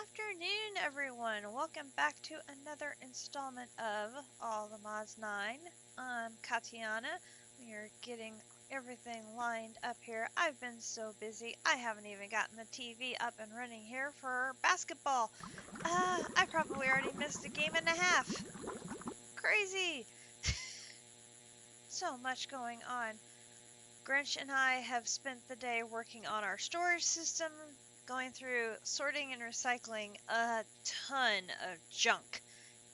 afternoon, everyone. Welcome back to another installment of All the Mods 9. I'm Katiana. We are getting everything lined up here. I've been so busy, I haven't even gotten the TV up and running here for basketball. I probably already missed a game and a half. Crazy! So much going on. Grinch and I have spent the day working on our storage system, going through sorting and recycling a ton of junk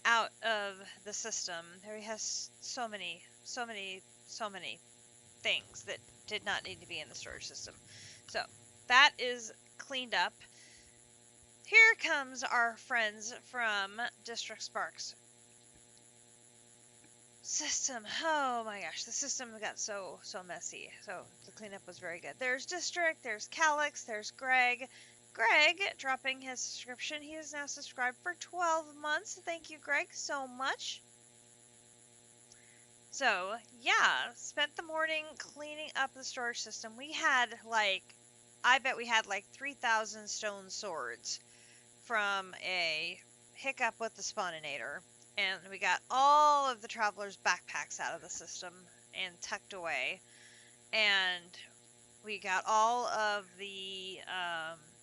out of the system. There has so many things that did not need to be in the storage system. So that is cleaned up. Here comes our friends from District Sparks. System. Oh my gosh, the system got so messy. So the cleanup was very good. There's District, there's Calyx, there's Greg. Greg dropping his subscription. He is now subscribed for 12 months. Thank you, Greg, so much. So yeah, spent the morning cleaning up the storage system. We had I bet we had 3,000 stone swords from a hiccup with the spawninator. And we got all of the travelers' backpacks out of the system and tucked away. And we got all of the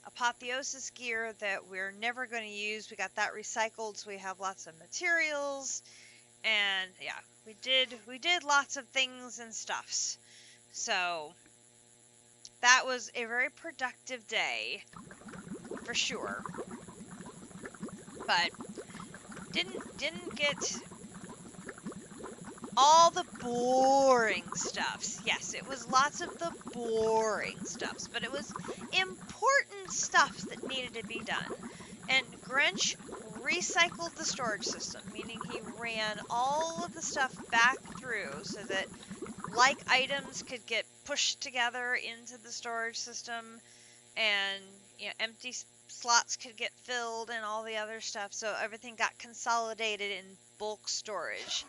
apotheosis gear that we're never going to use. We got that recycled, so we have lots of materials. And yeah, we did lots of things and stuffs. So that was a very productive day, for sure. But didn't get all the boring stuffs. Yes, it was lots of the boring stuffs, but it was important stuff that needed to be done. And Grinch recycled the storage system, meaning he ran all of the stuff back through so that like items could get pushed together into the storage system, and empty slots could get filled and all the other stuff, so everything got consolidated in bulk storage.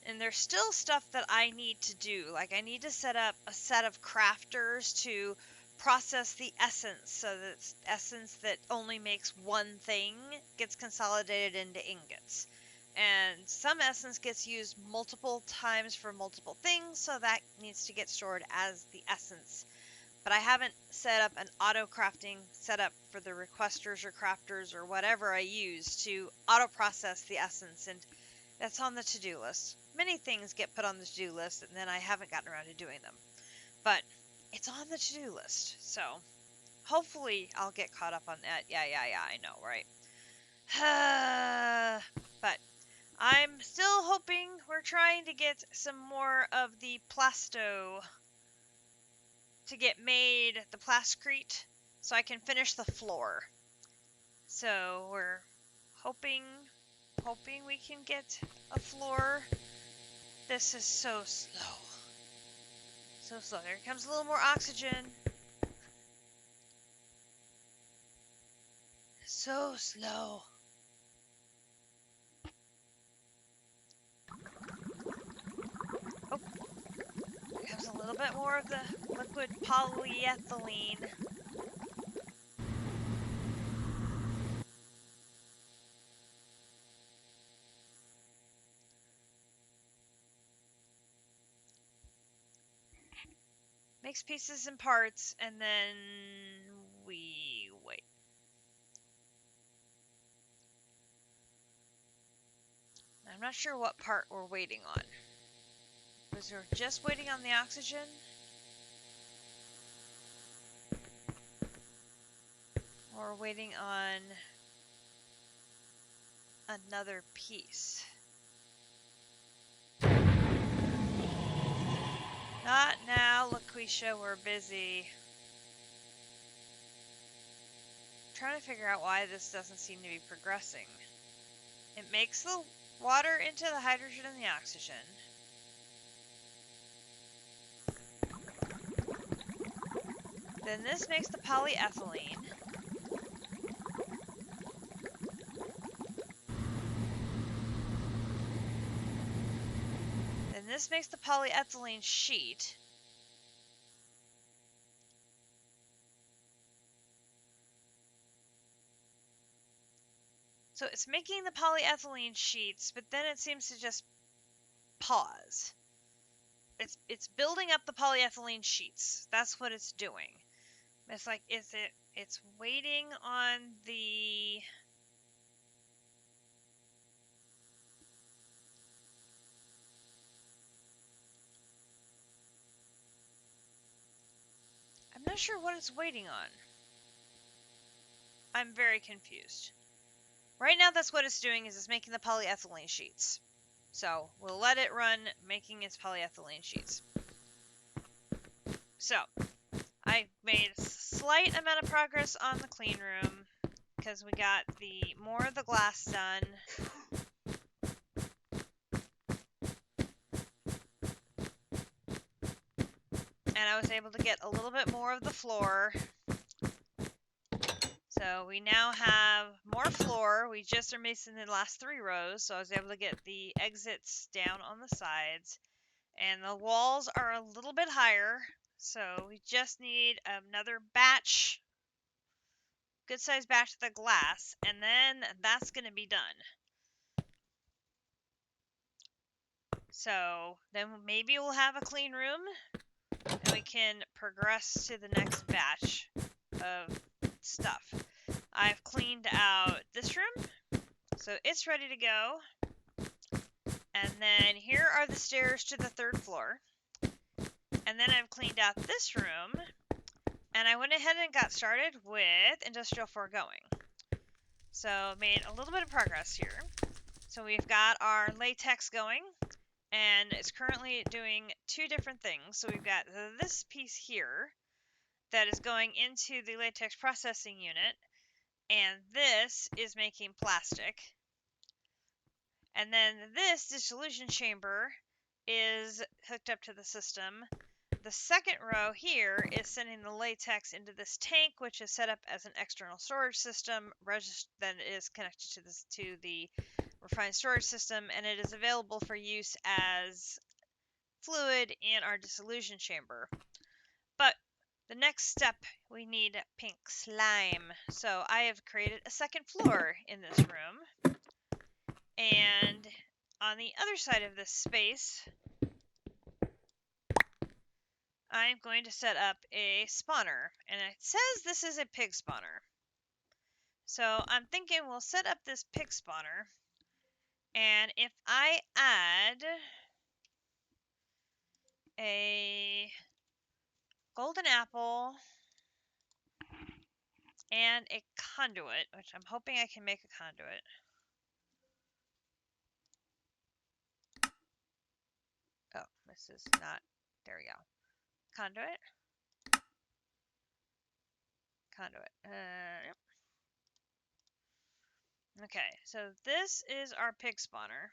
And there's still stuff that I need to do. Like I need to set up a set of crafters to process the essence, so that essence that only makes one thing gets consolidated into ingots. And some essence gets used multiple times for multiple things, so that needs to get stored as the essence. But I haven't set up an auto crafting setup for the requesters or crafters or whatever I use to auto process the essence, and that's on the to-do list. Many things get put on the to-do list, and then I haven't gotten around to doing them. But it's on the to-do list, so hopefully I'll get caught up on that. Yeah, I know, right? But I'm still hoping. We're trying to get some more of the plasto to get made, the plascrete, so I can finish the floor. So we're hoping we can get a floor. This is so slow. So slow. There comes a little more oxygen. So slow. Oh, there comes a little bit more of the liquid polyethylene. Makes pieces and parts, and then we wait. I'm not sure what part we're waiting on. Because we're just waiting on the oxygen. Or we're waiting on another piece. Not now, LaQuisha, we're busy. I'm trying to figure out why this doesn't seem to be progressing. It makes the water into the hydrogen and the oxygen. Then this makes the polyethylene. Then this makes the polyethylene sheet. So it's making the polyethylene sheets, but then it seems to just pause. It's building up the polyethylene sheets. That's what it's doing. It's like, it's waiting on the... I'm not sure what it's waiting on. I'm very confused. Right now, that's what it's doing, is it's making the polyethylene sheets. So we'll let it run making its polyethylene sheets. So I made a slight amount of progress on the clean room because we got more of the glass done. And I was able to get a little bit more of the floor. So we now have more floor. We just are missing the last 3 rows, so I was able to get the exits down on the sides. And the walls are a little bit higher, so we just need another batch, good sized batch of the glass, and then that's going to be done. So then maybe we'll have a clean room, and we can progress to the next batch of stuff. I've cleaned out this room, so it's ready to go. And then here are the stairs to the 3rd floor. And then I've cleaned out this room, and I went ahead and got started with Industrial 4 going. So made a little bit of progress here. So we've got our latex going, and it's currently doing 2 different things. So we've got this piece here that is going into the latex processing unit, and this is making plastic. And then this dissolution chamber is hooked up to the system. The 2nd row here is sending the latex into this tank, which is set up as an external storage system that is connected to the refined storage system, and it is available for use as fluid in our dissolution chamber. But the next step, we need pink slime. So I have created a 2nd floor in this room. And on the other side of this space, I'm going to set up a spawner. And it says this is a pig spawner. So I'm thinking we'll set up this pig spawner. And if I add a golden apple and a conduit, which I'm hoping I can make a conduit. Oh, this is not, there we go. Conduit. Conduit. Yep. Okay, so this is our pig spawner.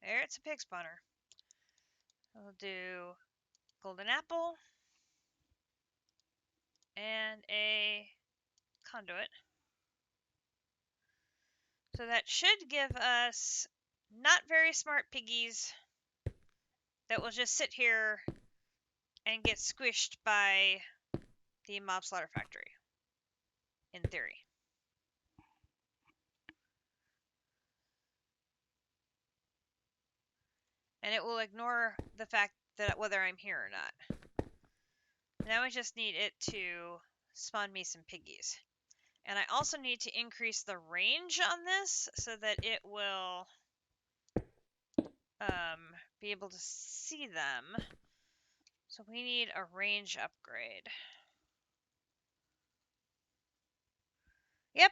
There, it's a pig spawner. We'll do golden apple and a conduit. So that should give us not very smart piggies that will just sit here and get squished by the mob slaughter factory, in theory. And it will ignore the fact that whether I'm here or not. Now I just need it to spawn me some piggies. And I also need to increase the range on this so that it will be able to see them. So we need a range upgrade. Yep.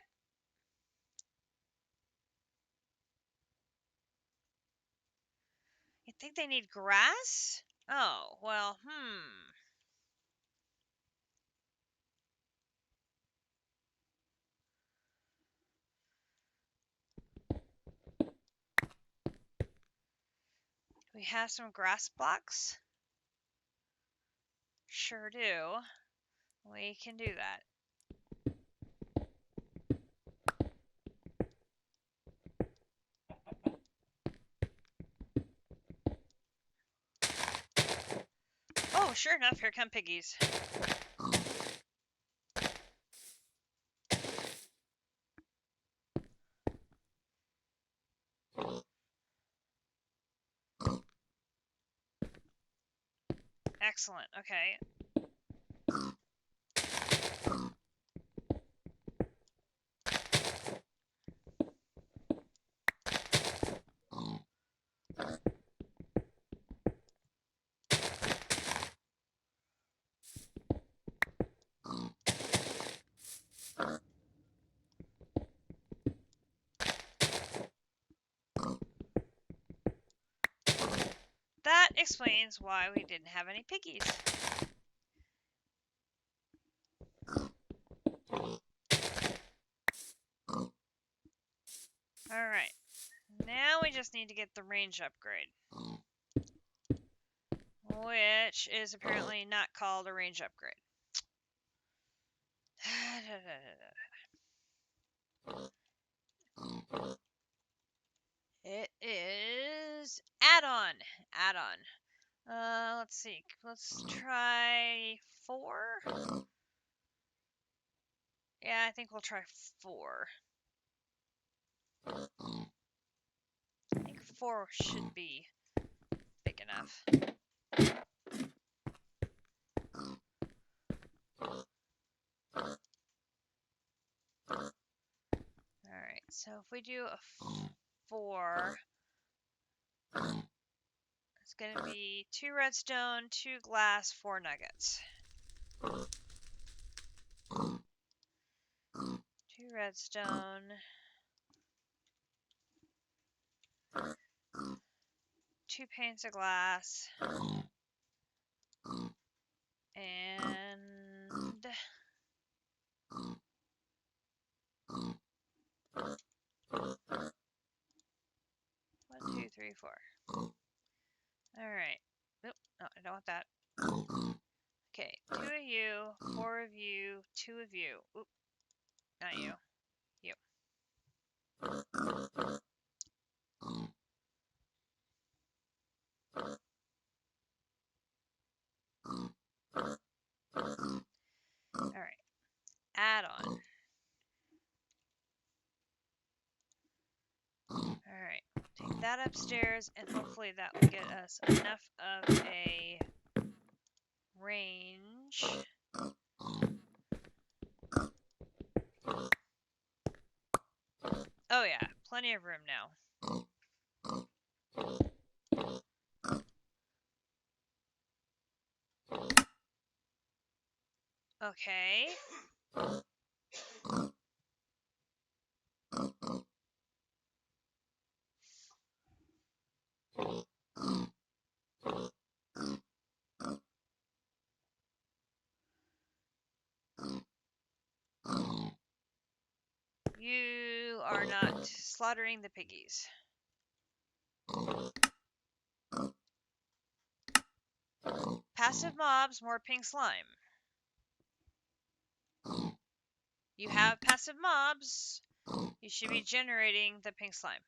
You think they need grass? Oh, well, We have some grass blocks. Sure do. We can do that. Oh, sure enough, here come piggies. Excellent. Okay. That explains why we didn't have any piggies. Alright. Now we just need to get the range upgrade. Which is apparently not called a range upgrade. It is add-on. Add-on. Let's see. Let's try 4. Yeah, I think we'll try 4. I think 4 should be big enough. Alright, so if we do a 4, it's going to be 2 redstone, 2 glass, 4 nuggets. 2 redstone, 2 panes of glass, and 1, 2, 3, 4. Alright. Nope, no, I don't want that. Okay, 2 of you, 4 of you, 2 of you. Oop, not you. You. Alright. Add on. Alright. Take that upstairs, and hopefully that will get us enough of a range. Oh yeah, plenty of room now. Okay. You are not slaughtering the piggies. Passive mobs, more pink slime. You have passive mobs. You should be generating the pink slime.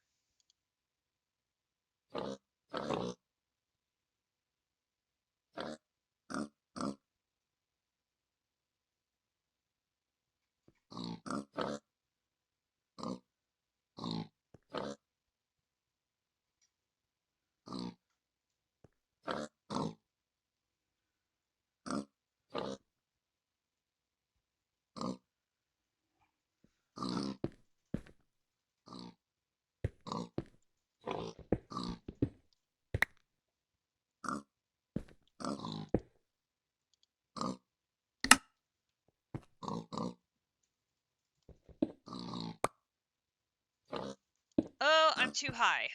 Oh, I'm too high.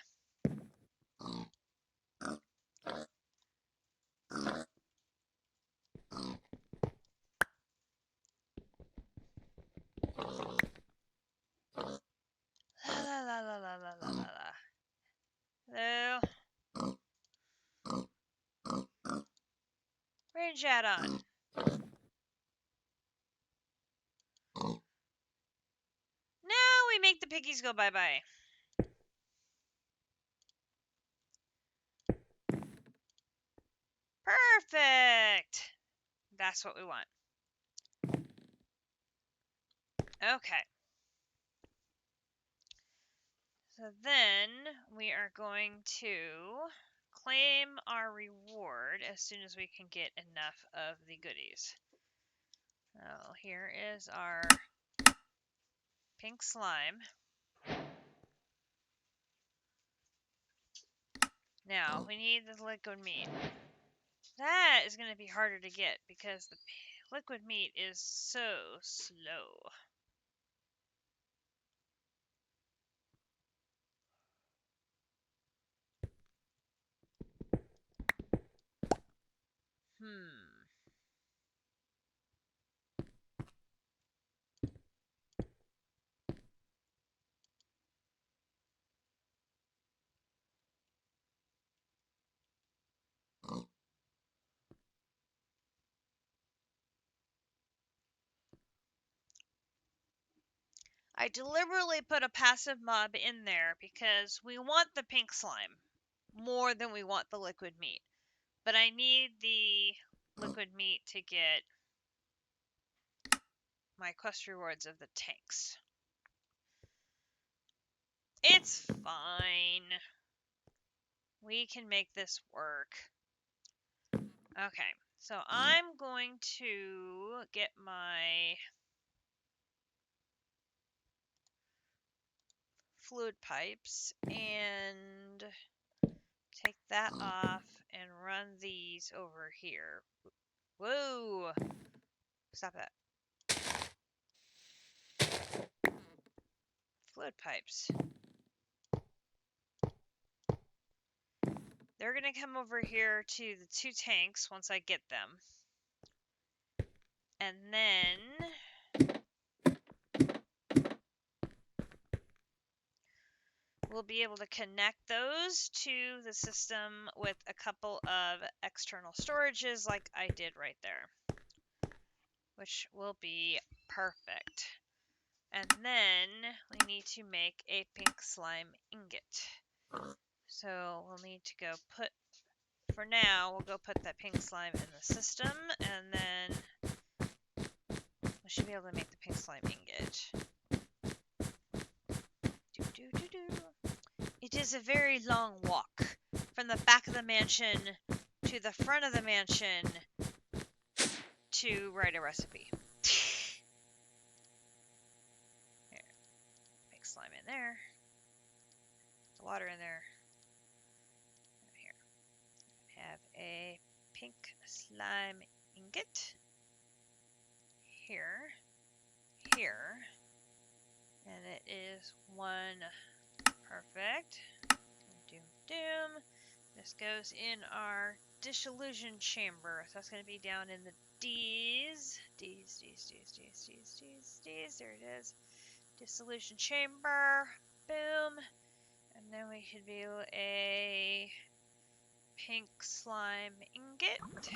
La la la la la la la la. Hello. Range add-on. Now we make the piggies go bye-bye. Perfect! That's what we want. Okay. So then we are going to claim our reward as soon as we can get enough of the goodies. Oh, here is our pink slime. Now, we need the liquid meat. That is going to be harder to get because the liquid meat is so slow. I deliberately put a passive mob in there because we want the pink slime more than we want the liquid meat. But I need the liquid meat to get my quest rewards of the tanks. It's fine. We can make this work. Okay, so I'm going to get my fluid pipes and take that off and run these over here. Whoa! Stop that. Fluid pipes. They're going to come over here to the 2 tanks once I get them. And then we'll be able to connect those to the system with a couple of external storages like I did right there, which will be perfect. And then we need to make a pink slime ingot. So we'll need to go put, for now, we'll go put that pink slime in the system, and then we should be able to make the pink slime ingot. It is a very long walk from the back of the mansion to the front of the mansion to write a recipe. Here, pink slime in there. The water in there. Here, have a pink slime ingot. Here, and it is 1 perfect. Doom. This goes in our dissolution chamber. So that's going to be down in the D's. D's. There it is. Dissolution chamber. Boom. And then we should do a pink slime ingot.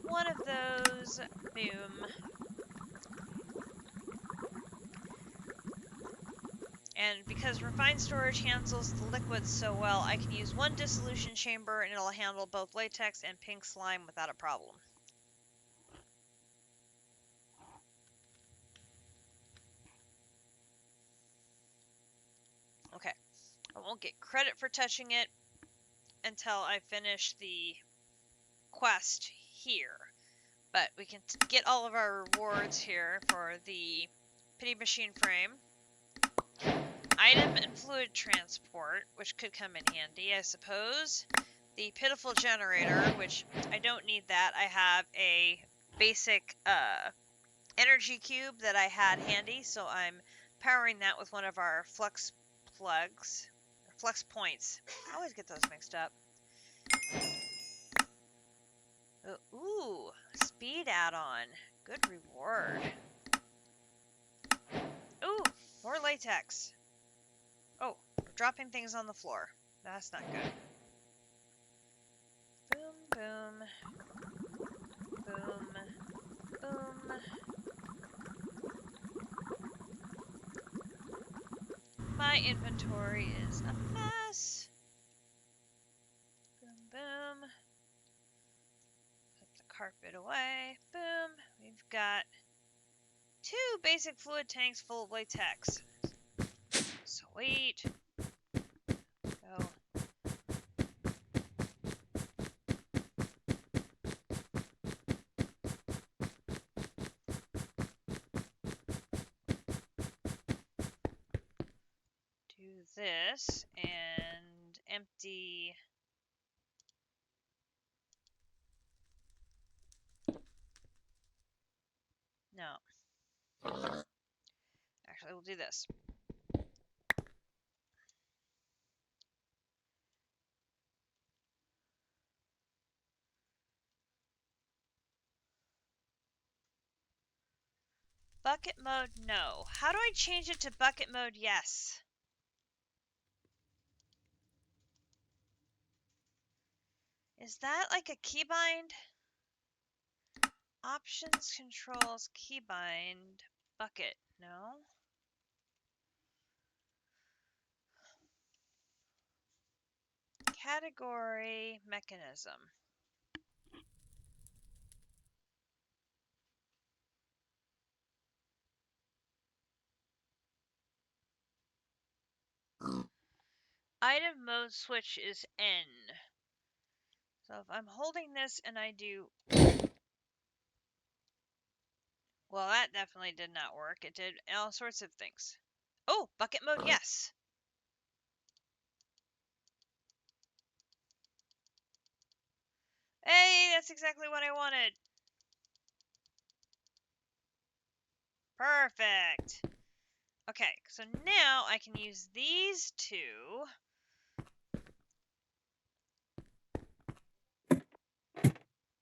1 of those. Boom. And because refined storage handles the liquids so well, I can use 1 dissolution chamber and it'll handle both latex and pink slime without a problem. Okay, I won't get credit for touching it until I finish the quest here. But we can get all of our rewards here for the pity machine frame. Item and fluid transport, which could come in handy, I suppose. The pitiful generator, which I don't need that. I have a basic energy cube that I had handy, so I'm powering that with one of our flex plugs, or flex points. I always get those mixed up. Ooh, speed add-on. Good reward. Ooh, more latex. Oh, we're dropping things on the floor. That's not good. Boom, boom. Boom, boom. My inventory is a mess. Boom, boom. Put the carpet away. Boom. We've got 2 basic fluid tanks full of latex. Sweet. Go. this and empty. No. Actually, we'll do this. Bucket mode, no. How do I change it to bucket mode? Yes. Is that like a keybind? Options, controls, keybind, bucket, no? Category, mechanism. Item mode switch is N. So if I'm holding this and I do... Well, that definitely did not work. It did all sorts of things. Oh, bucket mode, yes. Hey, that's exactly what I wanted. Perfect. Okay, so now I can use these two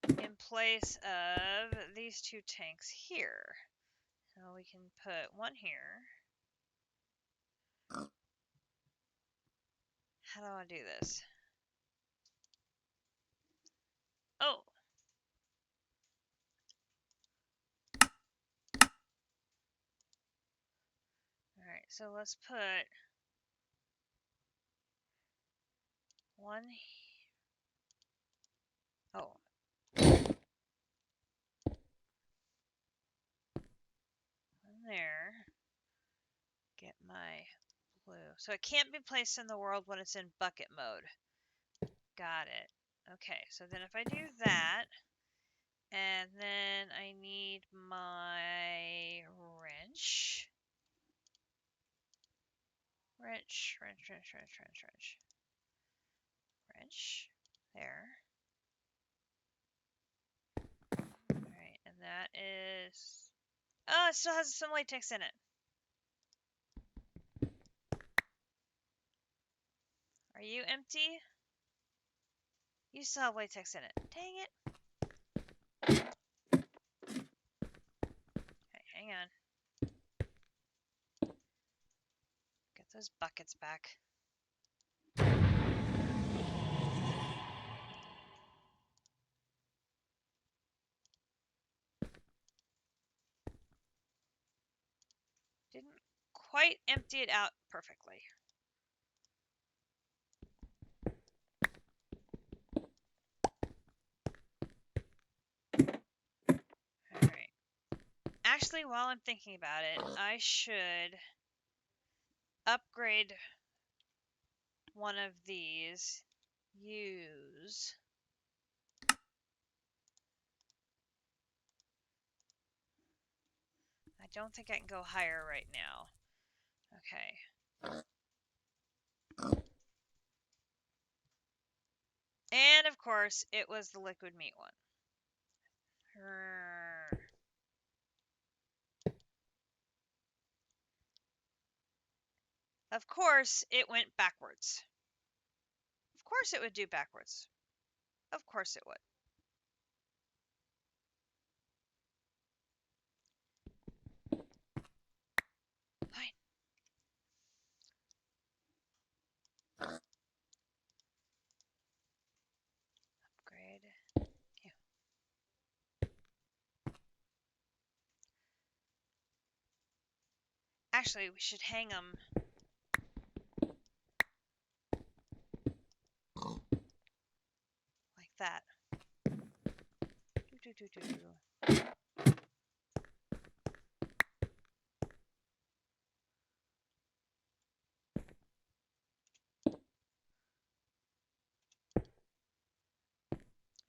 in place of these two tanks here. So we can put one here. How do I do this? Oh. Alright, so let's put one. Oh. One there. Get my blue. So it can't be placed in the world when it's in bucket mode. Got it. Okay, so then if I do that, and then I need my wrench. Wrench. Wrench. There. Alright, and that is... Oh, it still has some latex in it. Are you empty? You still have latex in it. Dang it. Okay, hang on. Get those buckets back. Didn't quite empty it out perfectly. Alright. Actually, while I'm thinking about it, I should upgrade one of these. Use... I don't think I can go higher right now. Okay. And of course, it was the liquid meat one. Of course, it went backwards. Of course it would do backwards. Of course it would. Fine. Upgrade. Yeah. Actually, we should hang them. Like that.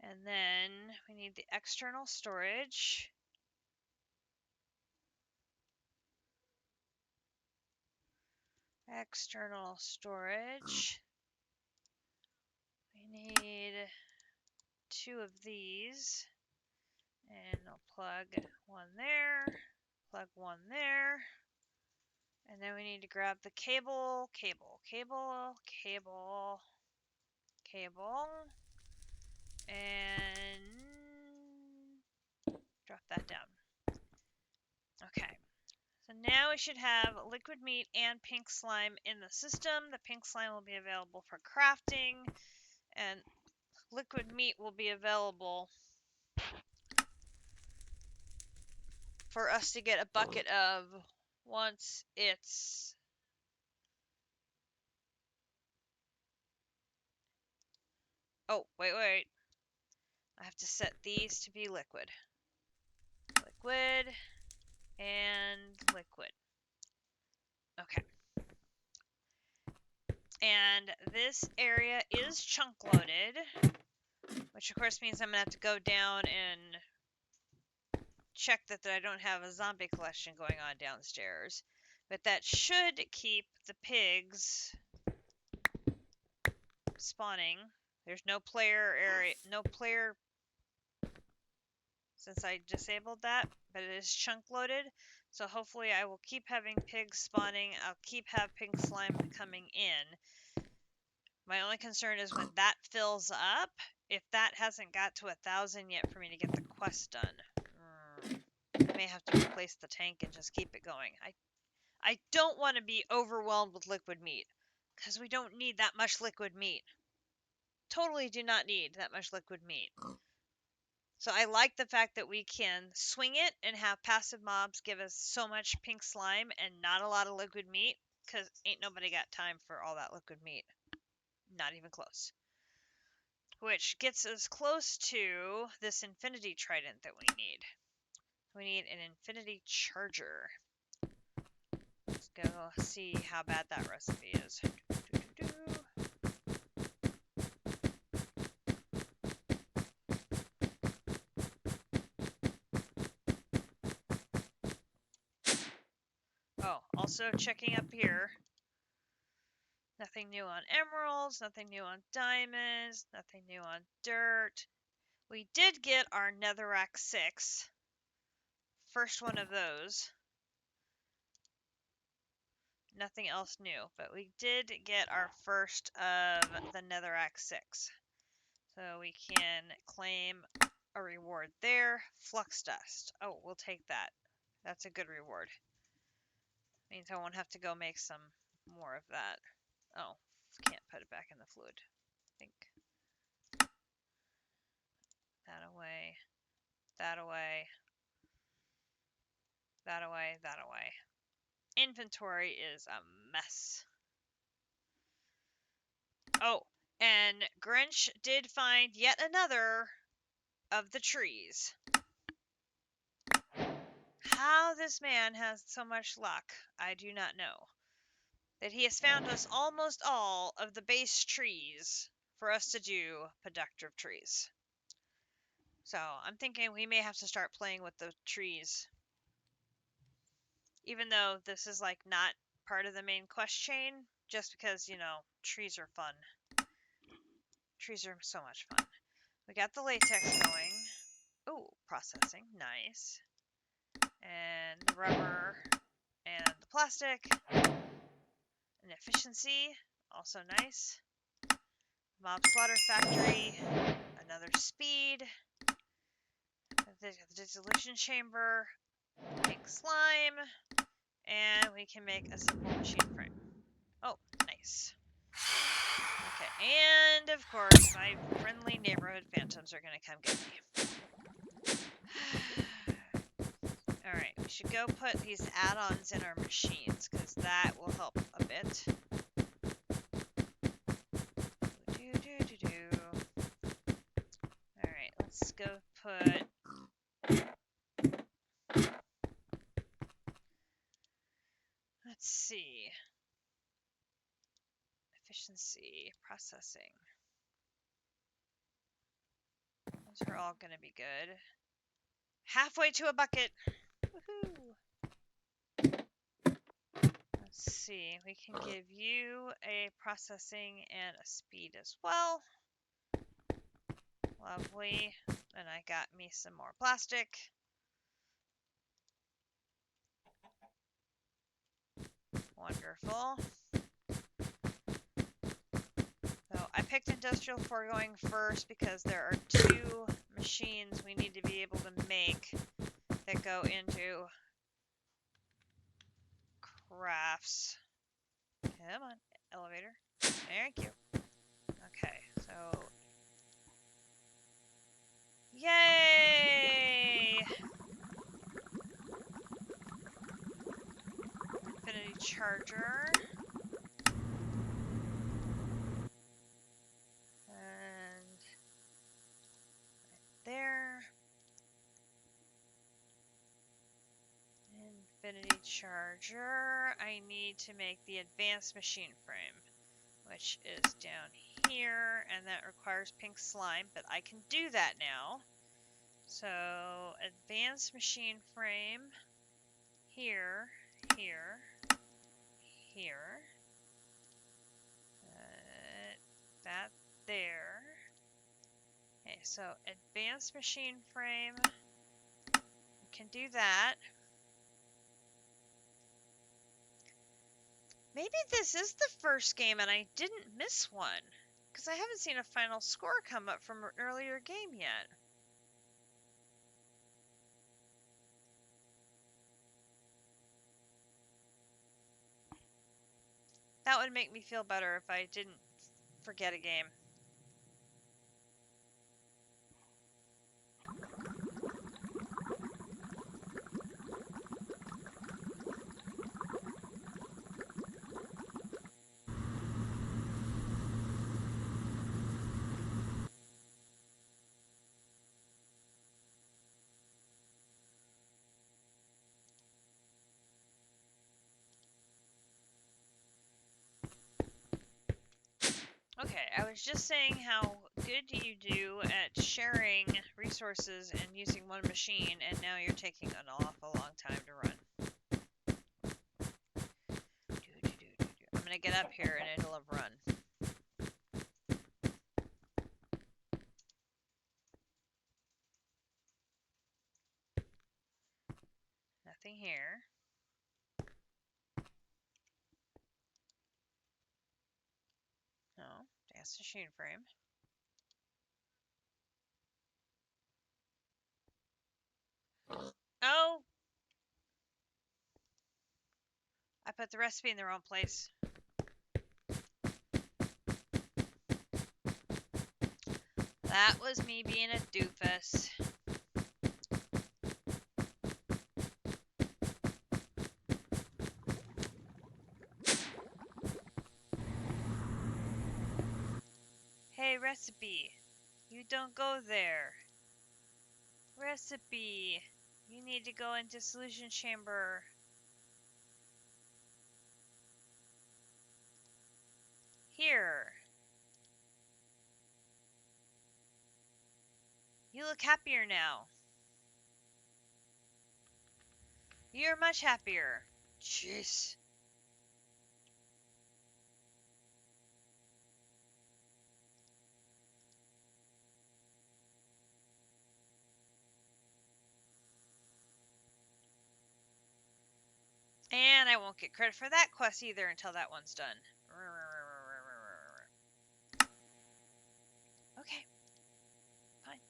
And then we need the external storage. External storage. We need 2 of these. And I'll plug one there, plug one there. And then we need to grab the cable, and drop that down. Okay, so now we should have liquid meat and pink slime in the system. The pink slime will be available for crafting, and liquid meat will be available for us to get a bucket of once it's... Oh, wait. I have to set these to be liquid. Liquid and liquid. Okay. And this area is chunk loaded, which of course means I'm going to have to go down and check that I don't have a zombie collection going on downstairs. But that should keep the pigs spawning. There's no player area, no player since I disabled that, but it is chunk loaded. So hopefully I will keep having pigs spawning. I'll keep having pink slime coming in. My only concern is when that fills up, if that hasn't got to 1,000 yet for me to get the quest done. I may have to replace the tank and just keep it going. I don't want to be overwhelmed with liquid meat, because we don't need that much liquid meat. Totally do not need that much liquid meat. So I like the fact that we can swing it and have passive mobs give us so much pink slime and not a lot of liquid meat, because ain't nobody got time for all that liquid meat. Not even close. Which gets us close to this infinity trident that we need. We need an infinity charger. Let's go see how bad that recipe is. Oh, also checking up here. Nothing new on emeralds, nothing new on diamonds, nothing new on dirt. We did get our netherrack 6. First one of those. Nothing else new, but we did get our first of the netherrack 6. So we can claim a reward there. Flux dust. Oh, we'll take that. That's a good reward. Means I won't have to go make some more of that. Oh, can't put it back in the fluid. I think. That away. That away. That away. That away. Inventory is a mess. Oh, and Grinch did find yet another of the trees. How this man has so much luck, I do not know. That he has found us almost all of the base trees for us to do productive trees. So I'm thinking we may have to start playing with the trees. Even though this is like not part of the main quest chain, just because, you know, trees are fun. Trees are so much fun. We got the latex going. Oh, processing, nice. And the rubber and the plastic. And efficiency, also nice. Mob slaughter factory, another speed. The dissolution chamber, pink slime, and we can make a simple machine frame. Oh, nice. Okay, and of course, my friendly neighborhood phantoms are gonna come get me. Alright, we should go put these add-ons in our machines, because that will help a bit. Alright, let's go put... Let's see. Efficiency, processing. Those are all going to be good. Halfway to a bucket. Woohoo! Let's let's see. We can give you a processing and a speed as well. Lovely. And I got me some more plastic. Wonderful. So I picked industrial for going first because there are two machines we need to be able to make that go into crafts. Come on, elevator. Thank you. Okay, so yay! Infinity charger. And right there. Infinity charger. I need to make the advanced machine frame, which is down here, and that requires pink slime, but I can do that now. So, advanced machine frame, here, here, here, that there. Okay, so advanced machine frame, we can do that. Maybe this is the first game and I didn't miss one, because I haven't seen a final score come up from an earlier game yet. That would make me feel better if I didn't forget a game. Okay, I was just saying how good you do at sharing resources and using one machine, and now you're taking an awful long time to run. I'm gonna get up here and it'll have run. Nothing here. No, that's machine frame. Oh! I put the recipe in the wrong place. That was me being a doofus. Hey, recipe. You don't go there. Recipe. You need to go into solution chamber. Here. You look happier now. You're much happier. Jeez. And I won't get credit for that quest either until that one's done. Okay. Fine.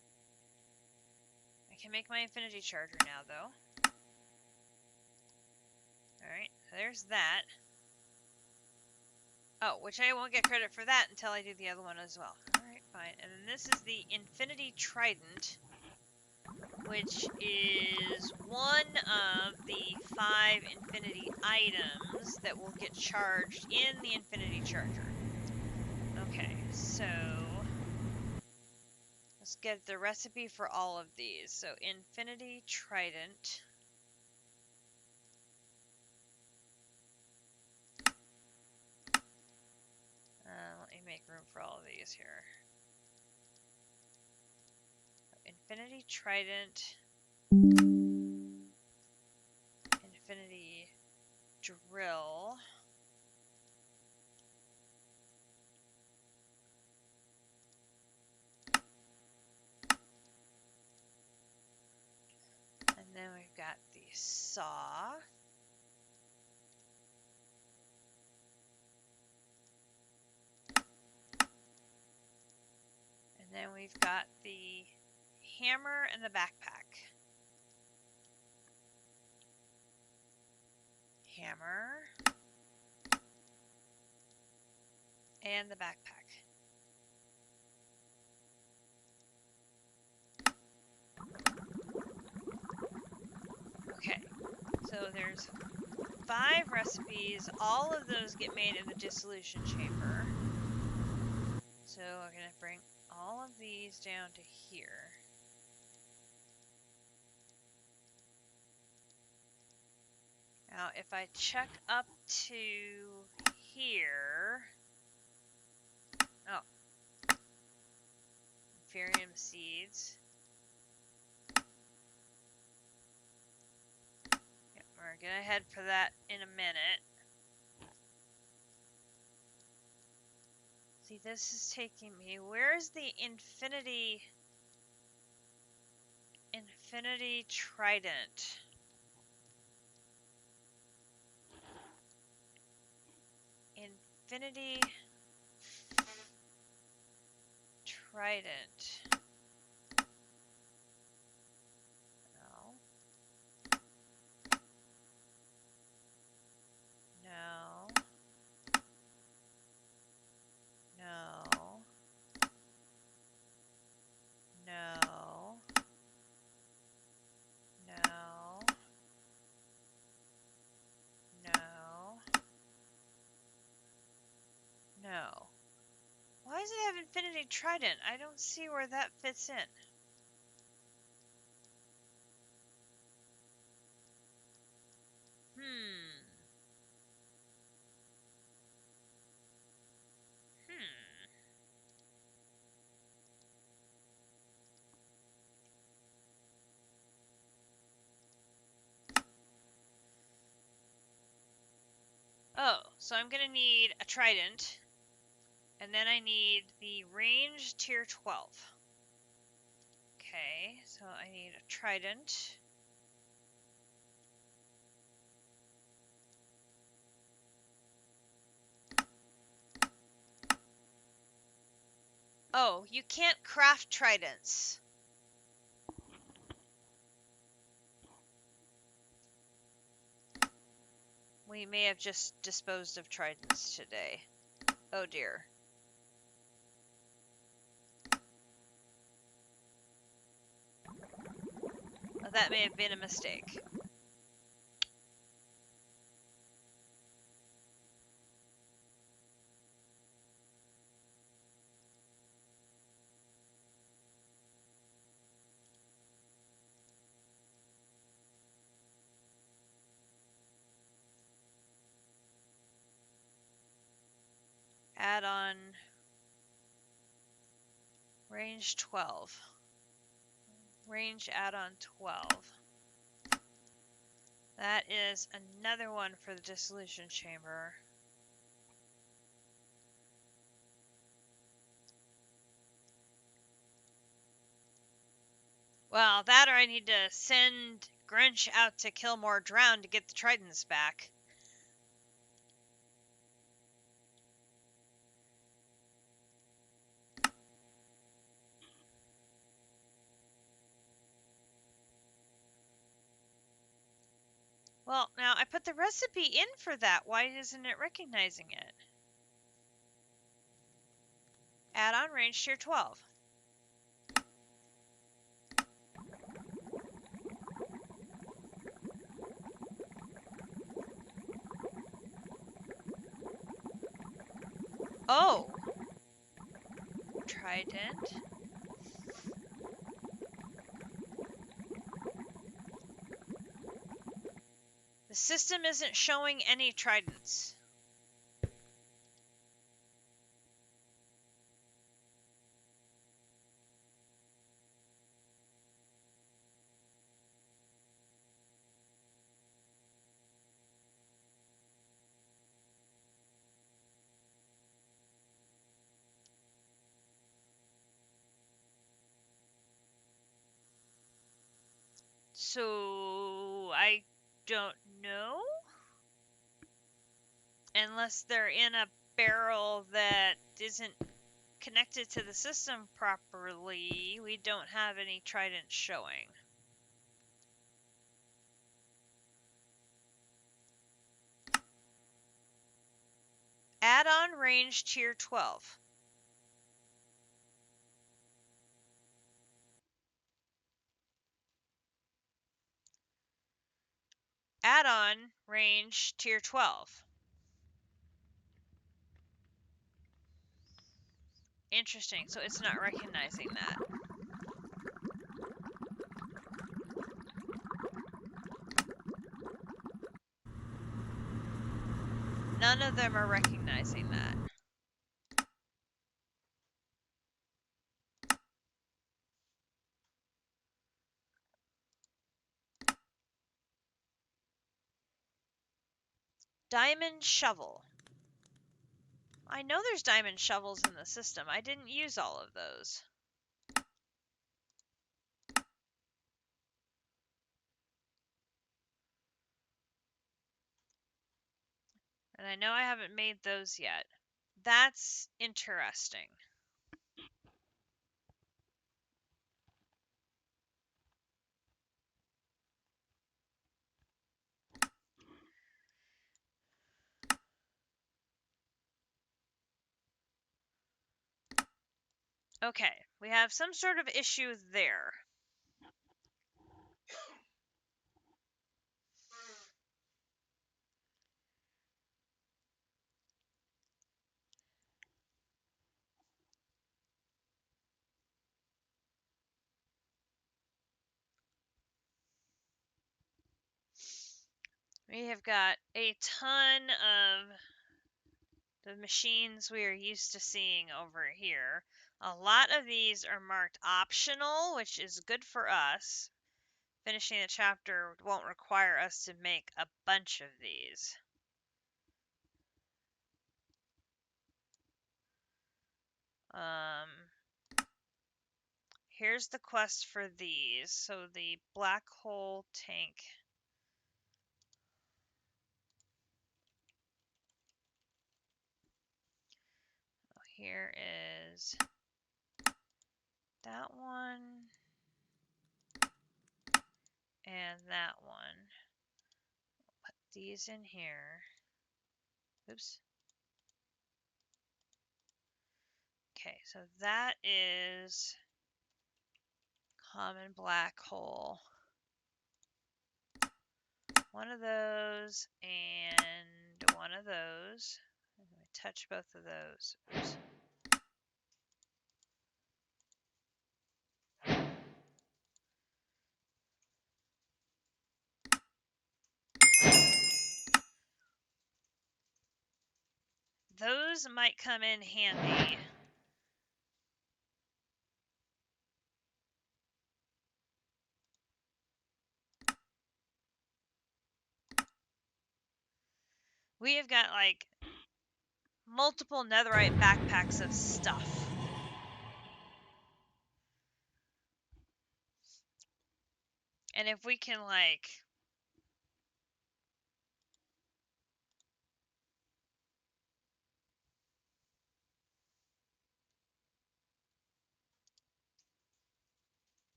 I can make my infinity charger now, though. Alright, there's that. Oh, which I won't get credit for that until I do the other one as well. Alright, fine. And then this is the Infinity Trident, which is one of the 5 Infinity items that will get charged in the Infinity Charger. Okay, so let's get the recipe for all of these. So Infinity Trident. Let me make room for all of these here. Infinity Trident. Infinity Drill. saw. And then we've got the hammer and the backpack. Hammer and the backpack. Okay, so there's 5 recipes. All of those get made in the dissolution chamber. So we're going to bring all of these down to here. Now, if I check up to here, oh, Inferium seeds. Yep, we're gonna head for that in a minute. See, this is taking me. Where's the infinity trident? Infinity trident. No. No. No. No. No. No. No. Why does it have infinity trident? I don't see where that fits in. Oh, so I'm gonna need a trident, and then I need the range tier 12. Okay, so I need a trident. Oh, you can't craft tridents. We may have just disposed of tridents today. Oh dear. Well, that may have been a mistake. Add on range 12. Range add-on 12. That is another one for the dissolution chamber. Well, that or I need to send Grinch out to kill more drown to get the tridents back. Well, now I put the recipe in for that. Why isn't it recognizing it? Add-on range tier 12. Oh! Trident. The system isn't showing any tridents. So I don't know. Unless they're in a barrel that isn't connected to the system properly, we don't have any tridents showing. Add-on range tier 12. Add-on range tier 12. Interesting, so it's not recognizing that. None of them are recognizing that. Diamond shovel. I know there's diamond shovels in the system. I didn't use all of those. And I know I haven't made those yet. That's interesting. Okay, we have some sort of issue there. We have got a ton of the machines we are used to seeing over here. A lot of these are marked optional, which is good for us. Finishing the chapter won't require us to make a bunch of these. Here's the quest for these. So the black hole tank. Here is that one and that one. Put these in here. Oops. Okay, so that is common black hole. One of those and one of those. I'm going to touch both of those. Oops. Those might come in handy. We have got like multiple netherite backpacks of stuff. And if we can like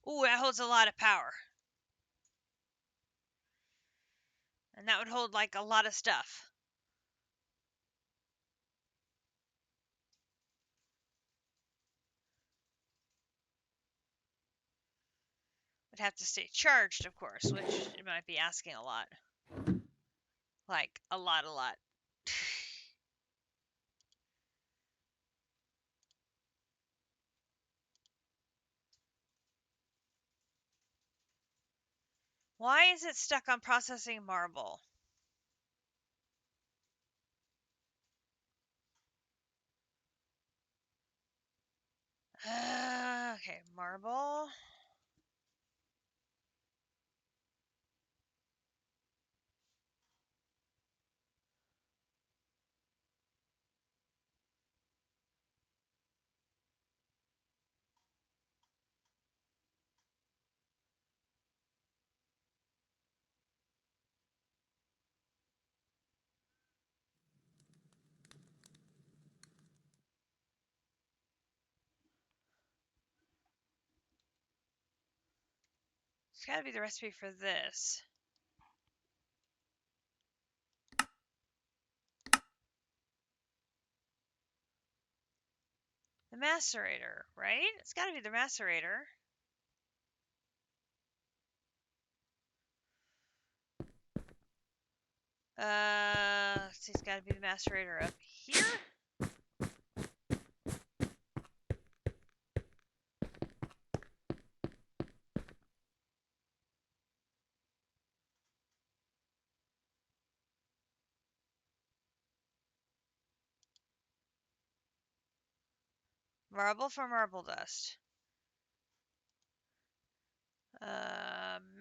ooh, that holds a lot of power. And that would hold like a lot of stuff. Would have to stay charged, of course, which it might be asking a lot. Like a lot. Why is it stuck on processing marble? Okay, marble. It's gotta be the recipe for this. The macerator, right? It's gotta be the macerator. Let's see, it's gotta be the macerator up here. Marble for marble dust.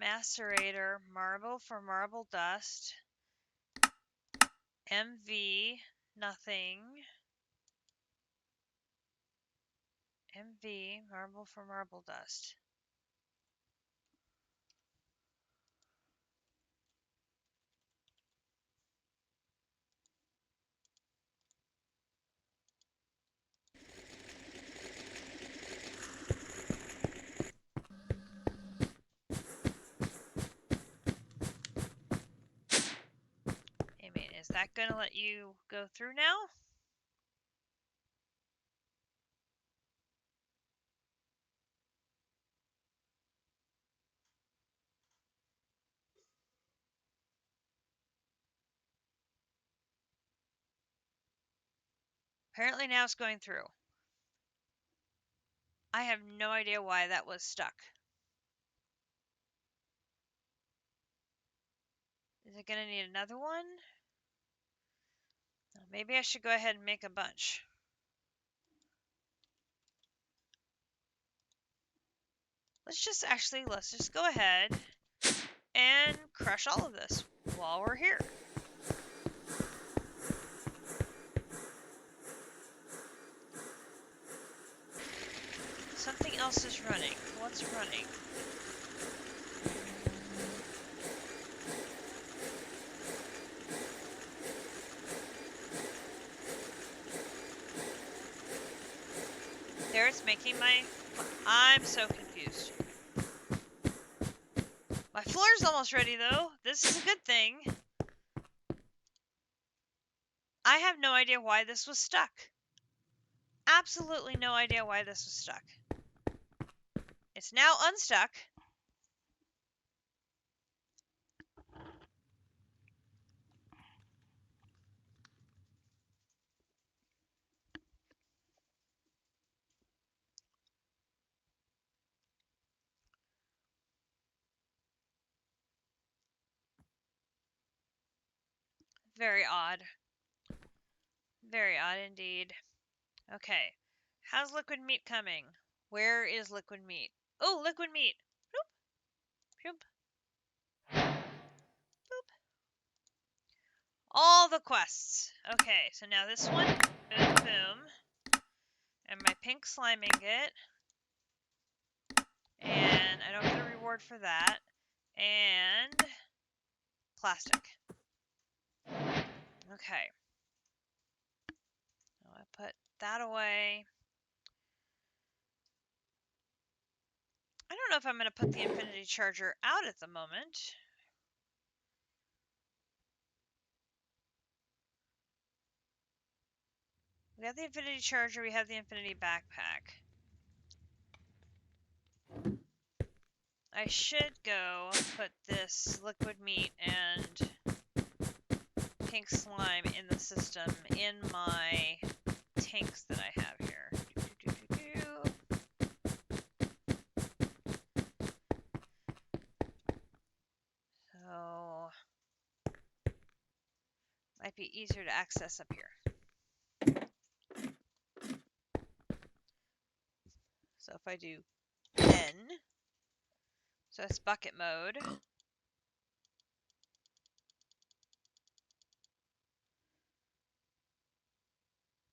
Macerator, marble for marble dust. MV, nothing. MV, marble for marble dust. I mean, is that gonna let you go through now? Apparently now it's going through. I have no idea why that was stuck. Is it gonna need another one? Maybe I should go ahead and make a bunch. Let's just go ahead and crush all of this while we're here. Something else is running. What's running? There it's making my... I'm so confused. My floor's almost ready though. This is a good thing. I have no idea why this was stuck. Absolutely no idea why this was stuck. It's now unstuck. Very odd. Very odd indeed. Okay. How's liquid meat coming? Where is liquid meat? Oh, liquid meat. Boop. Boop. Boop. All the quests. Okay, so now this one. Boom, boom. And my pink slime ingot. And I don't get a reward for that. And plastic. Okay. Now I put that away. I don't know if I'm going to put the infinity charger out at the moment. We have the infinity charger, we have the infinity backpack. I should go put this liquid meat and pink slime in the system in my tanks that I have here. So, might be easier to access up here. So if I do N, so it's bucket mode.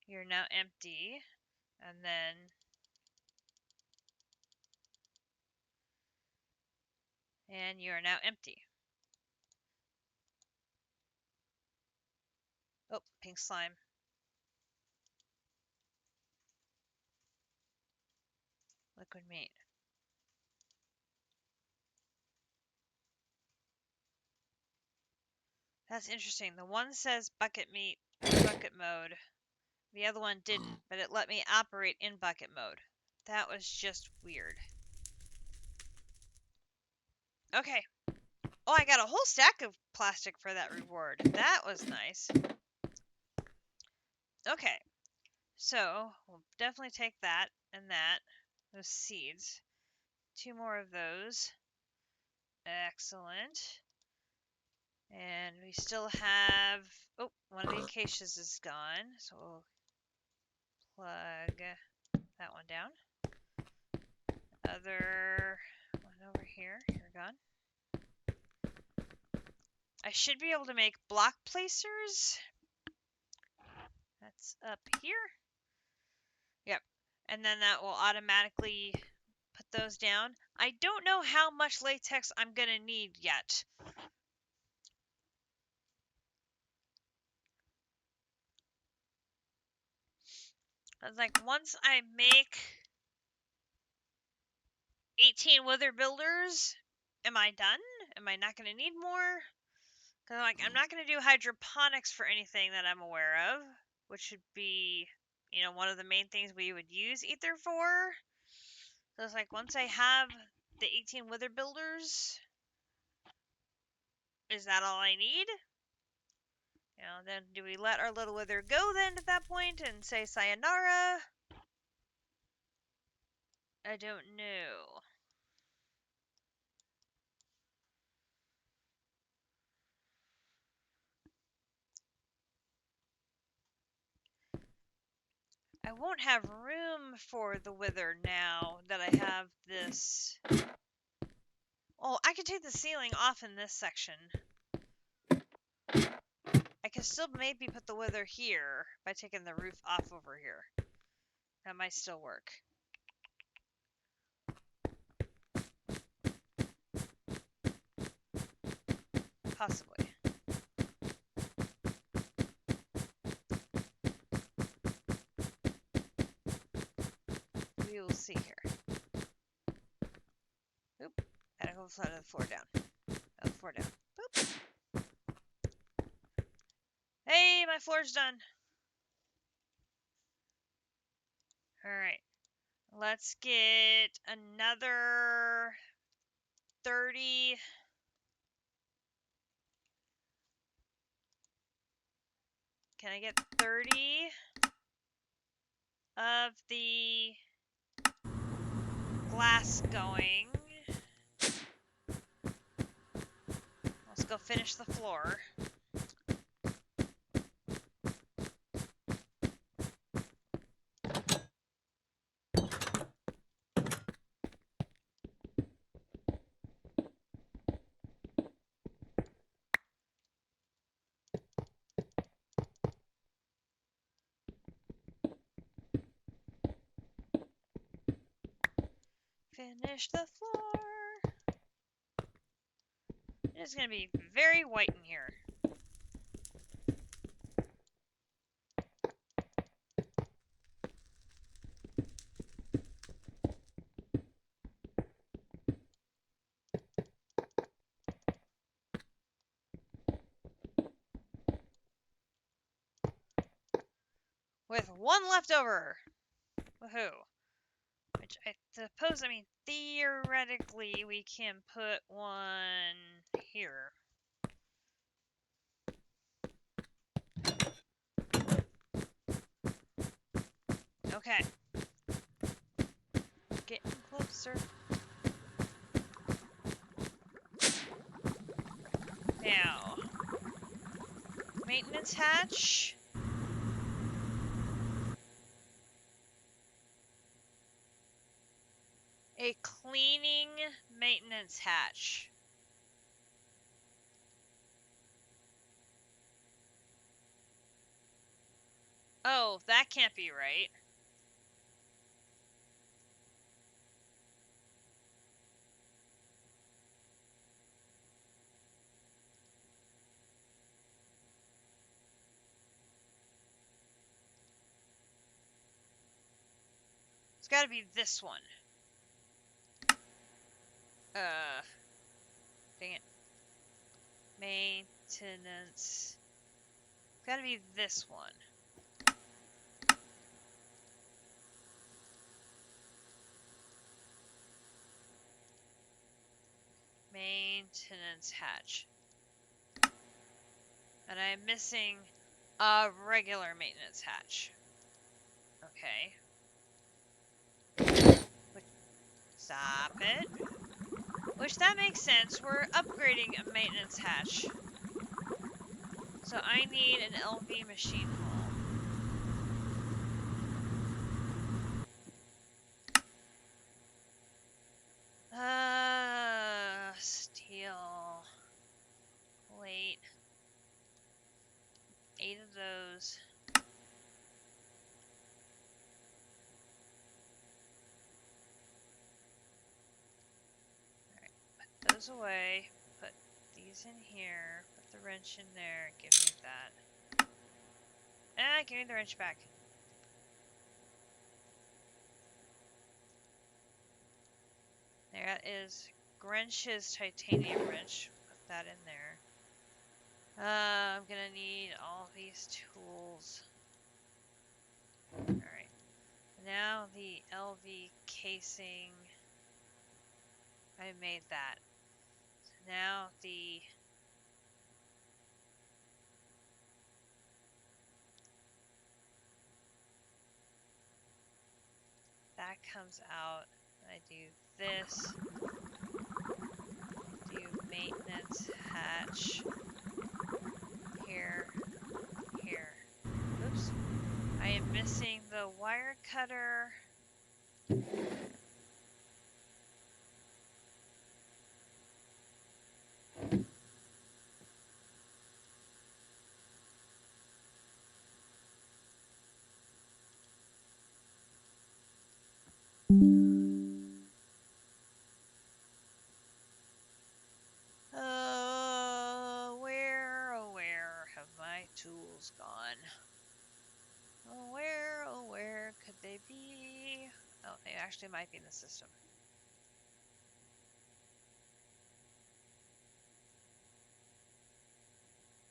You're now empty, and then you are now empty. Oh, pink slime. Liquid meat. That's interesting. The one says bucket mode. The other one didn't, but it let me operate in bucket mode. That was just weird. Okay. Oh, I got a whole stack of plastic for that reward. That was nice. Okay. So, we'll definitely take that and that. Those seeds. 2 more of those. Excellent. And we still have... Oh, one of the acacias is gone. So we'll plug that one down. Other one over here. You're gone. I should be able to make block placers. That's up here. Yep. And then that will automatically put those down. I don't know how much latex I'm going to need yet. Like, once I make 18 wither builders, am I done? Am I not going to need more? Because like, I'm not going to do hydroponics for anything that I'm aware of, which should be, you know, one of the main things we would use ether for. So it's like, once I have the 18 wither builders, is that all I need? You know, then do we let our little wither go then at that point and say sayonara? I don't know. I won't have room for the wither now that I have this. Oh, I could take the ceiling off in this section. I can still maybe put the wither here by taking the roof off over here. That might still work. Possibly. We will see here. Oop. Gotta go flat of the floor down. The floor down. Boop. Hey, my floor's done. Alright. Let's get another 30. Can I get 30 of the glass going? Let's go finish the floor. Finish the floor. It is going to be very white in here. With one left over. Woohoo. Which I suppose, I mean, theoretically, we can put one here. Okay. Getting closer. Now, maintenance hatch. A cleaning maintenance hatch. Oh, that can't be right. It's gotta be this one. Dang it. Maintenance. Maintenance. Gotta be this one. Maintenance hatch. And I'm missing a regular maintenance hatch. Okay. Stop it. Which that makes sense. We're upgrading a maintenance hatch. So I need an LV machine hull. Steel. Plate. 8 of those. Alright, put those away. Put these in here. Put the wrench in there. Give me that. Give me the wrench back. There is Grinch's titanium wrench. Put that in there. I'm gonna need all these tools. Alright. Now the LV casing. I made that. So now the... that comes out. I do this. Do maintenance hatch. Here. Here. Oops. I am missing the wire cutter. Where have my tools gone? Where could they be? Oh, they actually might be in the system.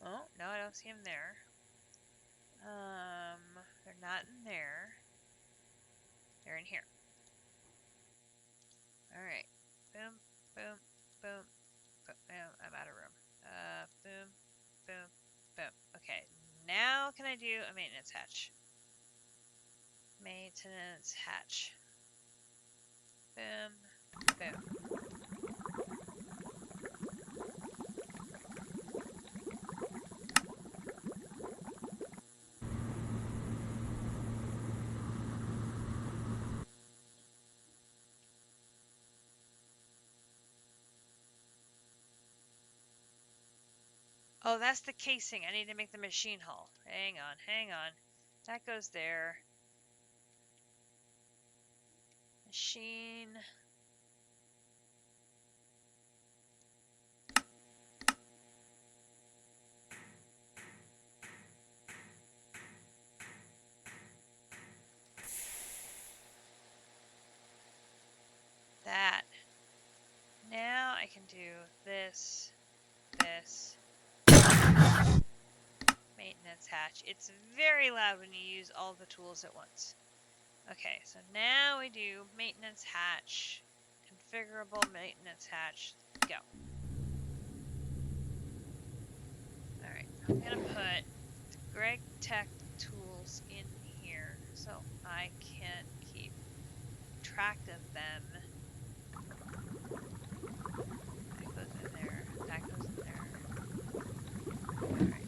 Oh, no, I don't see them there. They're not in there. They're in here. Alright. Boom, boom, boom, boom. I'm out of room. Boom, boom, boom. Okay, now can I do a maintenance hatch? Maintenance hatch. Boom, boom. Oh, that's the casing. I need to make the machine hull. Hang on, hang on. That goes there. Machine. That. Now I can do this, this. Maintenance hatch. It's very loud when you use all the tools at once. Okay, so now we do maintenance hatch. Configurable maintenance hatch. Go. Alright, I'm gonna put the Greg Tech tools in here so I can keep track of them. That goes in there. That goes in there. Alright.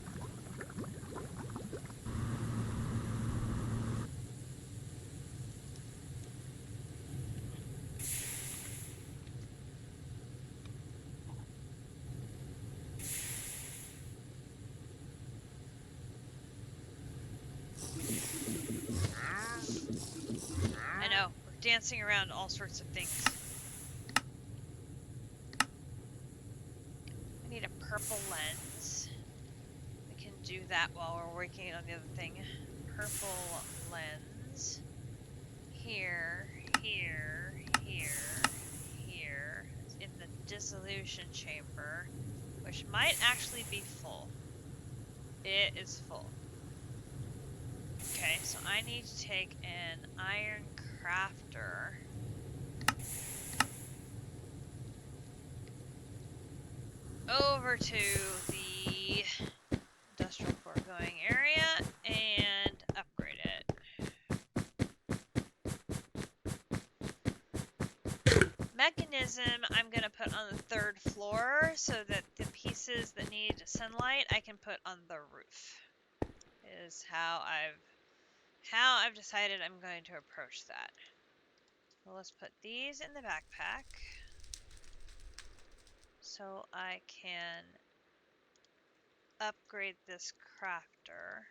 I know, we're dancing around all sorts of things. I need a purple lens. We can do that while we're working on the other thing. Purple lens. Here, here, here, here. It's in the dissolution chamber, which might might actually be full. It is full. Okay, so I need to take an iron crafter. Over to the industrial foregoing area and upgrade it. Mechanism I'm going to put on the 3rd floor so that the pieces that need sunlight I can put on the roof. Is how I've decided I'm going to approach that. So let's put these in the backpack so I can upgrade this crafter.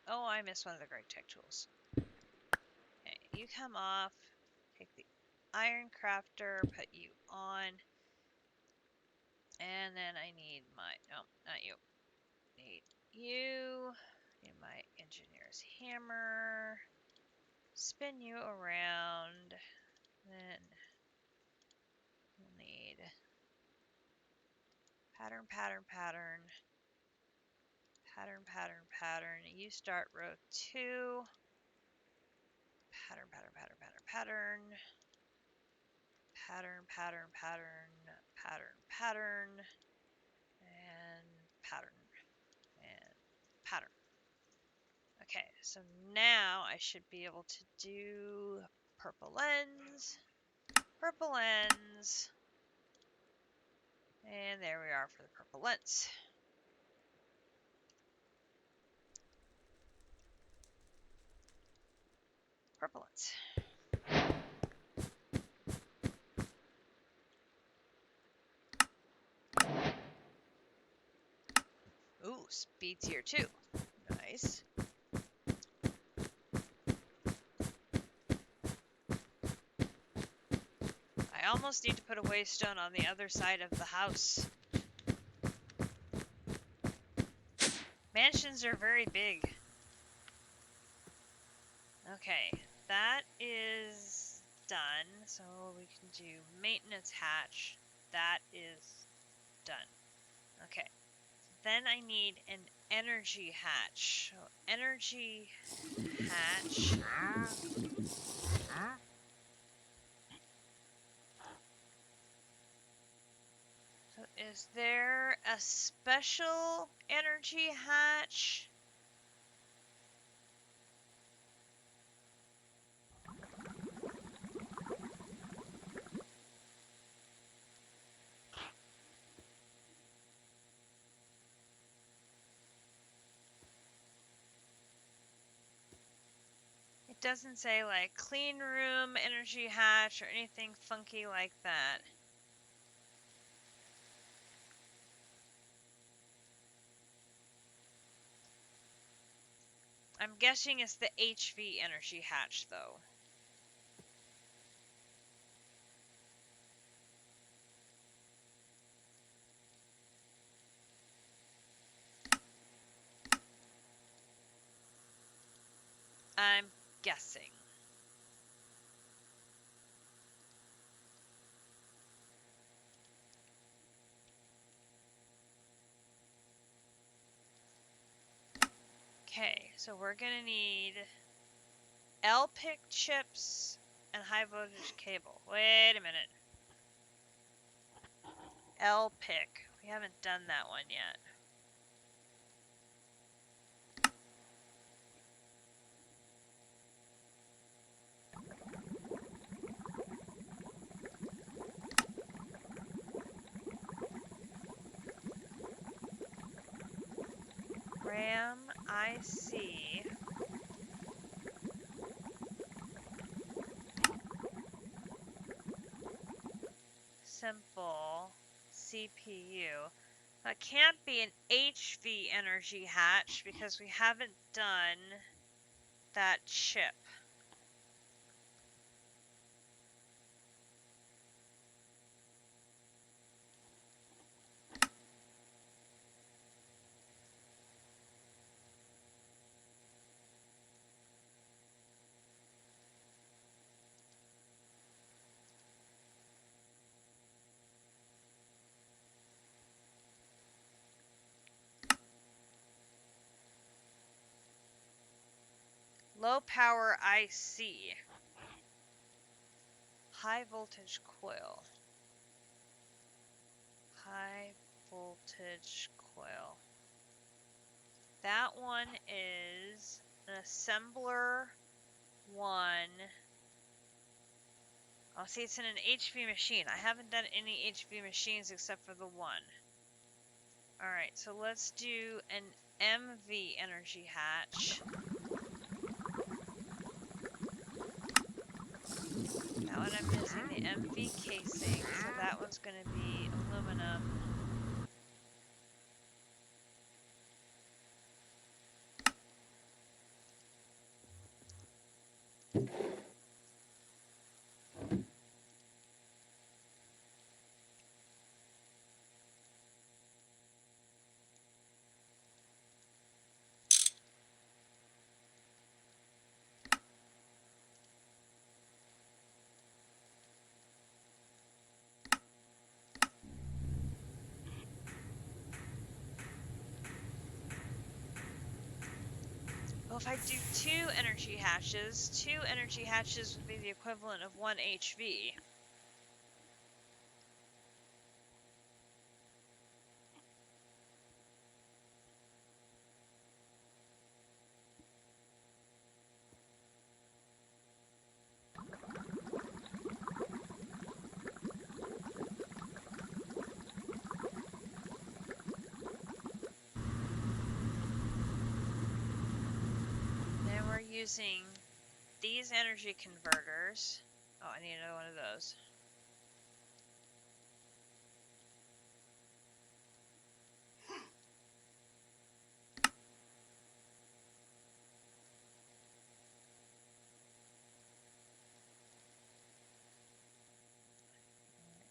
Oh, I missed one of the great tech tools. Okay, you come off, take the iron crafter, put you on, and then I need no, not you. Need you, need my engineer's hammer, spin you around, then we'll need pattern, pattern, pattern, pattern, pattern, pattern. You start row 2. Pattern, pattern, pattern, pattern, pattern. Pattern, pattern, pattern, pattern, pattern, and pattern, and pattern. Okay, so now I should be able to do purple lens, and there we are for the purple lens. Purple lens. Ooh, speed's here too. Nice. I almost need to put a waystone on the other side of the house. Mansions are very big. Okay, that is done. So we can do maintenance hatch. That is done. Okay. Then I need an energy hatch. So energy hatch. So is there a special energy hatch? It doesn't say like clean room energy hatch or anything funky like that. I'm guessing it's the HV energy hatch though. I'm guessing. Okay, so we're gonna need LPIC chips and high voltage cable. Wait a minute. LPIC. We haven't done that one yet. RAM IC. Simple CPU. That can't be an HV energy hatch because we haven't done that chip. Low power IC. High voltage coil. High voltage coil. That one is an assembler 1. Oh, see, it's in an HV machine. I haven't done any HV machines except for the one. Alright, so let's do an MV energy hatch. That one I'm missing the MV casing, so that one's going to be aluminum. Well, if I do 2 energy hatches would be the equivalent of 1 HV. Then we're using these energy converters. Oh, I need another one of those.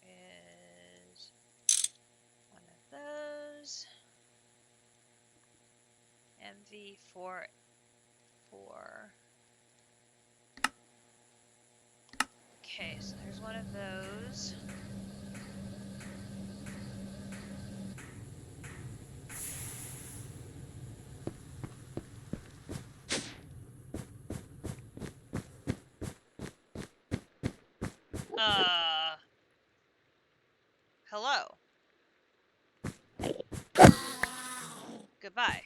There is one of those. MV44. Okay, so there's one of those. Hello. Goodbye.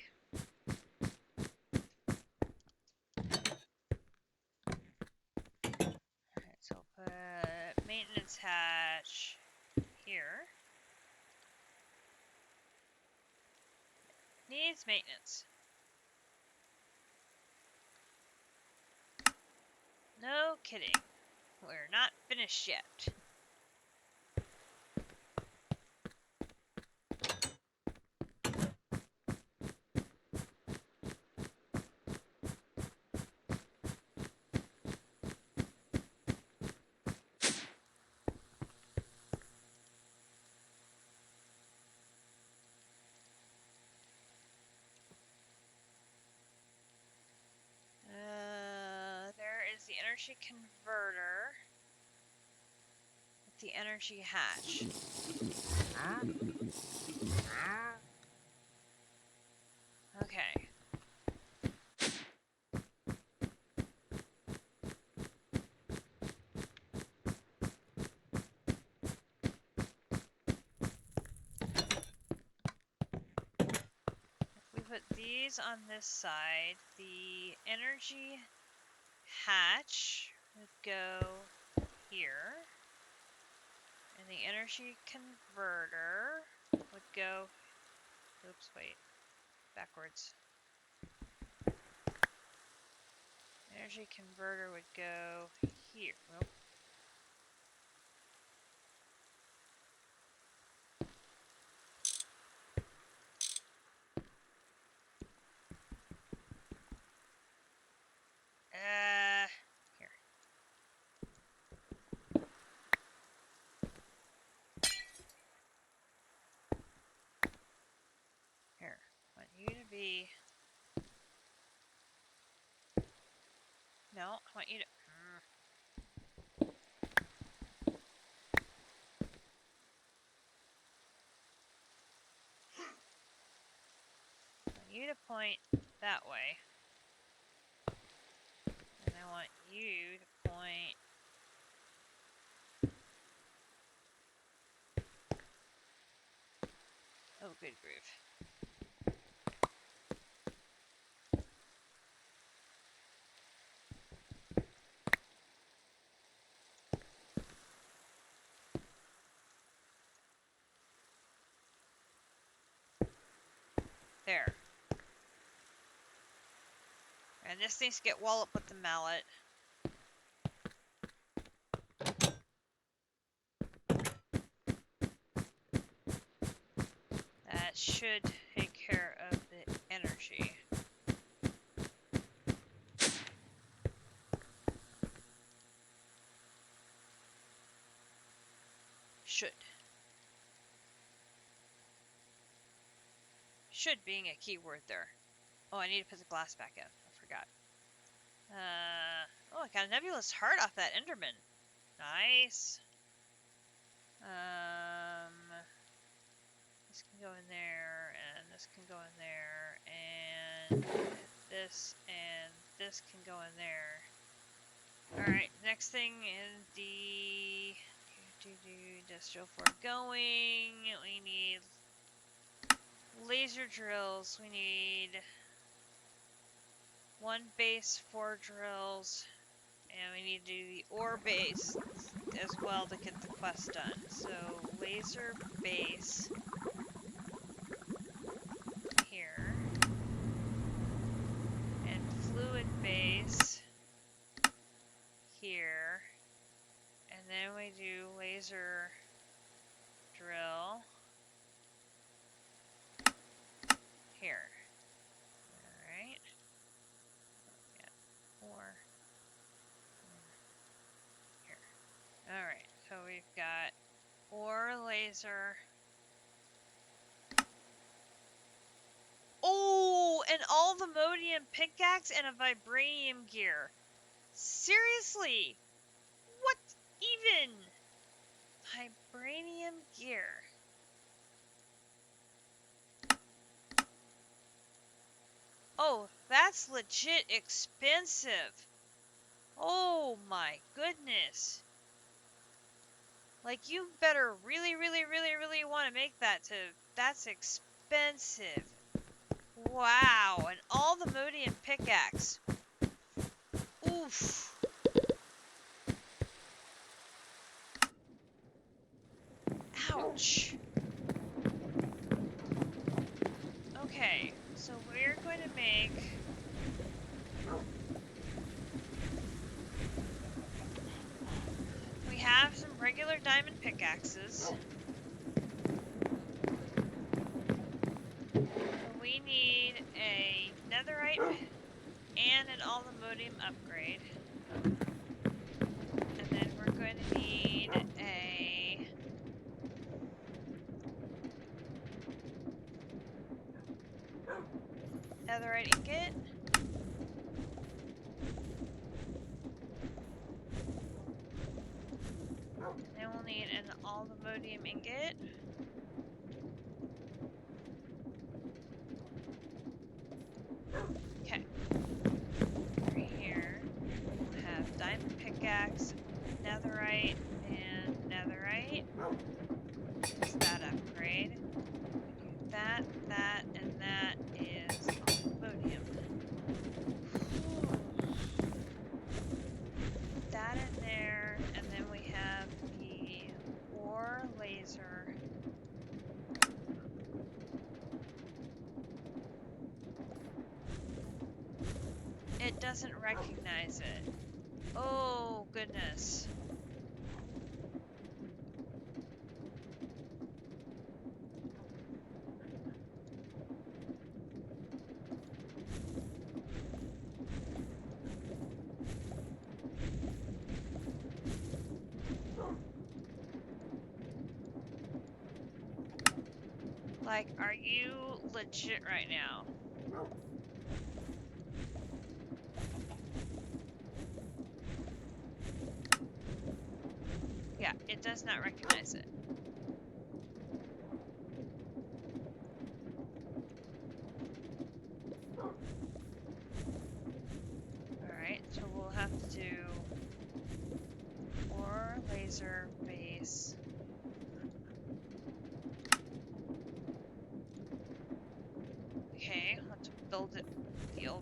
Alright, so I'll put maintenance hatch here. Needs maintenance. No kidding. We're not finished yet. There is the energy converter with the energy hatch. Okay. We put these on this side. The energy hatch would go here. And the energy converter would go, oops, wait, backwards. Energy converter would go here. Well, here. Here. I want you to be, no, I want you to, I want you to point that way. I want you to point. Oh, good grief. There. And this needs to get walloped with the mallet. That should take care of the energy. Should. Should being a key word there. Oh, I need to put the glass back in. I forgot. Oh, I got a nebulous heart off that Enderman. Nice. This can go in there, and this can go in there, and this can go in there. Alright, next thing is the industrial foregoing. We need laser drills. We need 1 base, 4 drills, and we need to do the ore base as well to get the quest done. So laser base here, and fluid base here, and then we do laser drill here. Alright. Yeah, 4 here. Alright, so we've got ore, laser. Oh, and all the modium pickaxe and a vibranium gear. Seriously? What even? Vibranium gear. Oh, that's legit expensive. Oh my goodness. Like, you better really want to make that to... That's expensive. Wow, and all the modium pickaxe. Oof. Ouch. Okay, so we're going to make... We have some regular diamond pickaxes. We need a netherite and an aluminium upgrade. And then we're going to need a... netherite ingot. And then we'll need an aluminium ingot. Okay. Right here, we'll have diamond pickaxe, netherite, and netherite. There's that upgrade. That, and that is aluminium. That in there, and then we have the ore laser. It doesn't recognize it. Oh, goodness. Like, are you legit right now? Yeah, it does not recognize it. Alright, so we'll have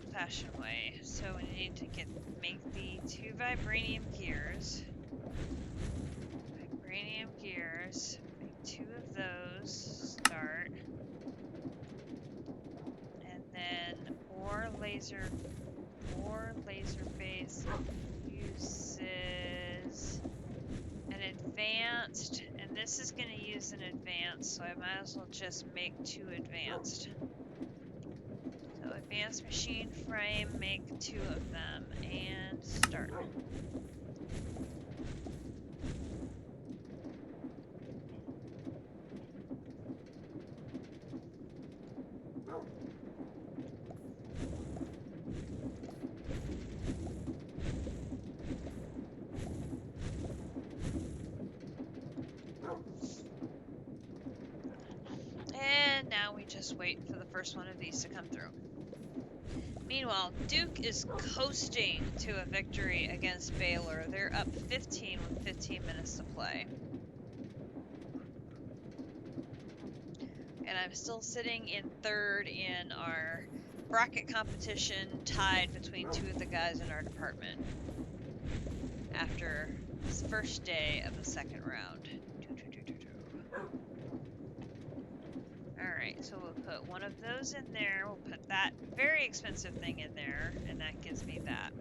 old-fashioned way. So we need to make the 2 vibranium gears. Vibranium gears. Make 2 of those. Start. And then ore laser base uses an advanced, and this is going to use an advanced, so I might as well just make 2 advanced. So advanced machine frame, make 2 of them, and start. And now we just wait for the first one of these to come through. Meanwhile, Duke is coasting to a victory against Baylor. They're up 15 with 15 minutes to play. And I'm still sitting in 3rd in our bracket competition, tied between 2 of the guys in our department after this first day of the 2nd round. Alright, so we'll put one of those in there. We'll put that very expensive thing in there, and that gives me that.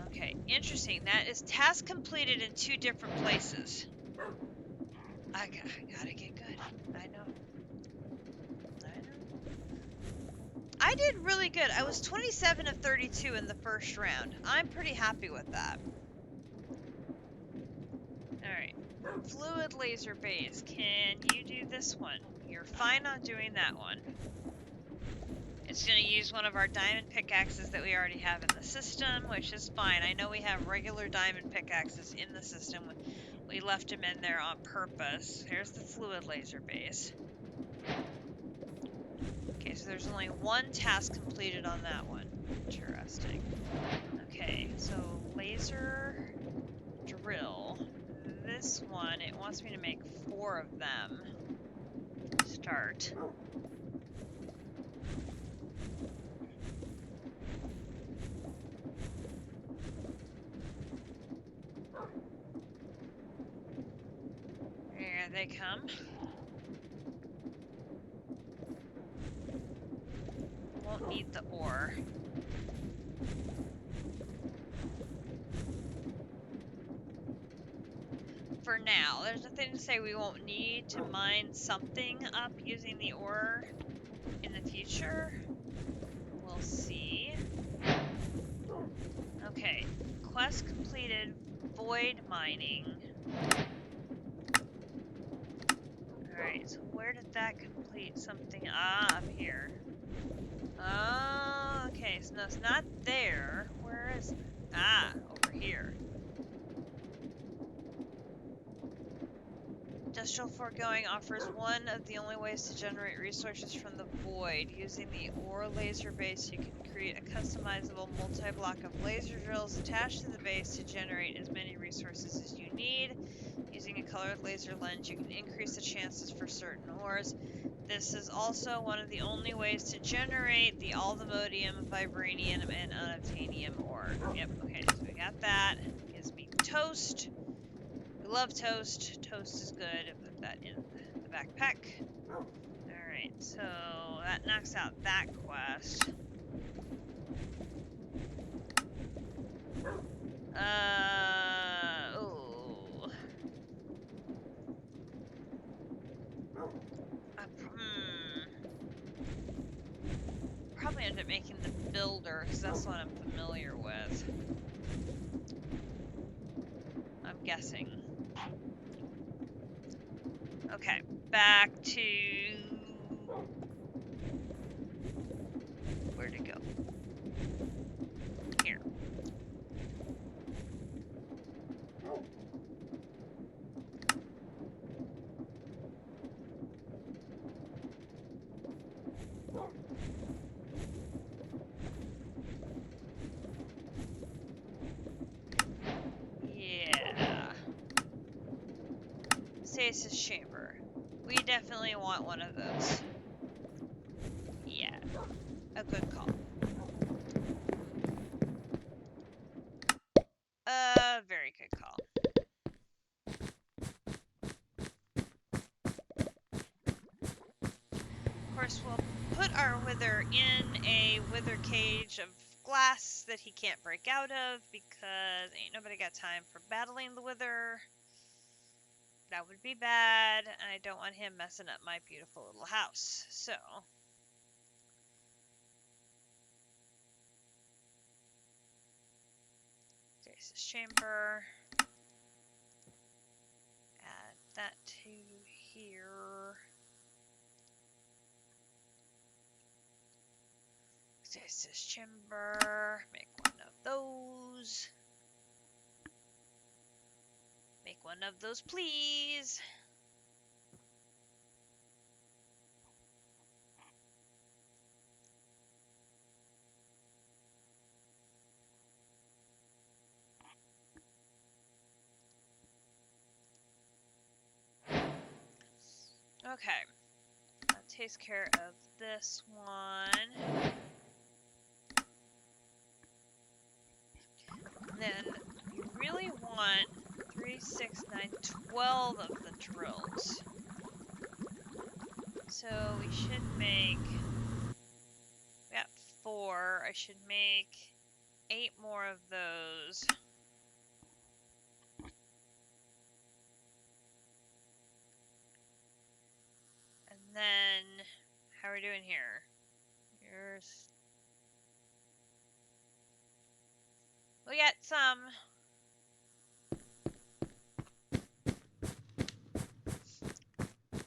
Okay, interesting. That is task completed in 2 different places. I gotta get good. I know. I did really good. I was 27 of 32 in the first round. I'm pretty happy with that. Alright. Fluid laser base. Can you do this one? You're fine on doing that one. It's going to use one of our diamond pickaxes that we already have in the system, which is fine. I know we have regular diamond pickaxes in the system. We left them in there on purpose. Here's the fluid laser base. Okay, so there's only 1 task completed on that one. Interesting. Okay, so laser drill. This one, it wants me to make 4 of them. Start. Here they come. Won't need the ore. For now, there's nothing to say we won't need to mine something up using the ore in the future. We'll see. Okay, quest completed, void mining. Alright, so where did that complete something? Ah, up here. Oh, okay, so no, it's not there. Where is it? Ah, over here. Industrial foregoing offers one of the only ways to generate resources from the void. Using the ore laser base, you can create a customizable multi-block of laser drills attached to the base to generate as many resources as you need. Using a colored laser lens, you can increase the chances for certain ores. This is also one of the only ways to generate the aluminium, vibranium, and unobtainium ore. Yep, okay, so we got that. Gives me toast. We love toast. Toast is good. Put that in the backpack. Alright, so that knocks out that quest. Probably end up making the builder, because that's what I'm familiar with. I'm guessing. Okay, back to... Where'd it go? Here. Yeah. Stasis chamber. We definitely want one of those. A good call. A very good call. Of course, we'll put our wither in a wither cage of glass that he can't break out of because ain't nobody got time for battling the wither. That would be bad, and I don't want him messing up my beautiful little house. So, stasis chamber. Add that to here. Stasis chamber. Make one of those. Make one of those, please. Okay. That takes care of this one. Then you really want 3, 6, 9, 12 of the drills. So we should make, we got 4, I should make 8 more of those. And then, how are we doing here? Here's, we got some.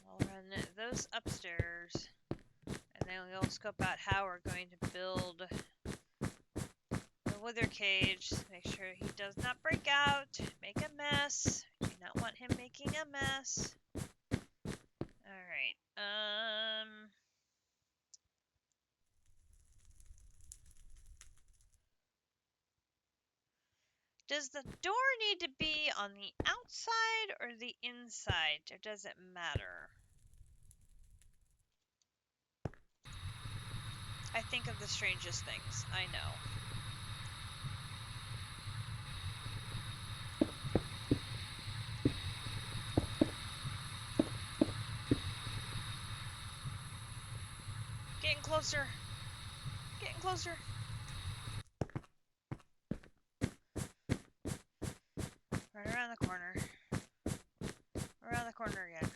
I'll run those upstairs. And then we'll scope out how we're going to build the wither cage. Make sure he does not break out, make a mess. I do not want him making a mess. Alright, does the door need to be on the outside or the inside, or does it matter? I think of the strangest things, I know. Getting closer. Getting closer. Right around the corner. Around the corner again.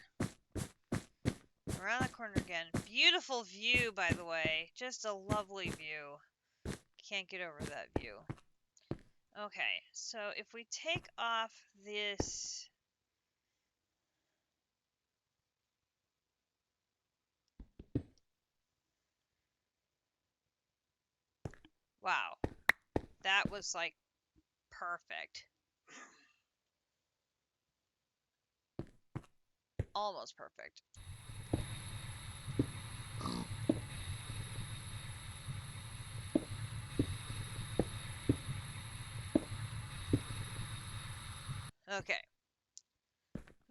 Around the corner again. Beautiful view, by the way. Just a lovely view. Can't get over that view. Okay, so if we take off this... Wow. That was, like, perfect. Almost perfect. Okay.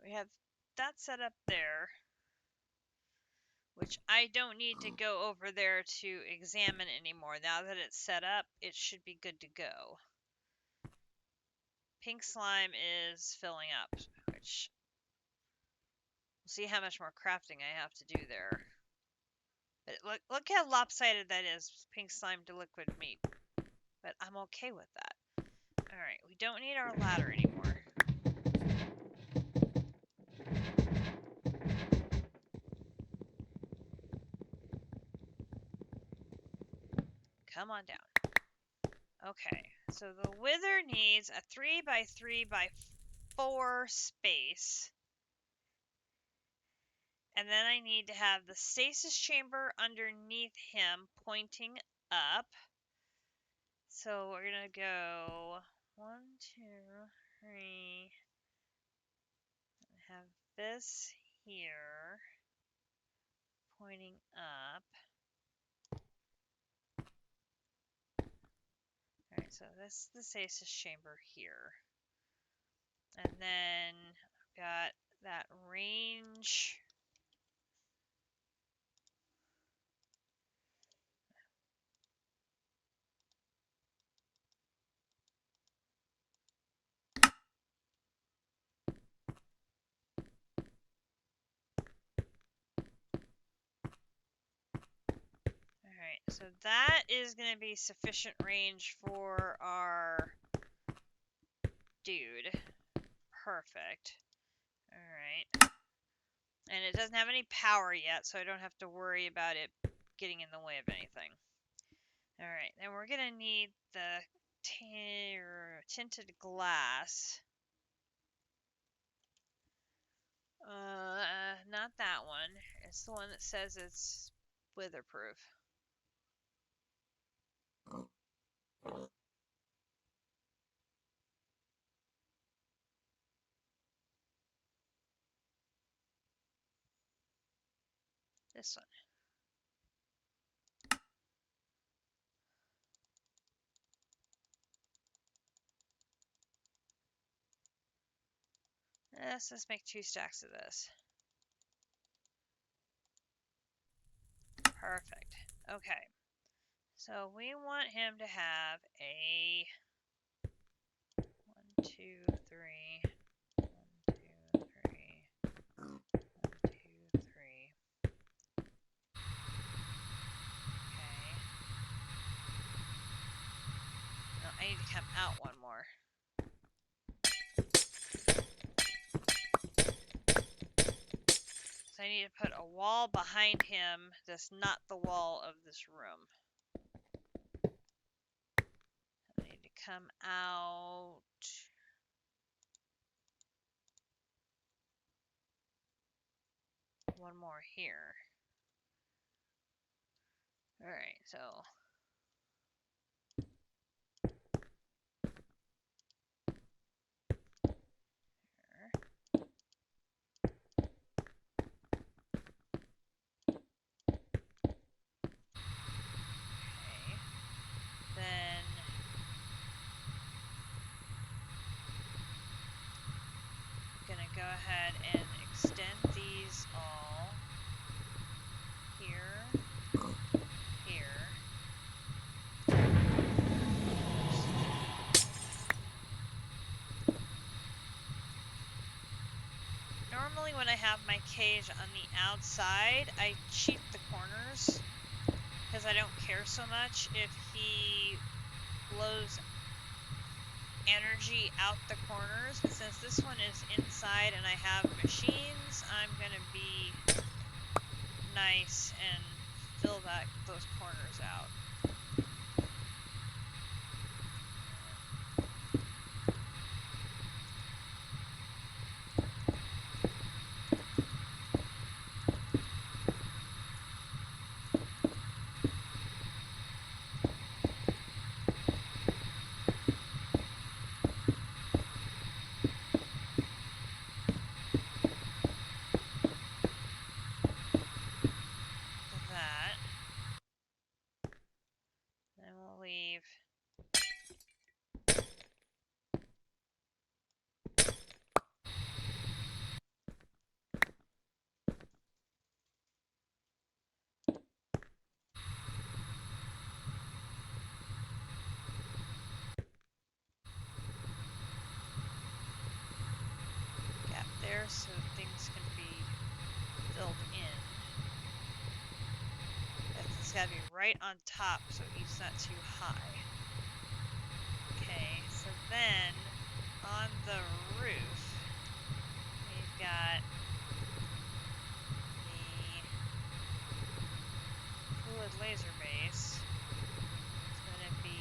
We have that set up there, which I don't need to go over there to examine anymore. Now that it's set up, it should be good to go. Pink slime is filling up, which we'll see how much more crafting I have to do there. But look how lopsided that is, pink slime to liquid meat. But I'm okay with that. Alright, we don't need our ladder anymore. Come on down. Okay, so the wither needs a 3 by 3 by 4 space. And then I need to have the stasis chamber underneath him pointing up. So we're going to go 1, 2, 3. Have this here pointing up. Alright, so this is the stasis chamber here. And then I've got that range. so that is going to be sufficient range for our dude. Perfect. Alright. And it doesn't have any power yet, so I don't have to worry about it getting in the way of anything. Alright, then we're going to need the tinted glass. Not that one. It's the one that says it's weatherproof. This one. Let's make 2 stacks of this. Perfect. Okay. So we want him to have a 1, 2, 3, 1, 2, 3, 1, 2, 3. Okay. No, I need to come out one more. So I need to put a wall behind him that's not the wall of this room. I need to come out. One more here. Alright, so then I'm gonna go ahead and extend these all here, here. Normally when I have my cage on the outside, I cheat the corners because I don't care so much if he blows energy out the corners, but since this one is inside and I have machines, I'm gonna be nice and fill those corners out. So things can be filled in. It's got to be right on top so it's not too high. Okay, so then on the roof, we've got the fluid laser base. It's going to be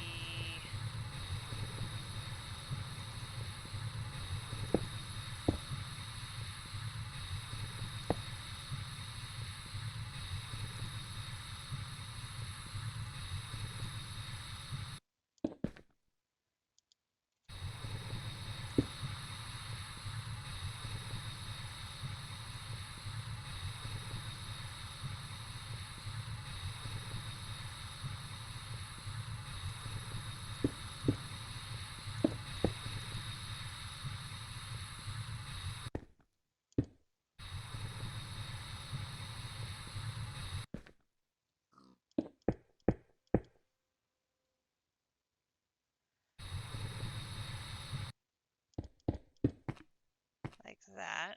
like that.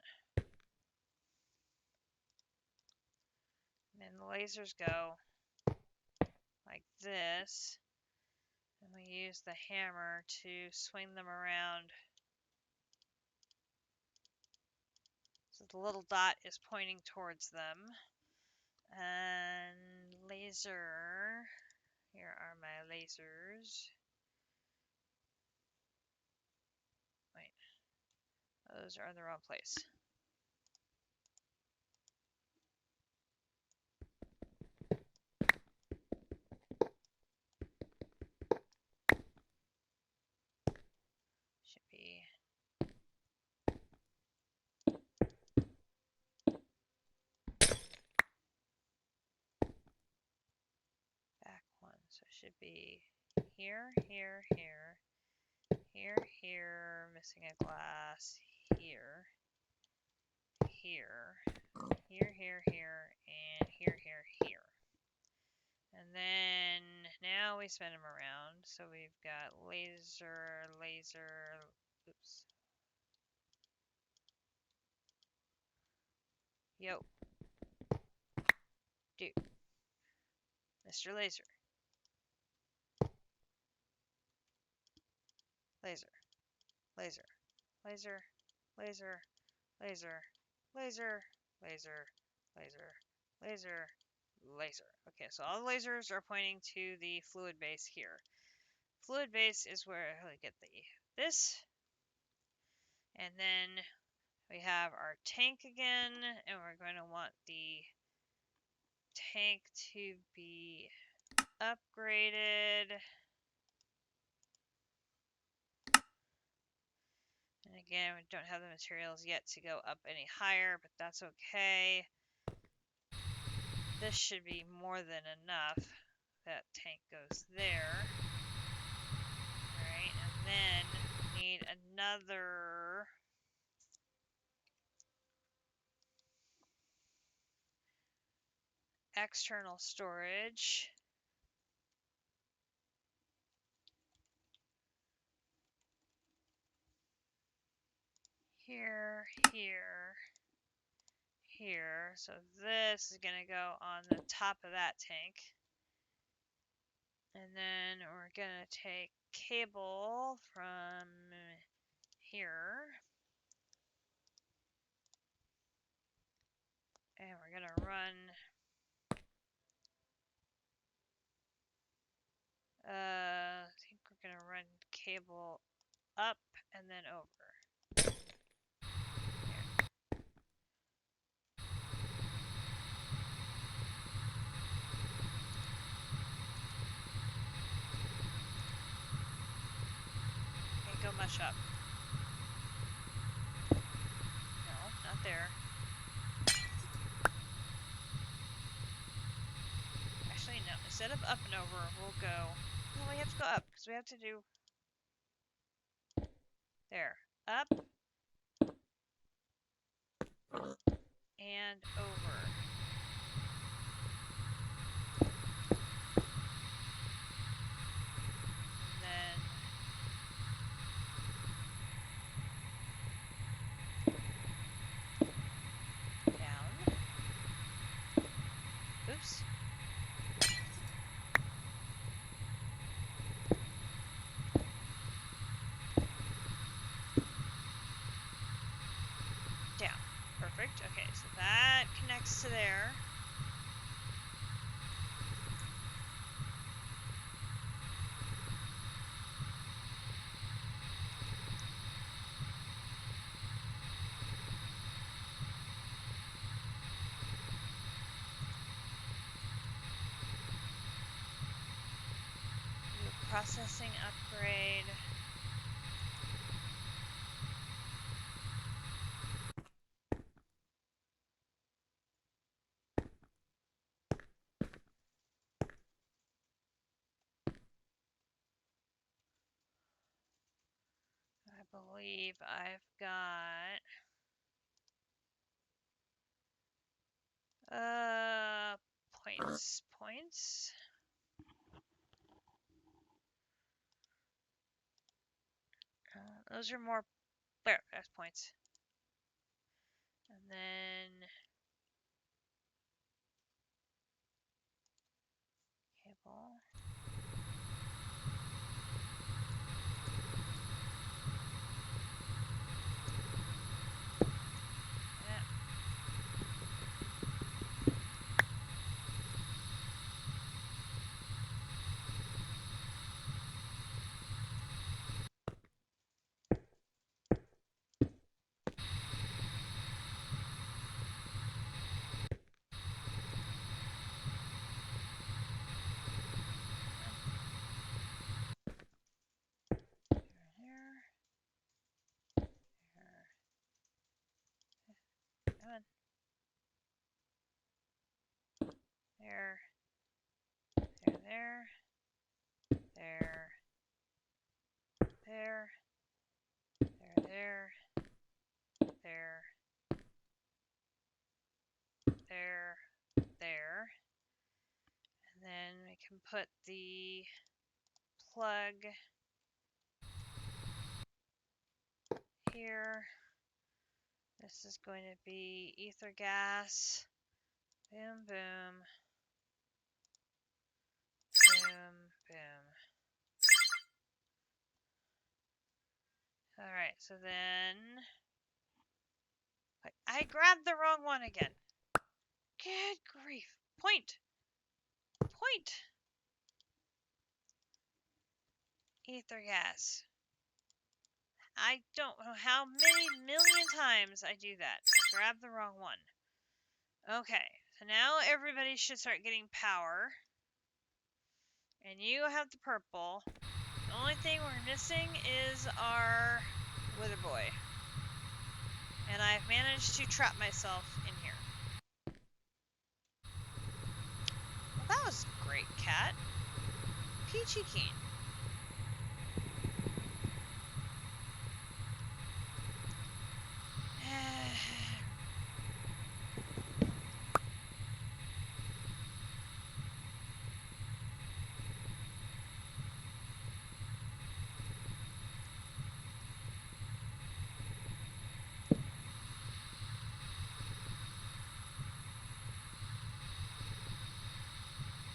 And the lasers go this, and we use the hammer to swing them around. So the little dot is pointing towards them. And laser, here are my lasers. Wait, those are in the wrong place. Should be back one, so it should be here, here, here, here, here, missing a glass, here, here, here, here, here, and here, here, here. And then now we spin them around. So we've got laser, laser, oops. Yo. Dude. Mr. Laser. Laser. Laser. Laser. Laser. Laser. Laser. Laser. Laser. Laser. Laser. Okay, so all the lasers are pointing to the fluid base here. Fluid base is where I get this. And then we have our tank again, and we're going to want the tank to be upgraded. And again, we don't have the materials yet to go up any higher, but that's okay. This should be more than enough. That tank goes there. Alright, and then we need another external storage. Here, here, here. So this is going to go on the top of that tank. And then we're going to take cable from here. And we're going to run I think we're going to run cable up and then over. Here. Can't go much up. No, not there. Actually, no. Instead of up and over, we'll go... No, we have to go up, because we have to do... There. Up. And over. And then... down. Oops. Down. Perfect. Okay, so that connects to there. Processing upgrade. I believe I've got points. Those are more there, that's points. And then cable. can put the plug here. This is going to be ether gas. Boom, boom. Boom, boom. Alright, so then... I grabbed the wrong one again. Good grief. Point! Point! Ether gas. I don't know how many million times I do that. I grabbed the wrong one. Okay, so now everybody should start getting power. And you have the purple. The only thing we're missing is our Wither Boy. And I've managed to trap myself in here. Well, that was great, cat. Peachy keen.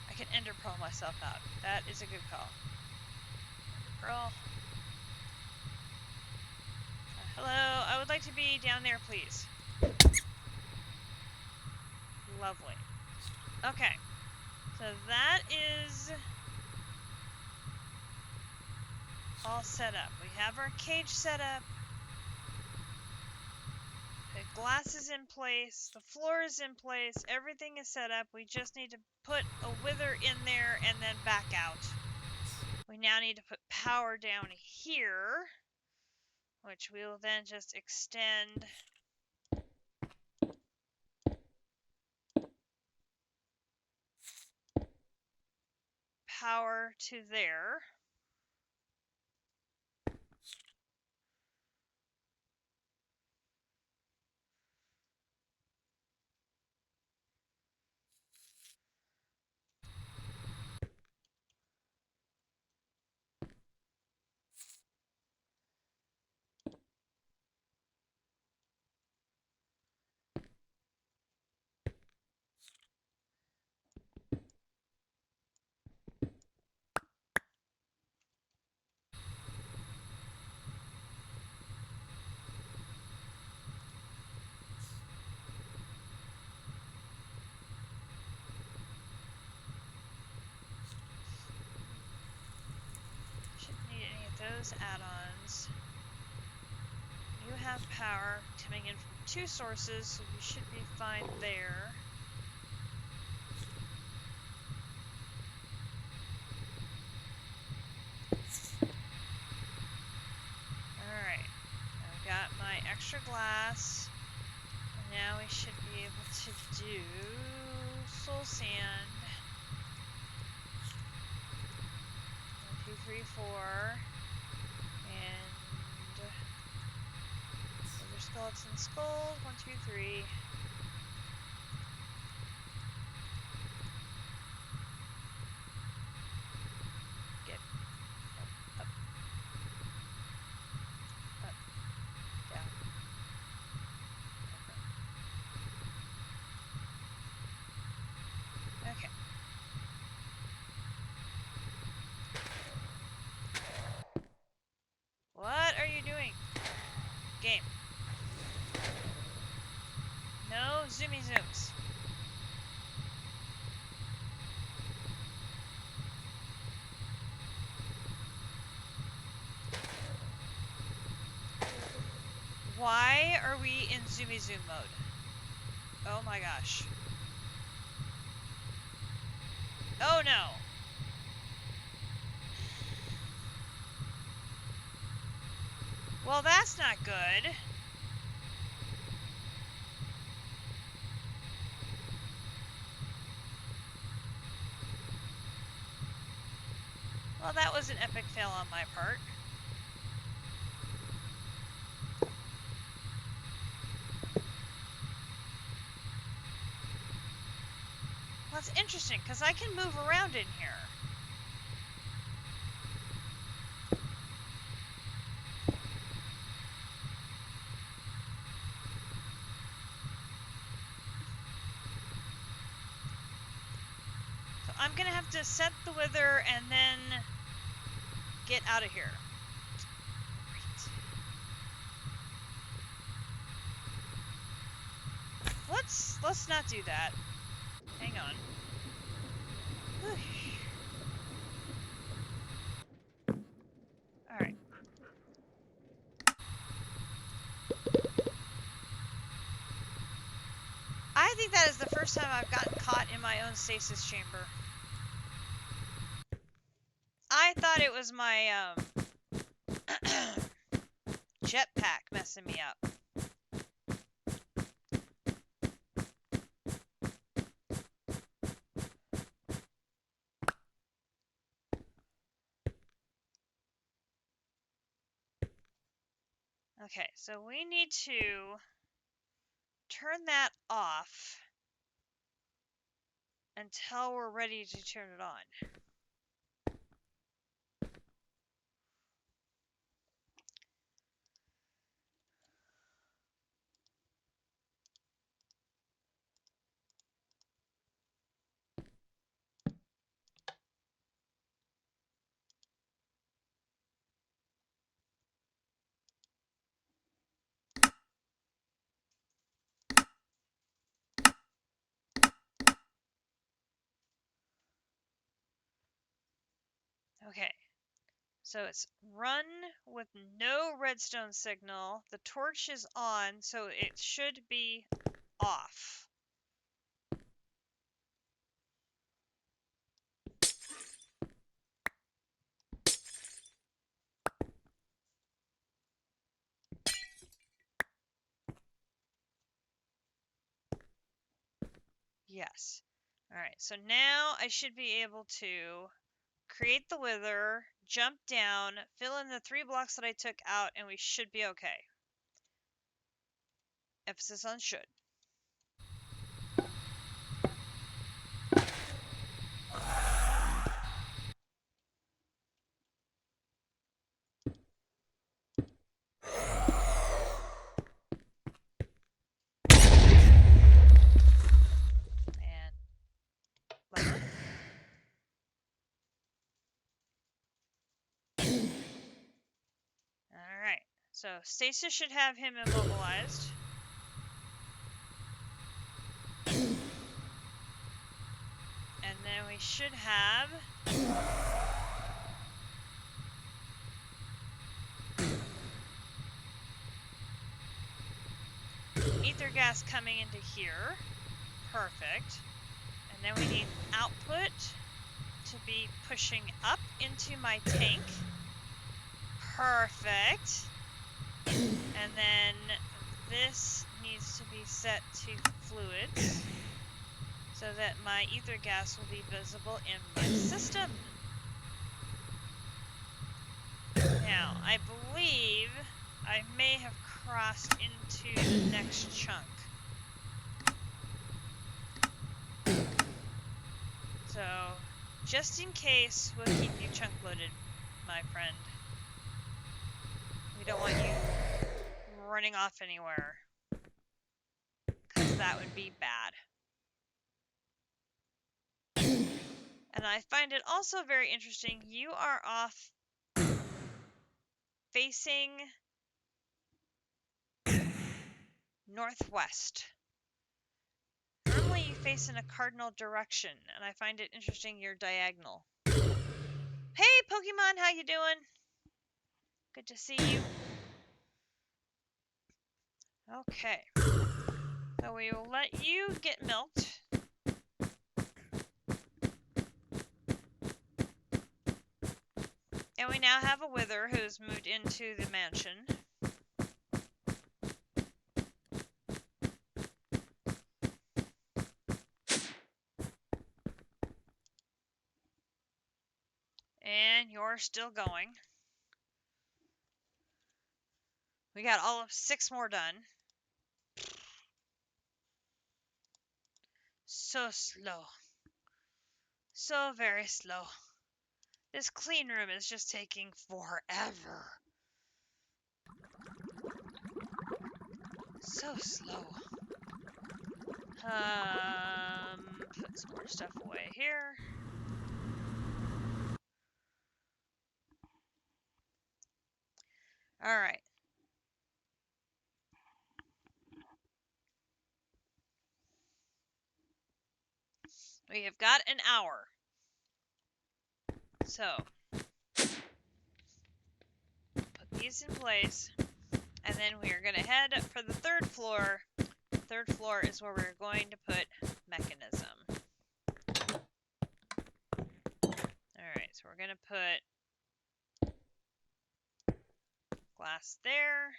I can ender pearl myself out. That is a good call. Ender pearl. Hello, I would like to be down there, please. Lovely. Okay, so that is all set up. We have our cage set up. The glass is in place. The floor is in place. Everything is set up. We just need to put a wither in there and then back out. We now need to put power down here, which we will then just extend power to there. Shouldn't need any of those add-ons. You have power coming in from 2 sources, so you should be fine there. Alright, I've got my extra glass. And now we should be able to do soul sand. 1, 2, 3, 4. And Wither skeleton skulls. 1, 2, 3. Get up, down, over. Okay. What are you doing? Game. No zoomy zooms. Why are we in zoomy zoom mode? Oh my gosh. Oh no. Well, that's not good. Well, that was an epic fail on my part. that's interesting, because I can move around in here. So I'm going to have to set the wither and then get out of here. Let's not do that. Hang on. All right. I think that is the first time I've gotten caught in my own stasis chamber. I thought it was my jetpack messing me up. Okay, so we need to turn that off until we're ready to turn it on. Okay, so it's run with no redstone signal. The torch is on, so it should be off. Yes. Alright, so now I should be able to create the wither, jump down, fill in the 3 blocks that I took out, and we should be okay. Emphasis on should. And lever. Alright, so stasis should have him immobilized. And then we should have ether gas coming into here. Perfect. And then we need output to be pushing up into my tank. Perfect. And then this needs to be set to fluids so that my ether gas will be visible in my system. Now, I believe I may have crossed into the next chunk. So, just in case, we'll keep you chunk loaded, my friend. We don't want you running off anywhere, because that would be bad. And I find it also very interesting, you are off facing northwest. Normally you face in a cardinal direction, and I find it interesting you're diagonal. Hey Pokemon, how you doing? Good to see you. Okay. So we will let you get milked. And we now have a wither who's moved into the mansion. And you're still going. We got all of 6 more done. So slow. So very slow. This clean room is just taking forever. So slow. Put some more stuff away here. All right. We have got an hour. So, put these in place, and then we are going to head for the third floor. The third floor is where we're going to put Mechanism. Alright, so we're going to put glass there.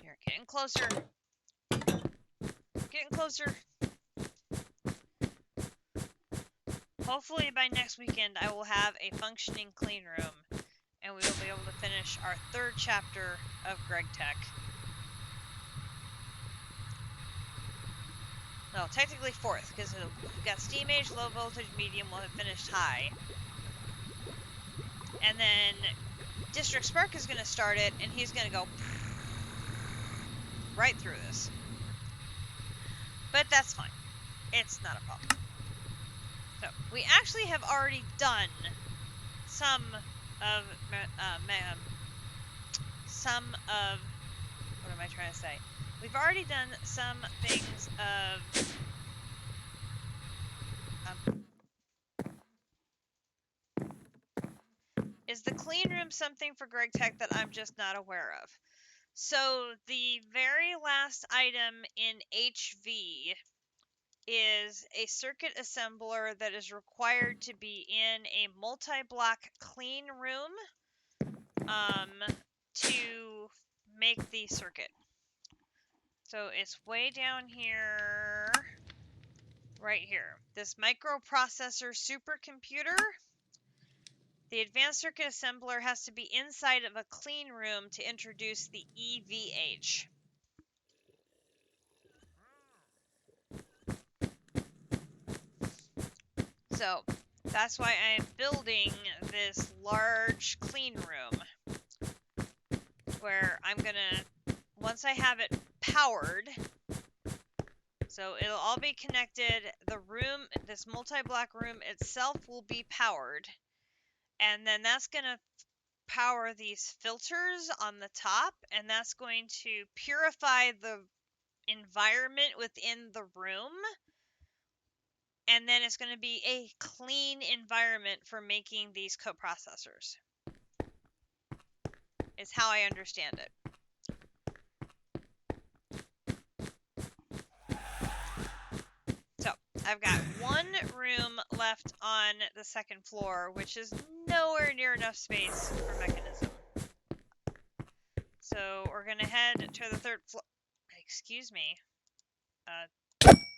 You're getting closer. Getting closer. Hopefully by next weekend I will have a functioning clean room, and we will be able to finish our third chapter of Greg Tech. No, technically fourth, because we've got Steam Age, Low Voltage, Medium will have finished high. And then District Spark is going to start it, and he's going to go right through this. But that's fine. It's not a problem. So, we actually have already done some of, what am I trying to say? We've already done some things of, is the clean room something for Greg Tech that I'm just not aware of? So, the very last item in HV is a circuit assembler that is required to be in a multi-block clean room to make the circuit. So it's way down here, right here. This microprocessor supercomputer. The advanced circuit assembler has to be inside of a clean room to introduce the EVH. So that's why I'm building this large clean room where I'm gonna, once I have it powered, so it'll all be connected, the room, this multi-block room itself will be powered, and then that's gonna power these filters on the top, and that's going to purify the environment within the room, and then it's going to be a clean environment for making these coprocessors, is how I understand it. So I've got one room left on the second floor, which is nowhere near enough space for Mechanism. So we're going to head to the third floor. Excuse me.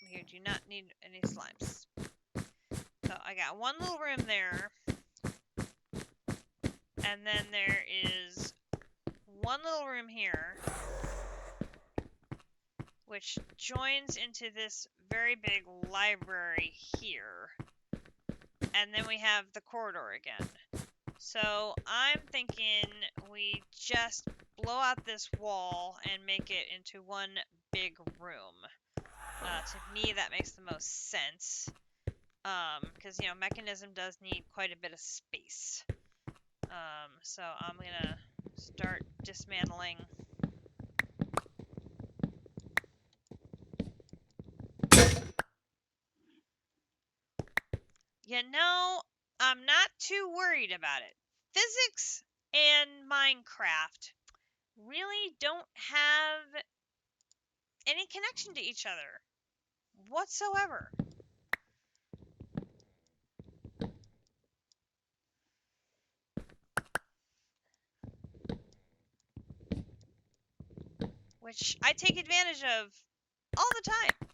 You do not need any slimes. So I got one little room there. And then there is one little room here, which joins into this very big library here. And then we have the corridor again. So I'm thinking we just blow out this wall and make it into one big room. To me, that makes the most sense. Because, you know, Mechanism does need quite a bit of space. So I'm gonna start dismantling. You know, I'm not too worried about it. Physics and Minecraft really don't have any connection to each other whatsoever. Which I take advantage of all the time.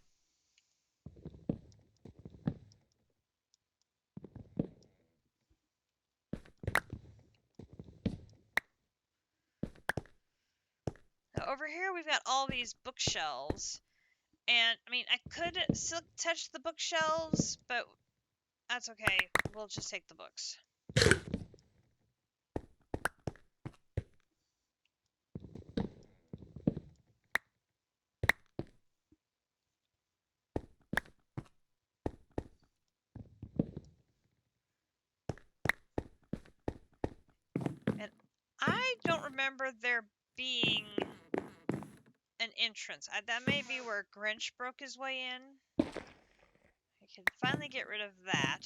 here we've got all these bookshelves. And, I mean, I could still touch the bookshelves, but that's okay. We'll just take the books. And I don't remember there being an entrance. That may be where Grinch broke his way in. I can finally get rid of that.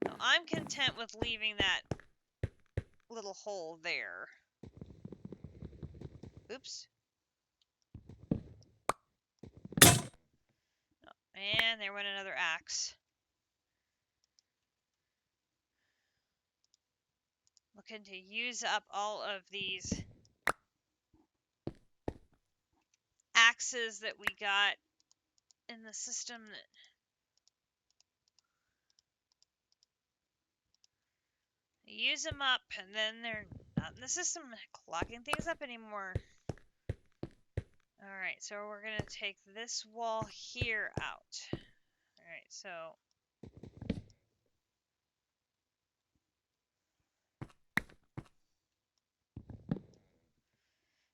Now, I'm content with leaving that little hole there. Oops. And there went another axe. Looking to use up all of these axes that we got in the system. Use them up, and then they're not in the system clogging things up anymore. Alright, so we're going to take this wall here out. Alright, so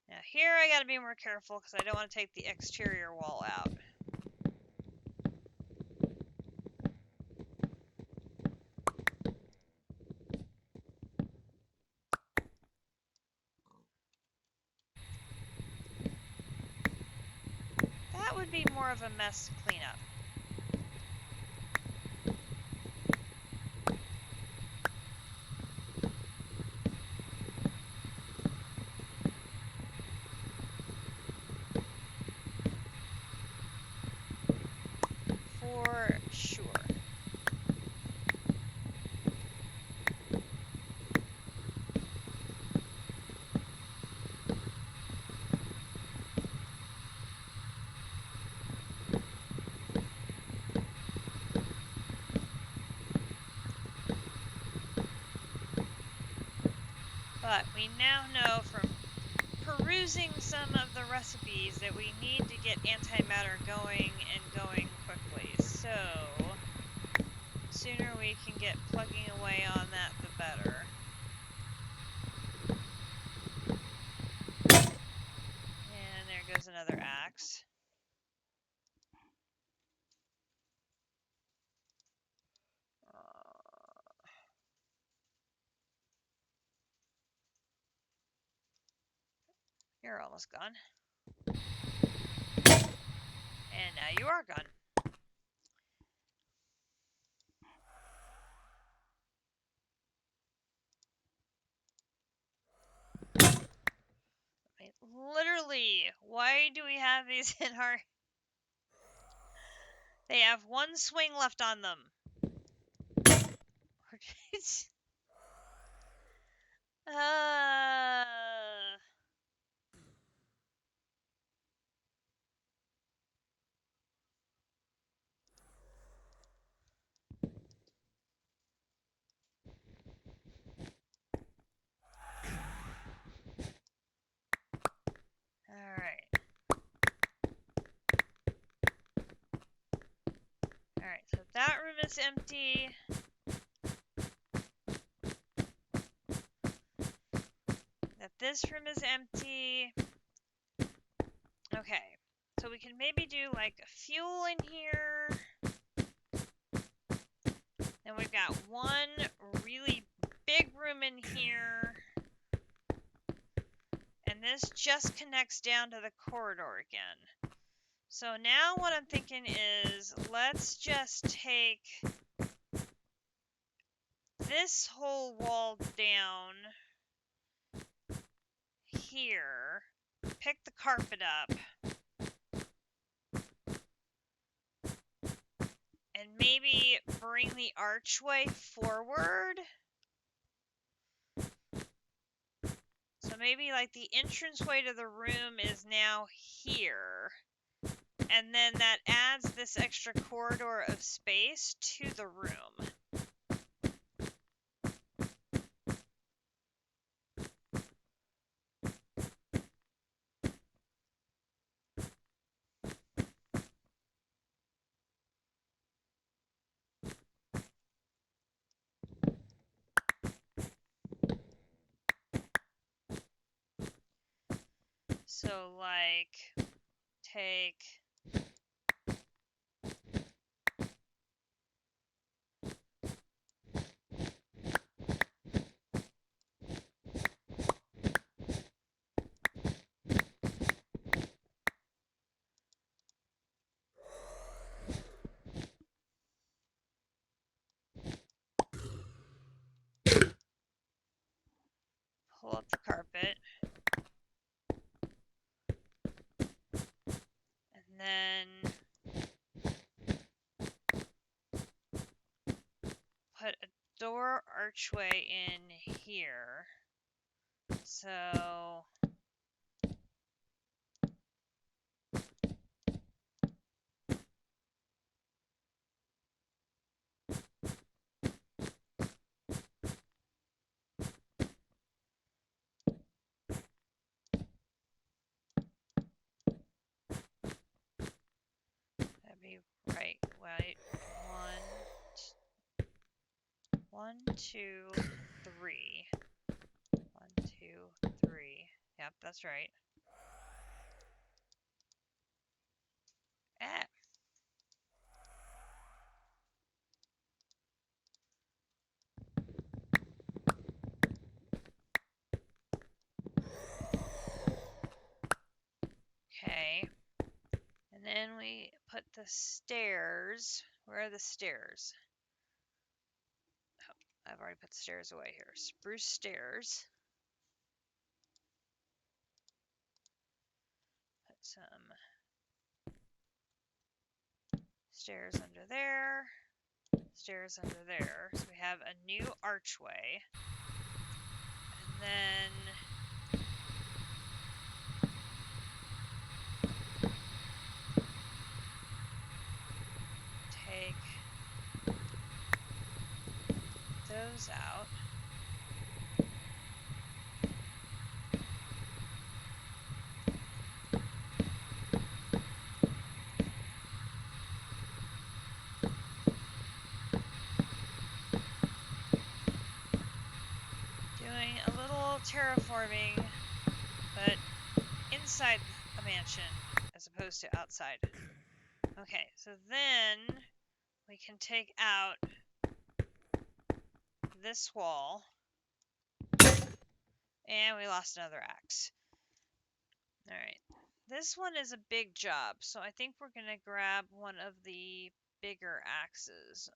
now here I gotta be more careful because I don't want to take the exterior wall out. That would be more of a mess to clean up. For sure. But we now know from perusing some of the recipes that we need to get antimatter going and going quickly. So, the sooner we can get plugging away on that, the better. And there goes another axe. You're almost gone. And now you are gone. I mean, literally, why do we have these in our... They have one swing left on them. Alright, so that room is empty. That this room is empty. Okay, so we can maybe do like a fuel in here. Then we've got one really big room in here. And this just connects down to the corridor again. So now what I'm thinking is, let's just take this whole wall down here, pick the carpet up, and maybe bring the archway forward. So maybe like the entranceway to the room is now here. And then that adds this extra corridor of space to the room. So, like, take pull up the carpet, and then put a door archway in here. So that'd be right. Wait, one, two, three. 1, 2, 3. Yep, that's right. Ah. Okay. And then we put the stairs. Where are the stairs? Oh, I've already put the stairs away here. Spruce stairs. Put some stairs under there. Stairs under there. So we have a new archway. And then take those out. Doing a little terraforming, but inside a mansion as opposed to outside. Okay, so then we can take out this wall. And we lost another axe. Alright. This one is a big job, so I think we're going to grab one of the bigger axes.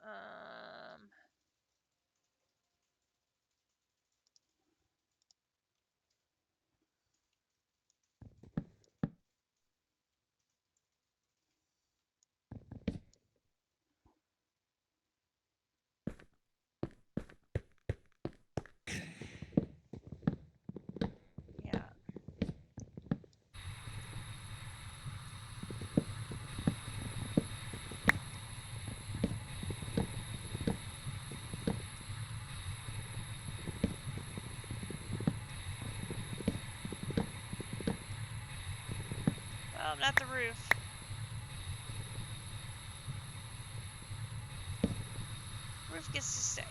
Yeah. Well, not the roof. Roof gets to stay.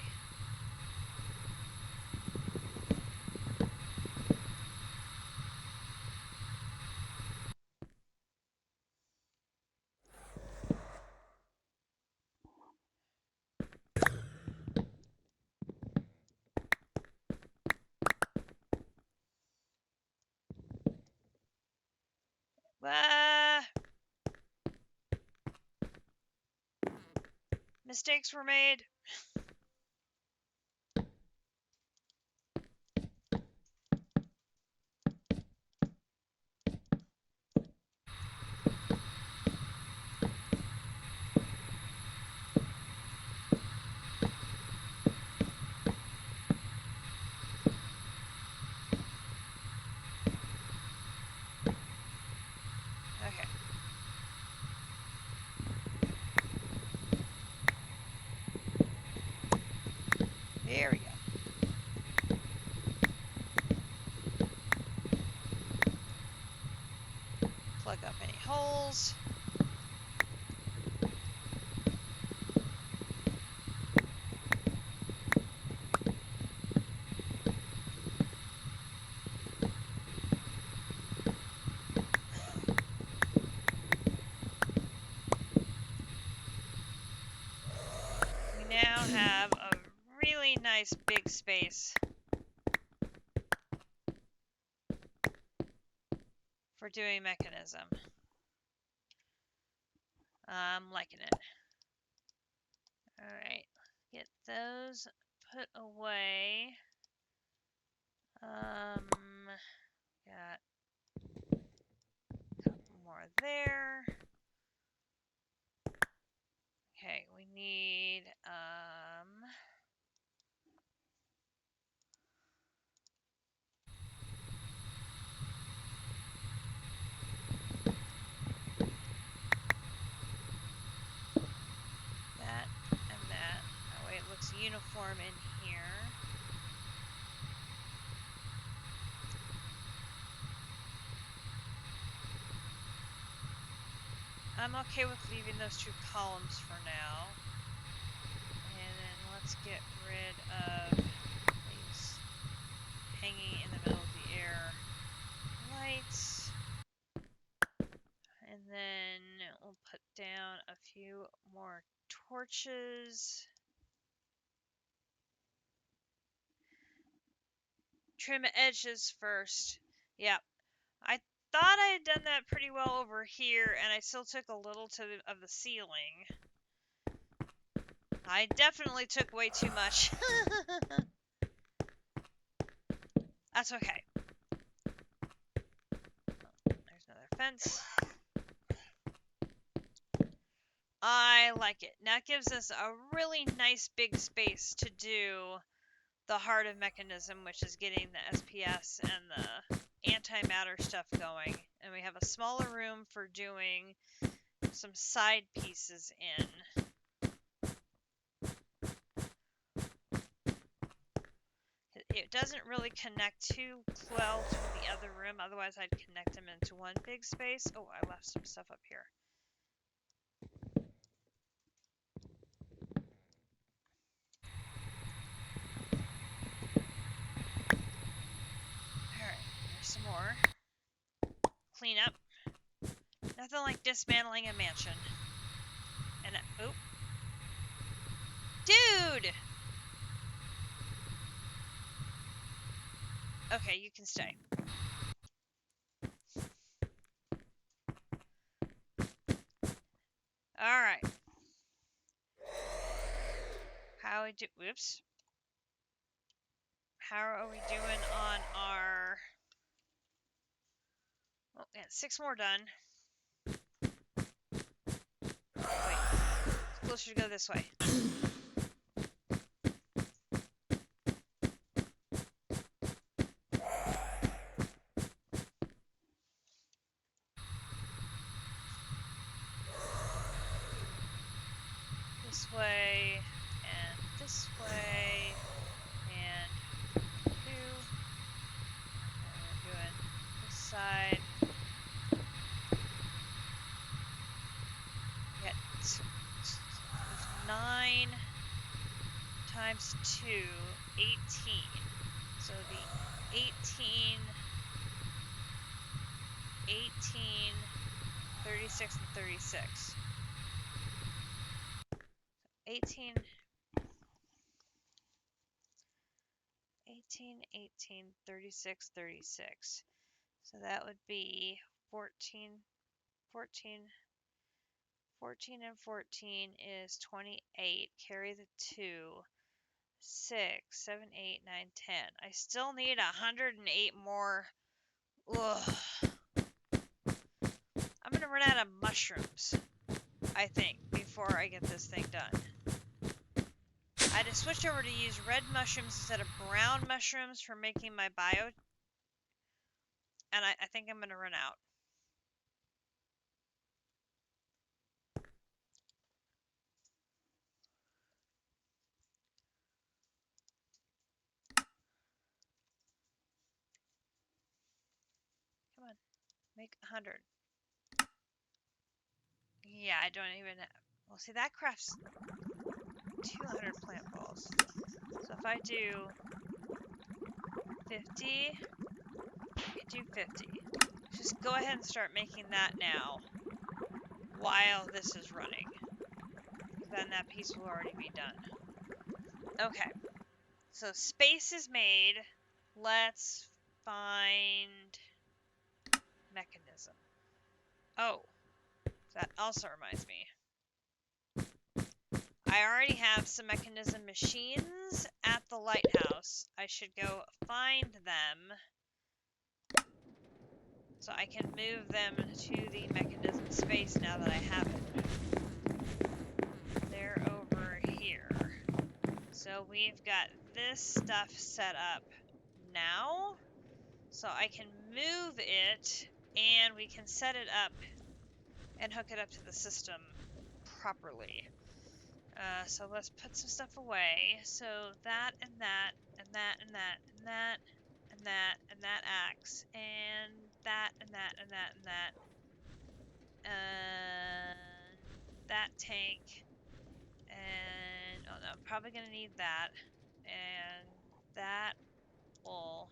Mistakes were made. Okay. Here we go. Plug up any holes. have a really nice big space for doing Mechanism. I'm liking it. Alright, get those put away. Got a couple more there. Okay, we need, that and that. That way it looks uniform in here. I'm okay with leaving those two columns for now. And then let's get rid of these hanging in the middle of the air lights. And then we'll put down a few more torches. Trim edges first. Yep. I thought I had done that pretty well over here, and I still took a little of the ceiling. I definitely took way too much. That's okay. There's another fence. I like it. Now it gives us a really nice big space to do the heart of Mechanism, which is getting the SPS and the antimatter stuff going. And we have a smaller room for doing some side pieces in. It doesn't really connect too well to the other room, otherwise I'd connect them into one big space. Oh, I left some stuff up here. Alright, there's some more. Clean up. Nothing like dismantling a mansion. And oh. Dude! Okay, you can stay. Alright. How we do... Whoops. How are we doing on our... Oh, yeah, 6 more done. Wait. It's closer to go this way. This way, and this way, and 2. And we're doing this side. Get 9 times 2, 18. So the 18, 36, and 36. 18, 36, 36. So that would be 14, 14, 14 and 14 is 28. Carry the 2. 6, 7, 8, 9, 10. I still need 108 more. Ugh. I'm gonna run out of mushrooms, I think, before I get this thing done. I had to switch over to use red mushrooms instead of brown mushrooms for making my bio. And I think I'm gonna run out. Come on, make 100. Yeah, I don't even have... Well, see, that crafts 200 plant balls. So if I do 50, I do 50. Just go ahead and start making that now while this is running. Then that piece will already be done. Okay. So space is made. Let's find mechanism. Oh, that also reminds me. I already have some mechanism machines at the lighthouse. I should go find them so I can move them to the mechanism space now that I have it. They're over here. So we've got this stuff set up now. So I can move it and we can set it up and hook it up to the system properly. So let's put some stuff away. So that and that and that and that and that and that and that axe and that and that and that and that and that tank and oh no, I'm probably gonna need that and that wool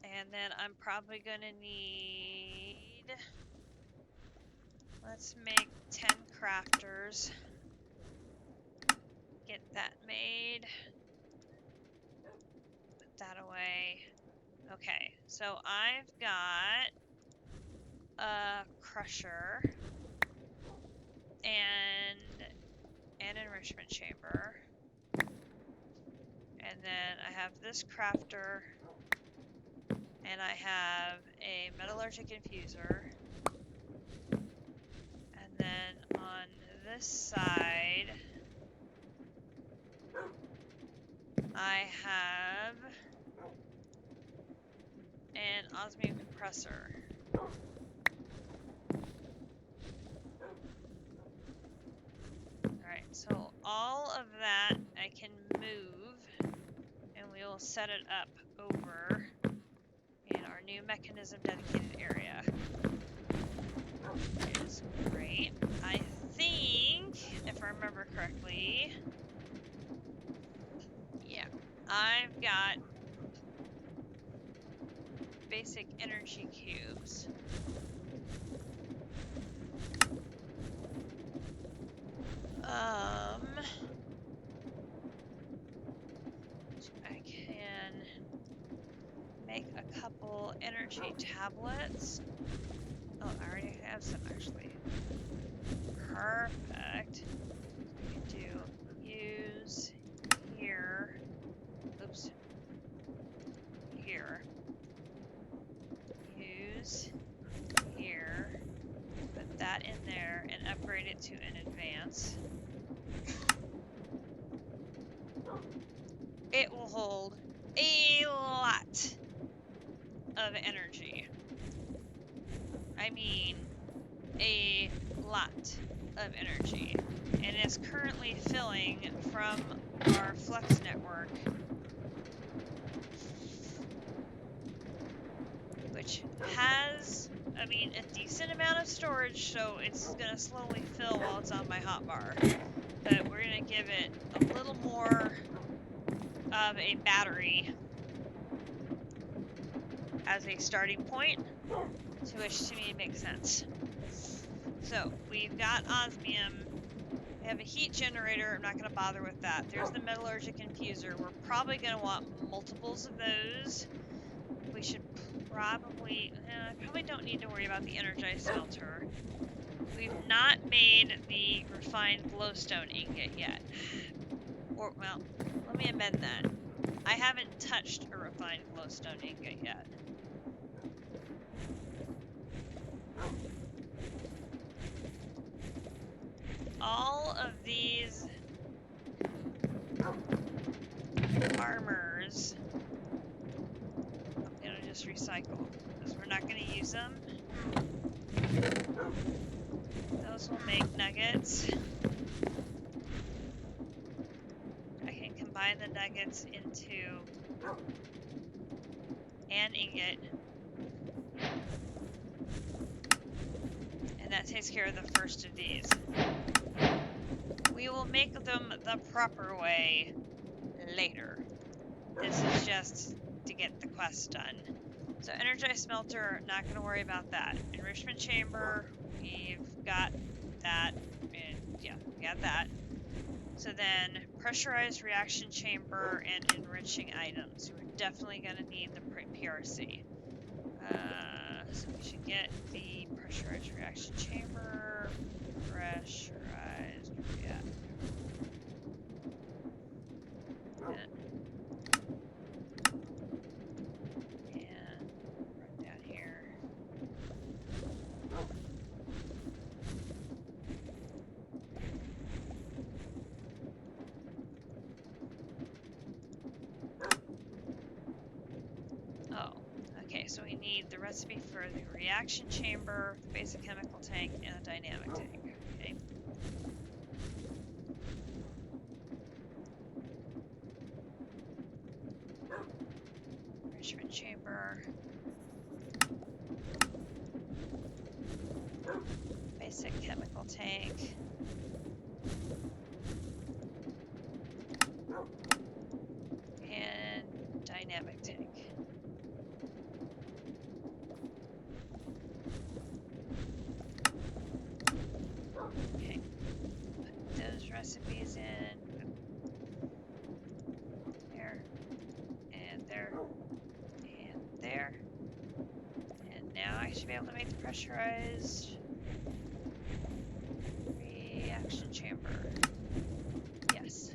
and then I'm probably gonna need. Let's make 10 crafters. Get that made. Put that away. Okay, so I've got a crusher and an enrichment chamber. And then I have this crafter and I have a metallurgic infuser. And then on this side, I have an osmium compressor. Alright, so all of that I can move, and we will set it up over in our new mechanism dedicated area. Which is great. I think, if I remember correctly, yeah, I've got basic energy cubes. I can make a couple energy tablets. Oh, I already have some actually. Perfect. We can do use here. Oops. Here. Use here. Put that in there and upgrade it to an advance. It will hold a lot of energy. I mean, a lot of energy. And it's currently filling from our Flux network, which has, I mean, a decent amount of storage, so it's going to slowly fill while it's on my hotbar. But we're going to give it a little more of a battery as a starting point, to which to me makes sense. So we've got osmium. We have a heat generator. I'm not going to bother with that. There's the metallurgic infuser. We're probably going to want multiples of those. We should probably, I probably don't need to worry about the energized smelter. We've not made the refined glowstone ingot yet. Or, well, let me amend that. I haven't touched a refined glowstone ingot yet. All of these armors, I'm going to just recycle, because we're not going to use them. Those will make nuggets. I can combine the nuggets into an ingot. And that takes care of the first of these. We will make them the proper way later. This is just to get the quest done. So energized smelter, not going to worry about that. Enrichment chamber, we've got that. And yeah, we got that. So then, pressurized reaction chamber and enriching items. We're definitely going to need the PRC. So we should get the pressurized reaction chamber. Pressurized reactor. And run down here. Oh, okay, so we need the recipe for the reaction chamber, the basic chemical tank, and a dynamic tank. Okay. Enrichment chamber. Basic chemical tank. And dynamic tank. Okay. Put those recipes in. There. And there. And there. And now I should be able to make the pressurized reaction chamber. Yes.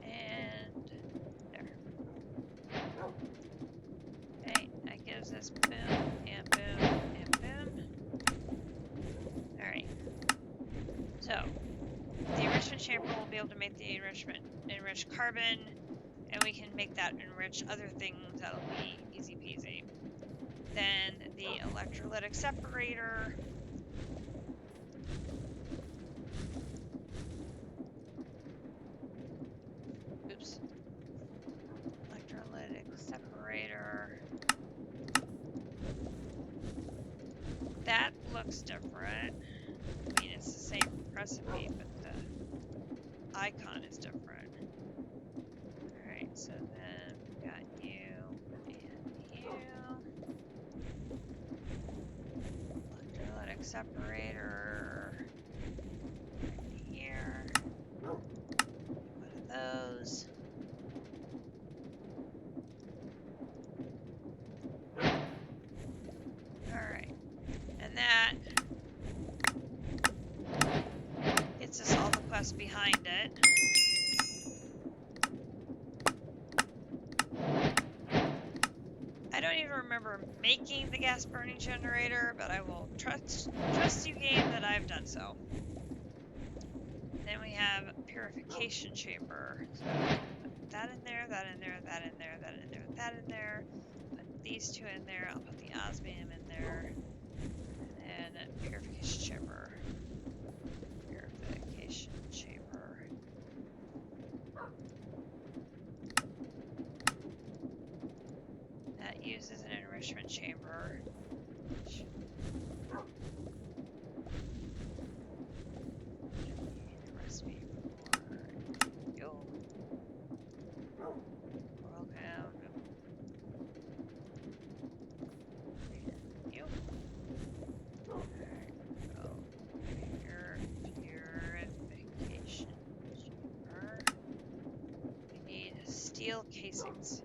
And there. Okay, that gives us boom and boom and boom. Alright. So, the enrichment chamber will be able to make the enriched carbon, and we can make that enrich other things. That'll be easy peasy. Then the electrolytic separator. Oops. Electrolytic separator. That looks different. I mean, it's the same recipe, but the icon is different. Alright, so then we got you and you. Electrolytic separator. Right here. One of those. Alright. And that gets us all the quests behind it. I don't even remember making the gas burning generator, but I will trust you, game, that I've done so. Then we have purification chamber. So put that in there, that in there, that in there, that in there, that in there. Put these two in there. I'll put the osmium in there. And then purification chamber. Purification chamber. That uses an enrichment chamber. Recipe for you. Welcome. You. Purification chamber. We need steel casings.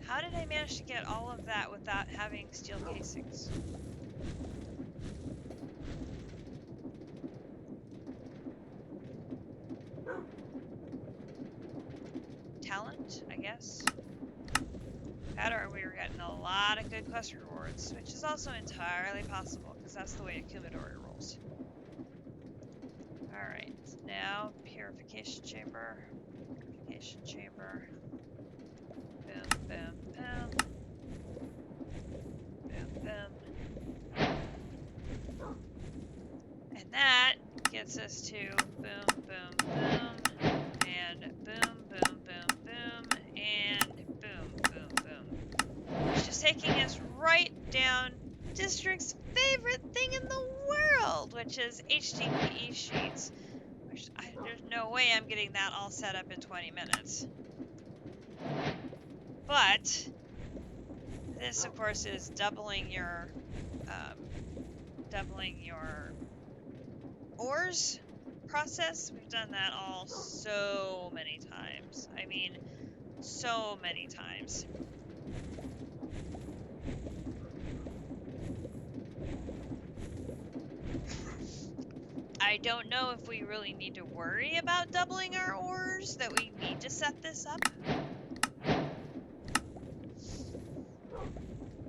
How did I manage to get all of that without having steel casings? Talent, I guess. That or we were getting a lot of good quest rewards, which is also entirely possible, because that's the way Accumulatory rolls. Alright, so now purification chamber. Purification chamber. Boom, boom, boom. Boom, boom. And that gets us to boom, boom, boom. And boom, boom, boom, boom. And boom, boom, boom. Which is taking us right down District's favorite thing in the world, which is HDPE sheets. Which there's no way I'm getting that all set up in 20 minutes. But this, of course, is doubling your ores process, we've done that all so many times. I mean, so many times. I don't know if we really need to worry about doubling our ores, that we need to set this up.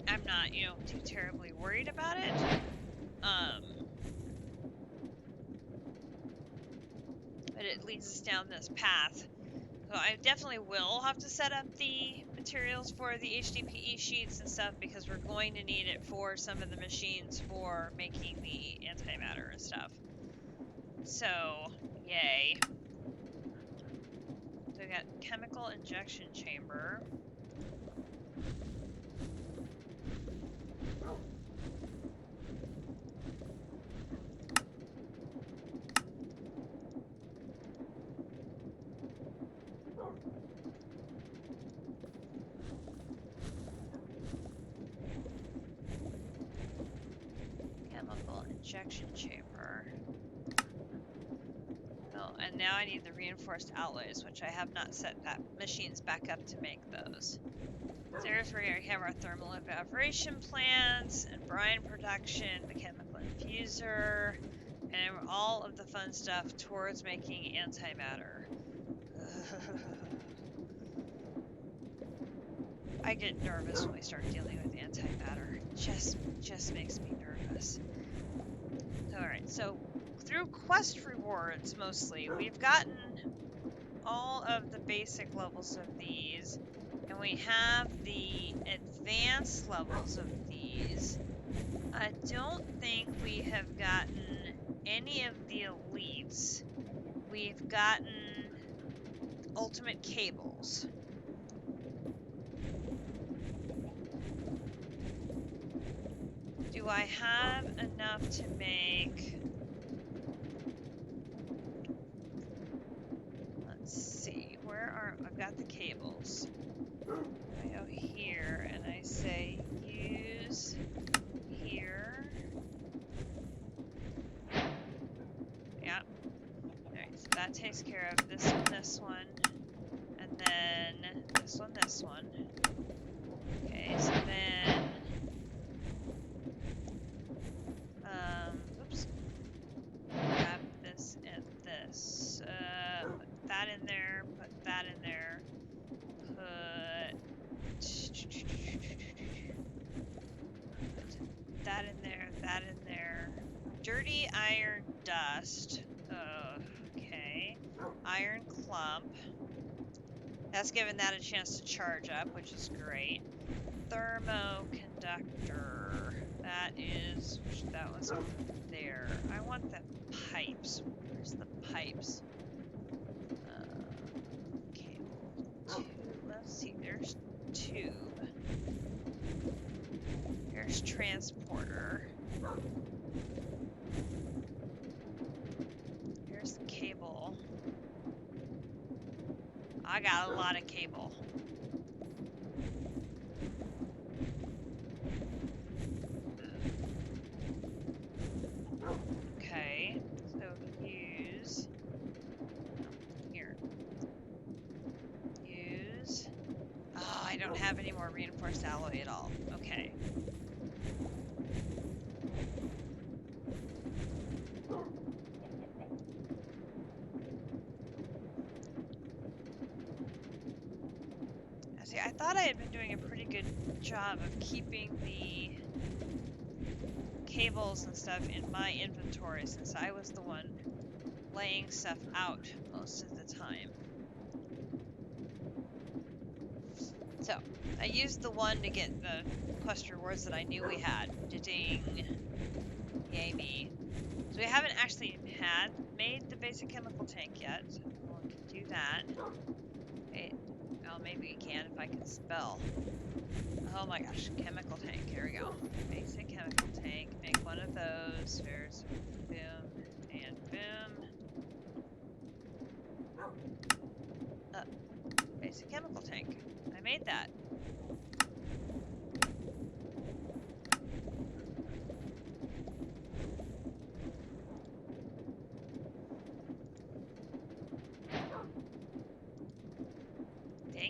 I'm not, too terribly worried about it. But it leads us down this path. So I definitely will have to set up the materials for the HDPE sheets and stuff because we're going to need it for some of the machines for making the antimatter and stuff. So, yay. So we got chemical injection chamber. Chemical injection chamber. Oh, and now I need the reinforced alloys, which I have not set that machines back up to make those. There's where we have our thermal evaporation plants and brine production, the chemical infuser, and all of the fun stuff towards making antimatter. I get nervous when we start dealing with antimatter. It just makes me nervous. Alright, so through quest rewards mostly, we've gotten all of the basic levels of these, and we have the advanced levels of these. I don't think we have gotten any of the elites. We've gotten ultimate cables. Do I have enough to make... Let's see, I've got the cables. I go here and I say use here. Yeah. Alright, so that takes care of this one, and then this one. Okay, so then, oops, grab this and this, put that in there, put that in there, put that in there, that in there, dirty iron dust, okay, iron clump, that's given that a chance to charge up, which is great. Thermoconductor. That was over there. I want the pipes. Where's the pipes? Cable. Let's see. There's tube. There's transporter. Here's the cable. I got a lot of cable. Okay, so use, here, use, oh, I don't have any more reinforced alloy at all, okay. See, I thought I had been doing a pretty good job of keeping the cables and stuff in my inventory since I was the one laying stuff out most of the time. So, I used the one to get the quest rewards that I knew we had. Ding. Yay me. So we haven't actually made the basic chemical tank yet. We can do that. Okay. Well, maybe we can if I can spell. Oh my gosh, chemical tank, here we go. Basic chemical tank, make one of those. There's boom and boom. Basic chemical tank. I made that.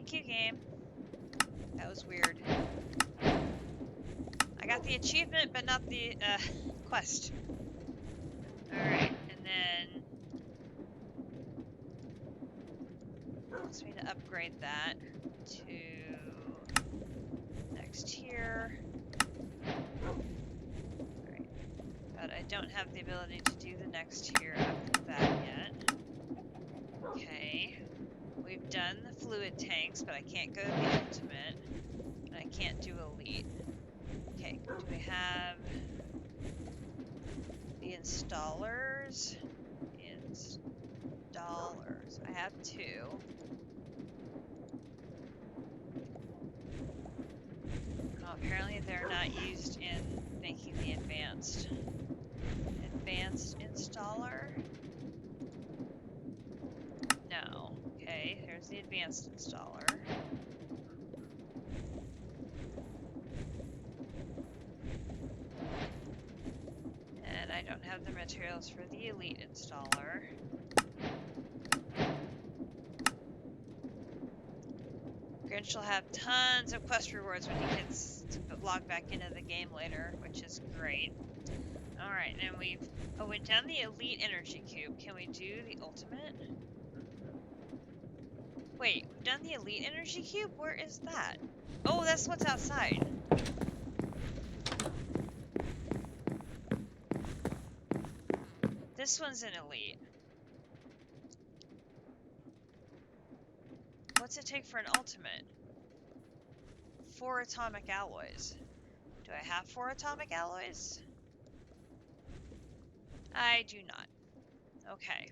Thank you, game. That was weird. I got the achievement, but not the quest. Alright, and then wants me to upgrade that to next tier. Alright, but I don't have the ability to do the next tier after that yet. Okay, we've done the fluid tanks, but I can't go to the ultimate, and I can't do elite. Okay, do we have the installers? Installers. I have 2. Oh, apparently they're not used in making the advanced installer. No. Okay, here's the advanced installer. And I don't have the materials for the elite installer. Grinch will have tons of quest rewards when he gets to log back into the game later, which is great. Alright, and we've done the elite energy cube. Can we do the ultimate? Wait, we've done the elite energy cube? Where is that? Oh, that's what's outside. This one's an elite. What's it take for an ultimate? 4 atomic alloys. Do I have 4 atomic alloys? I do not. Okay.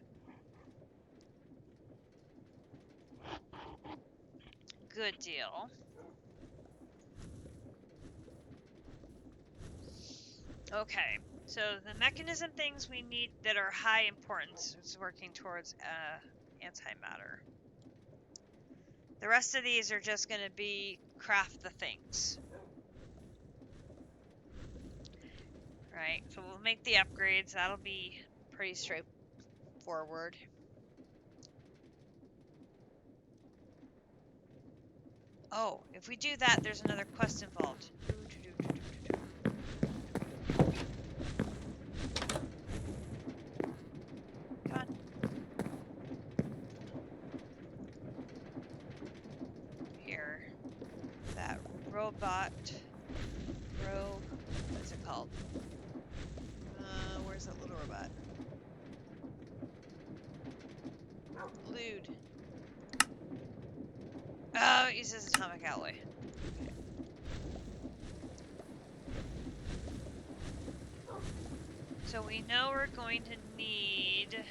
Good deal. Okay, so the mechanism things we need that are high importance is working towards antimatter. The rest of these are just going to be craft the things. Right, so we'll make the upgrades. That'll be pretty straightforward. Oh, if we do that, there's another quest involved. Come on. Here. That robot. What is it called? Where's that little robot? Lude. Oh, it uses atomic alloy. Okay. So we know we're going to need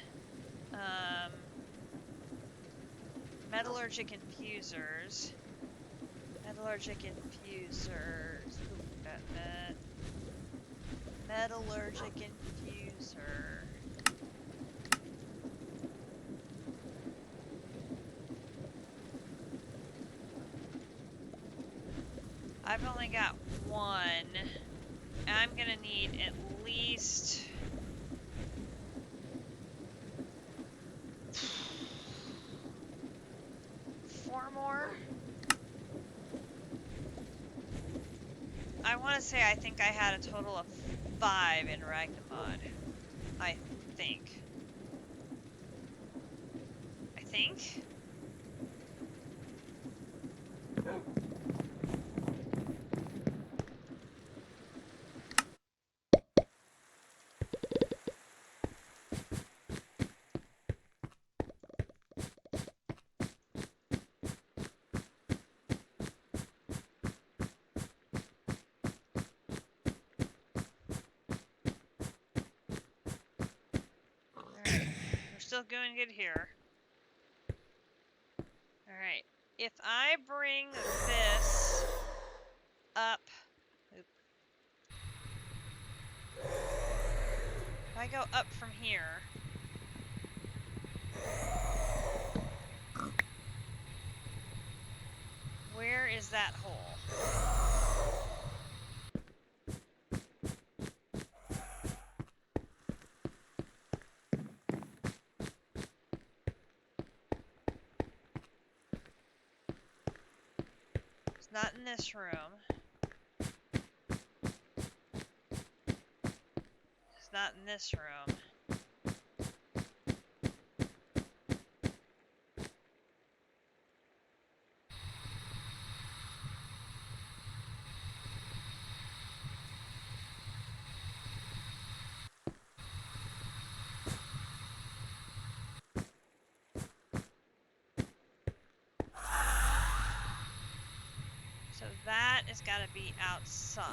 metallurgic infusers. Metallurgic infusers. Ooh, got that. Metallurgic infuser. I've only got 1. I'm gonna need at least 4 more. I want to say I think I had a total of 5 in Ragnamod. I think. Alright, we're still going good here. Alright, if I bring this up... Oop. If I go up from here... Where is that hole? not in this room. It's not in this room. So that has got to be outside.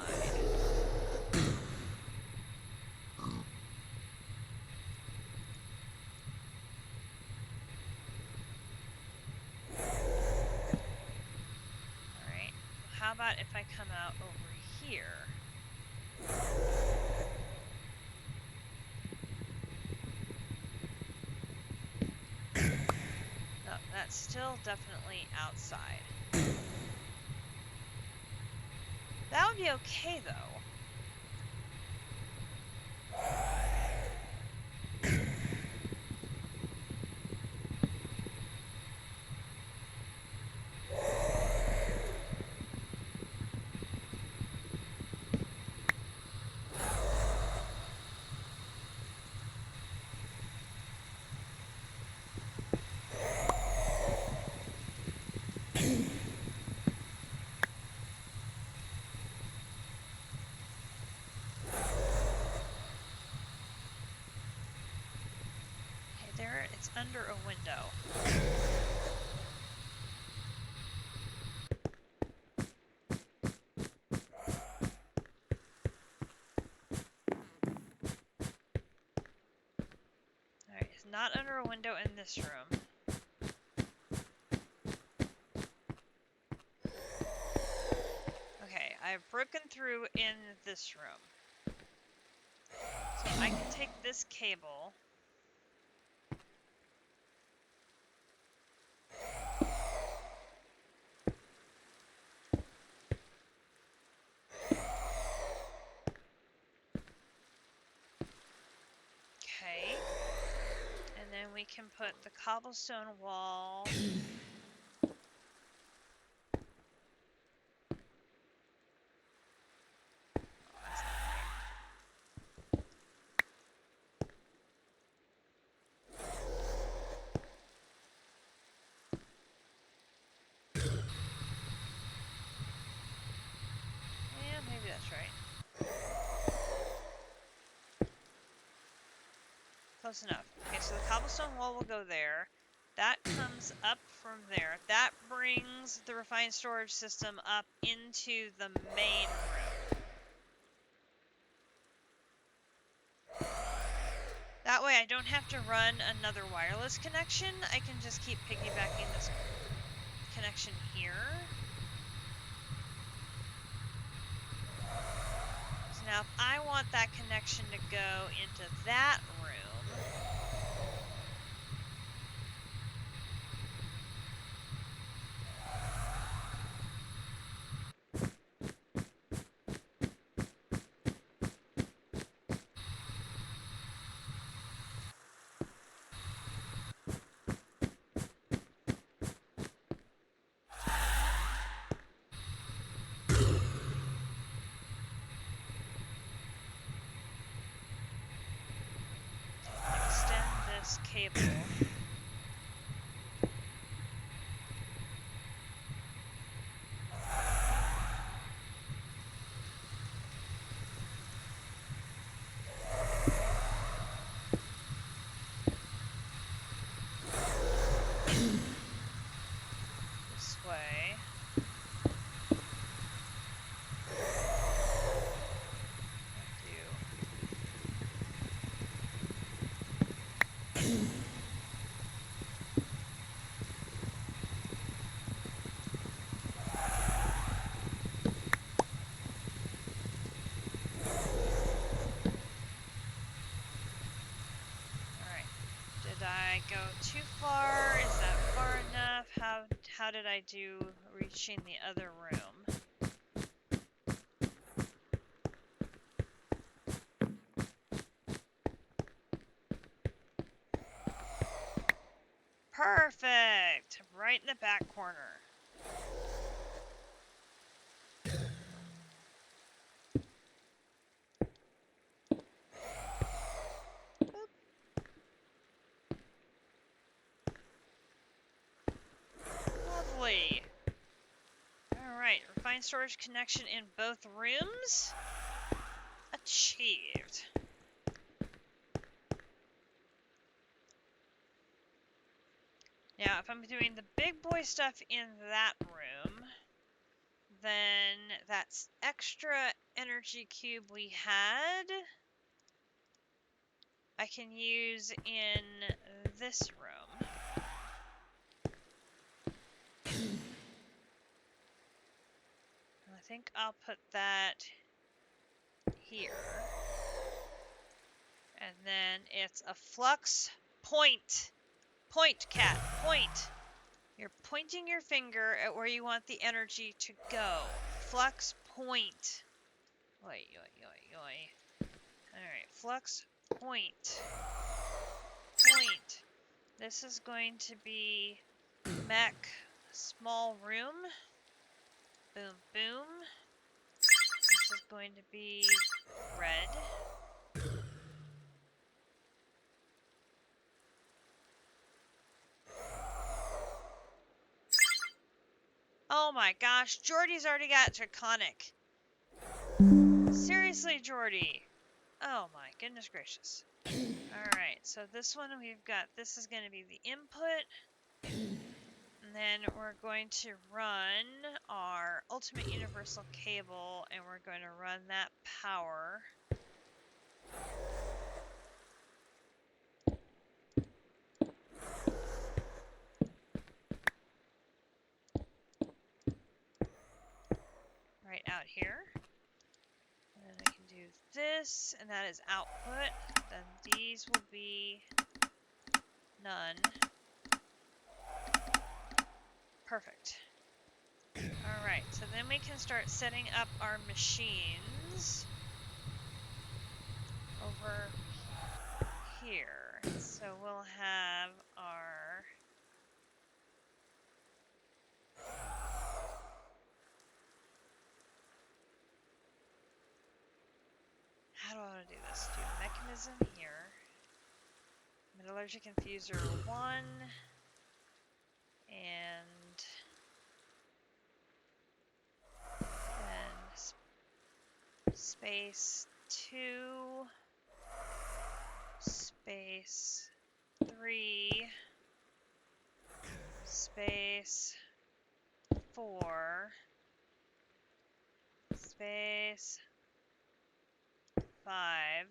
Alright. How about if I come out over here? No, that's still definitely outside. That would be okay, though. Okay, there, it's under a window. Alright, it's not under a window in this room. Okay, I've broken through in this room. So I can take this cable. Okay. And then we can put the cobblestone wall. Yeah, maybe that's right. Close enough. Okay, so the cobblestone wall will go there. That comes up from there. That brings the refined storage system up into the main room. That way I don't have to run another wireless connection. I can just keep piggybacking this connection here. So now if I want that connection to go into that room, extend this cable. This way. Alright. Did I go too far? Is that far enough? How did I do reaching the other room? Perfect! Right in the back corner. combined storage connection in both rooms. Achieved. Now, if I'm doing the big boy stuff in that room, then that extra energy cube we had, I can use in this room. I think I'll put that here. And then it's a flux point. Point, cat, point. You're pointing your finger at where you want the energy to go. Flux point. Oi, oi, oi, oi. Alright, flux point. Point. This is going to be mech small room. Boom, boom. This is going to be red. Oh my gosh, Jordy's already got Draconic. Seriously, Jordy. Oh my goodness gracious. Alright, so this one we've got, this is going to be the input. And then we're going to run our ultimate universal cable, and we're going to run that power. Right out here. And then I can do this, and that is output. Then these will be none. Perfect. Alright, so then we can start setting up our machines over here. So we'll have our... How do I want to do this? Do mechanism here. Metallurgic infuser 1. And then space 2, space 3, space 4, space 5,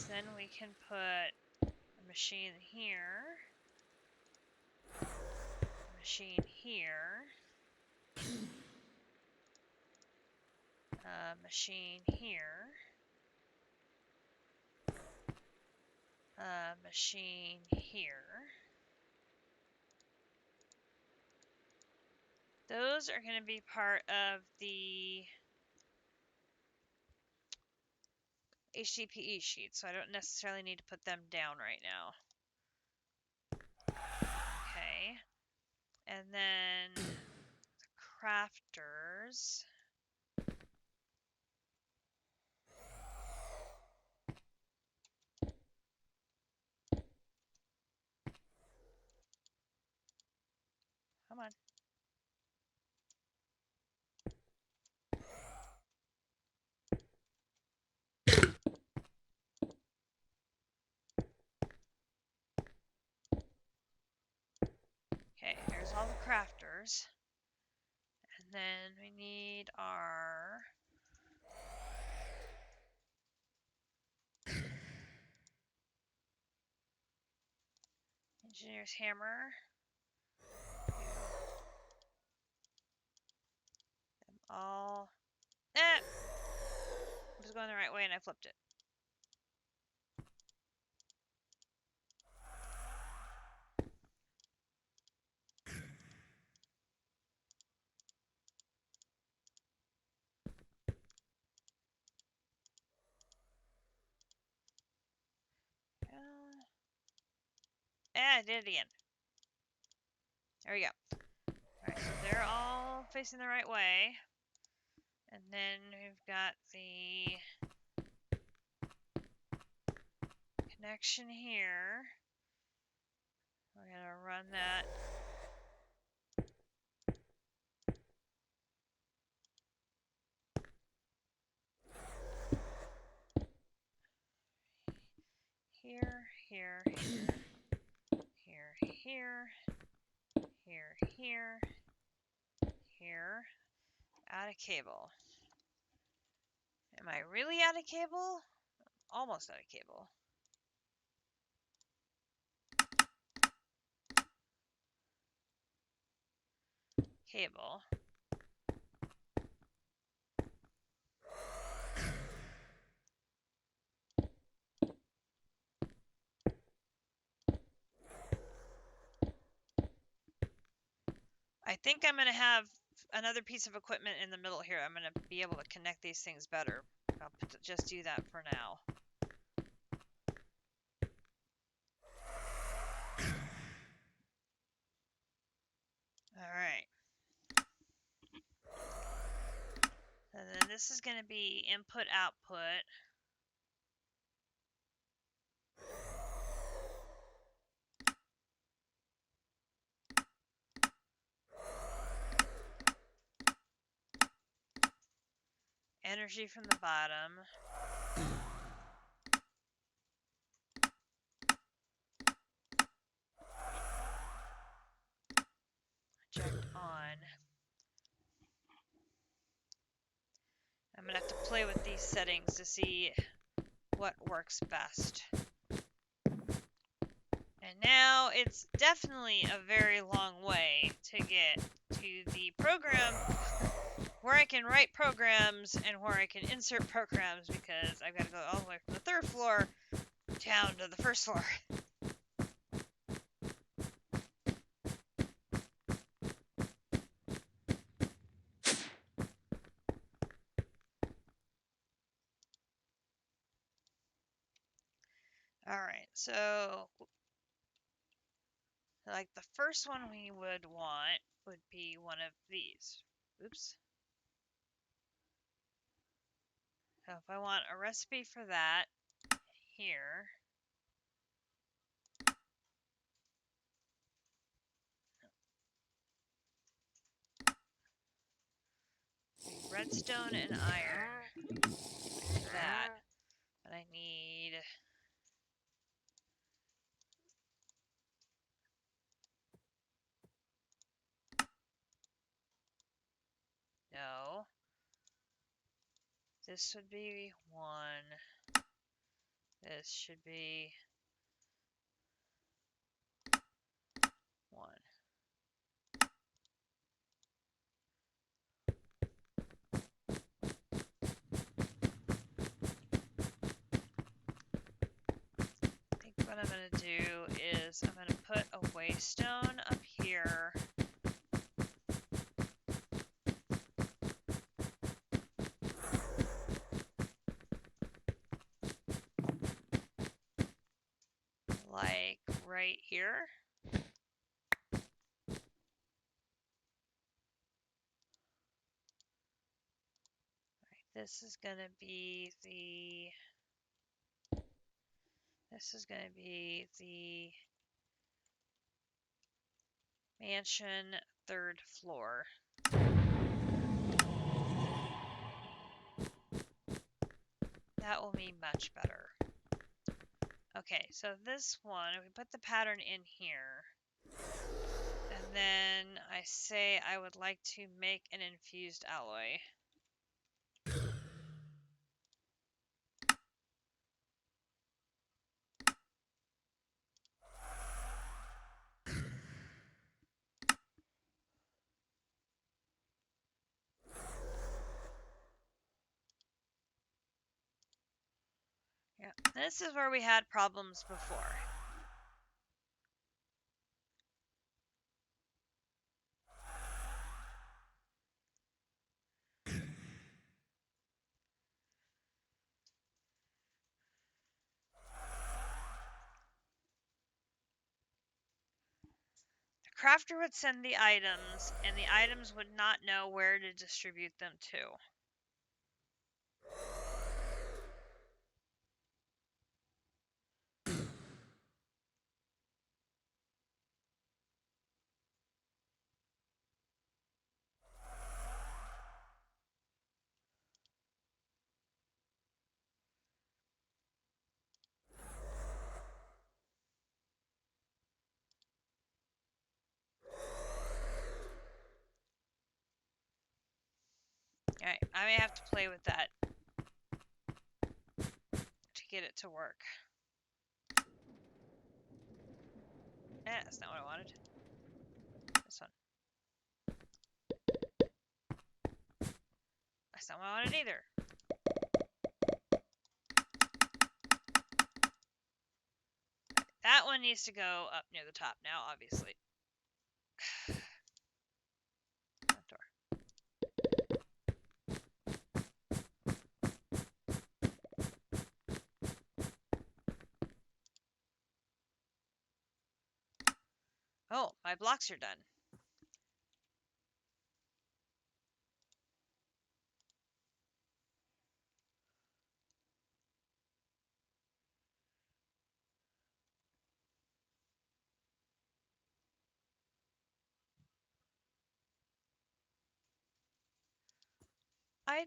then we can put a machine here, a machine here, a machine here, a machine here. Those are going to be part of the HDPE sheet, so I don't necessarily need to put them down right now. Okay. And then the crafters. Come on. Okay, here's all the crafters. And then we need our engineer's hammer. Them all. I was going the right way and I flipped it. I did it again. There we go. Alright, so they're all facing the right way. And then we've got the connection here. We're going to run that. Here, here, here, here, here, here, here. Add a cable. Am I really out of cable? Almost out of cable. Cable. I think I'm going to have another piece of equipment in the middle here. I'm going to be able to connect these things better. I'll just do that for now. Alright. And then this is going to be input output. Energy from the bottom. Eject on. I'm going to have to play with these settings to see what works best. And now it's definitely a very long way to get to the program where I can write programs and where I can insert programs, because I've got to go all the way from the third floor down to the first floor. Alright, so like the first one we would want would be one of these. Oops. So if I want a recipe for that, here. Redstone and iron. Like that. But I need... No. This would be 1. This should be 1. I think what I'm going to do is I'm going to put a waystone up here. Like right here. This is going to be the mansion 3rd floor. That will be much better. Okay, so this one, we put the pattern in here. And then I say I would like to make an infused alloy. Yeah, this is where we had problems before. The crafter would send the items, and the items would not know where to distribute them to. Alright, I may have to play with that to get it to work. That's not what I wanted. This one. That's not what I wanted either. That one needs to go up near the top now, obviously. That door. Oh, my blocks are done. I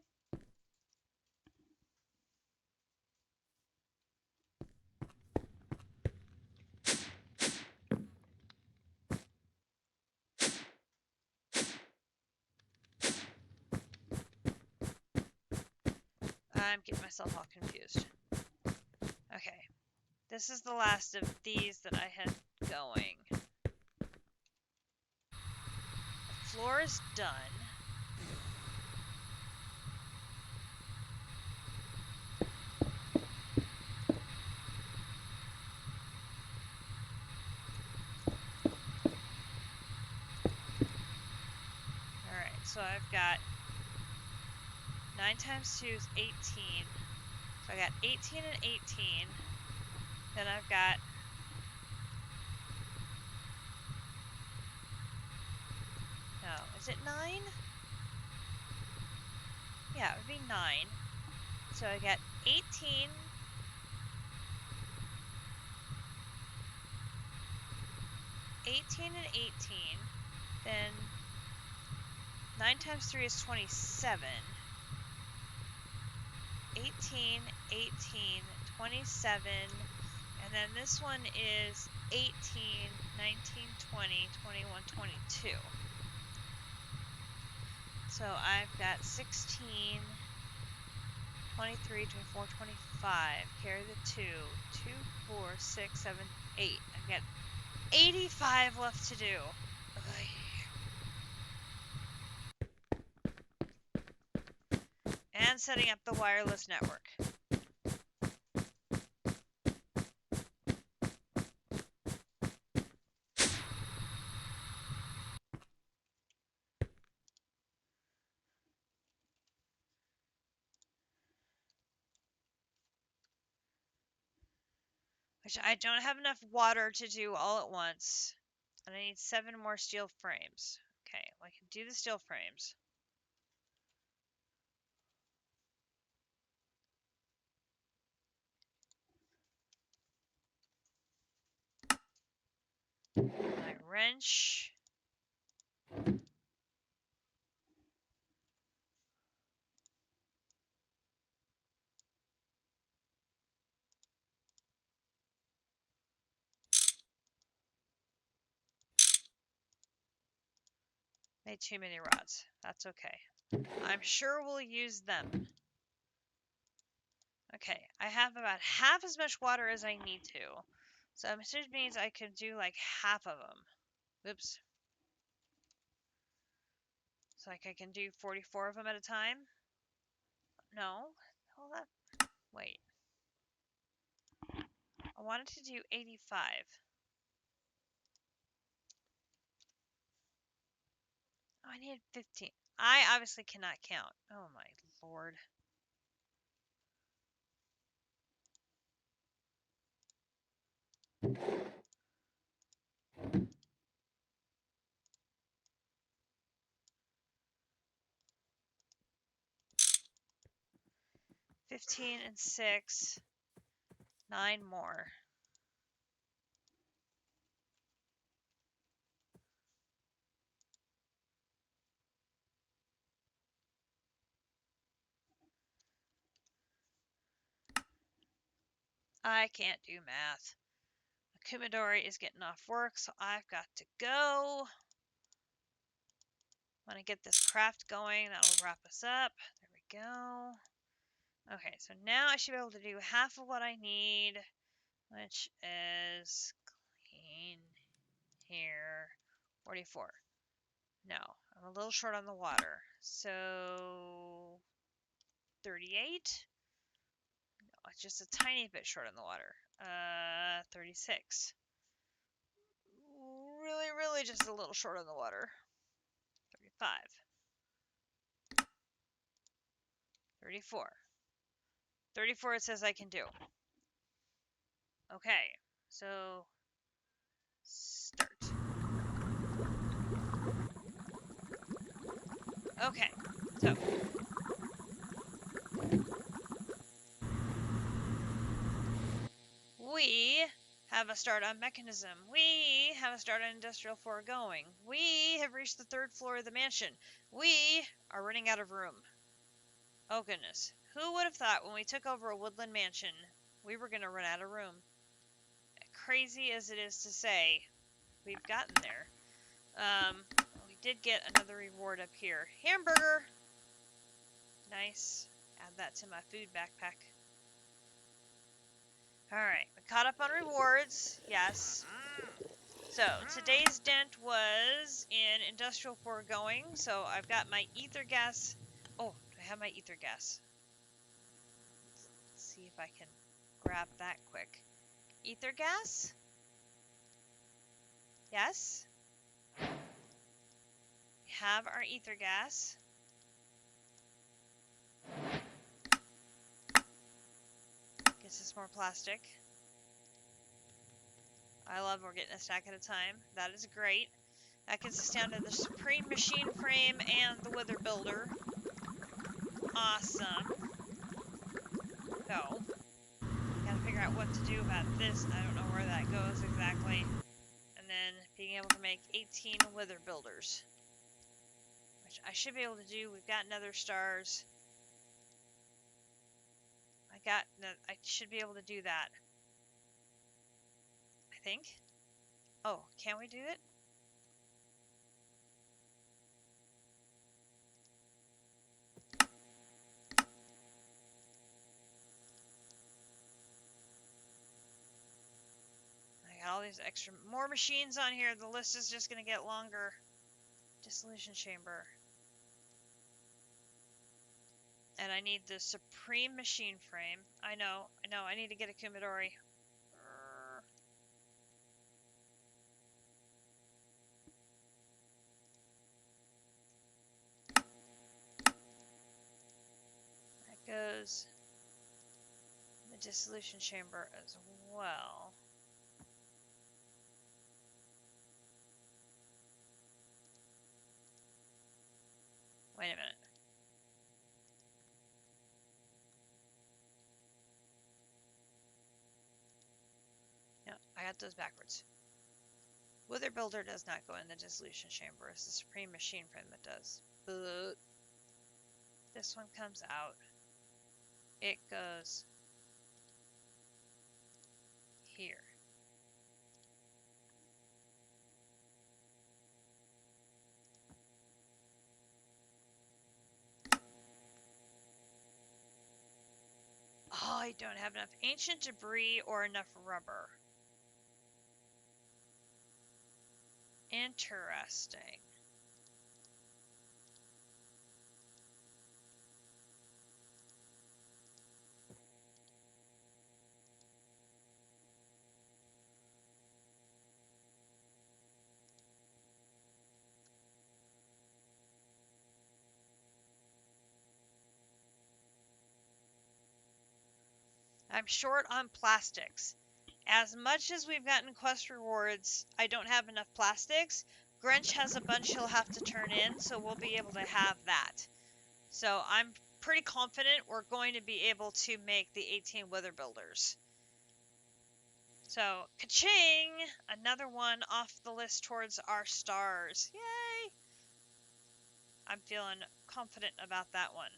I'm getting myself all confused. Okay. This is the last of these that I had going. The floor is done. Alright, so I've got 9 times 2 is 18. So I got 18 and 18. Then I've got no, is it 9? Yeah, it would be 9. So I got 18. 18 and 18. Then 9 times 3 is 27. 18, 18, 27, and then this one is 18, 19, 20, 21, 22. So I've got 16, 23, 24, 25, carry the 2, 2, 4, 6, 7, 8. I've got 85 left to do. And setting up the wireless network. Which I don't have enough water to do all at once. And I need 7 more steel frames. Okay, well, I can do the steel frames. My wrench. Made too many rods. That's okay. I'm sure we'll use them. Okay, I have about half as much water as I need to. So it means I could do like half of them. Oops. So like I can do 44 of them at a time? No. Hold up. Wait. I wanted to do 85. Oh, I needed 15. I obviously cannot count. Oh my lord. $15 and 6. 9 more. I can't do math. Kumidori is getting off work, so I've got to go. Want to get this craft going. That'll wrap us up. There we go. Okay, so now I should be able to do half of what I need, which is clean here. 44. No, I'm a little short on the water. So 38? No, it's just a tiny bit short on the water. 36. Really, really just a little short on the water. 35. 34. 34 it says I can do. Okay, so start. Okay, so we have a start on Mekanism. We have a start on Industrial Foregoing. We have reached the 3rd floor of the mansion. We are running out of room. Oh goodness. Who would have thought when we took over a woodland mansion, we were going to run out of room? Crazy as it is to say, we've gotten there. We did get another reward up here. Hamburger! Nice. Add that to my food backpack. Alright, we caught up on rewards. Yes. So, today's dent was in industrial foregoing. So, I've got my ether gas. Oh, do I have my ether gas? Let's see if I can grab that quick. Ether gas? Yes. We have our ether gas. Gets us more plastic. I love we're getting a stack at a time. That is great. That gets us down to the Supreme Machine Frame and the Wither Builder. Awesome. So, gotta figure out what to do about this. I don't know where that goes exactly. And then being able to make 18 Wither Builders. Which I should be able to do. We've got nether stars. I should be able to do that. I think. Oh, can we do it? I got all these extra, more machines on here. The list is just going to get longer. Dissolution chamber. And I need the Supreme Machine Frame. I know, I need to get a Kumidori. That goes in the Dissolution Chamber as well. Wait a minute. No, I got those backwards. Wither Builder does not go in the Dissolution Chamber. It's the Supreme Machine Frame that does. But this one comes out. It goes here. Oh, I don't have enough ancient debris or enough rubber. Interesting. I'm short on plastics. As much as we've gotten quest rewards, I don't have enough plastics. Grinch has a bunch he'll have to turn in, so we'll be able to have that. So I'm pretty confident we're going to be able to make the 18 Wither Builders. So, ka-ching! Another one off the list towards our stars. Yay! I'm feeling confident about that one.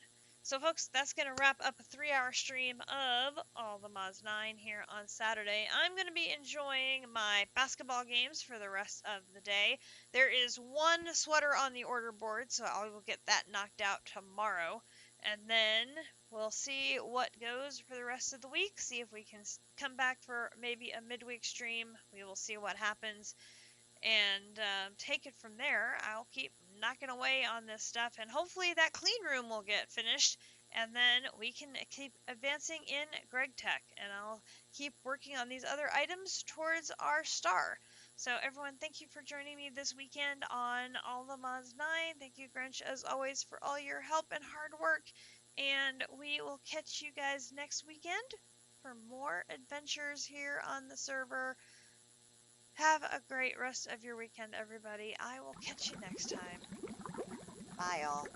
So, folks, that's going to wrap up a 3 hour stream of All the Mods 9 here on Saturday. I'm going to be enjoying my basketball games for the rest of the day. There is one sweater on the order board, so I will get that knocked out tomorrow. And then we'll see what goes for the rest of the week, see if we can come back for maybe a midweek stream. We will see what happens and take it from there. I'll keep knocking away on this stuff, and hopefully that clean room will get finished, and then we can keep advancing in Greg Tech, and I'll keep working on these other items towards our star. So everyone, thank you for joining me this weekend on All the Mods 9. Thank you, Grinch, as always, for all your help and hard work, and we will catch you guys next weekend for more adventures here on the server. Have a great rest of your weekend, everybody. I will catch you next time. Bye, all.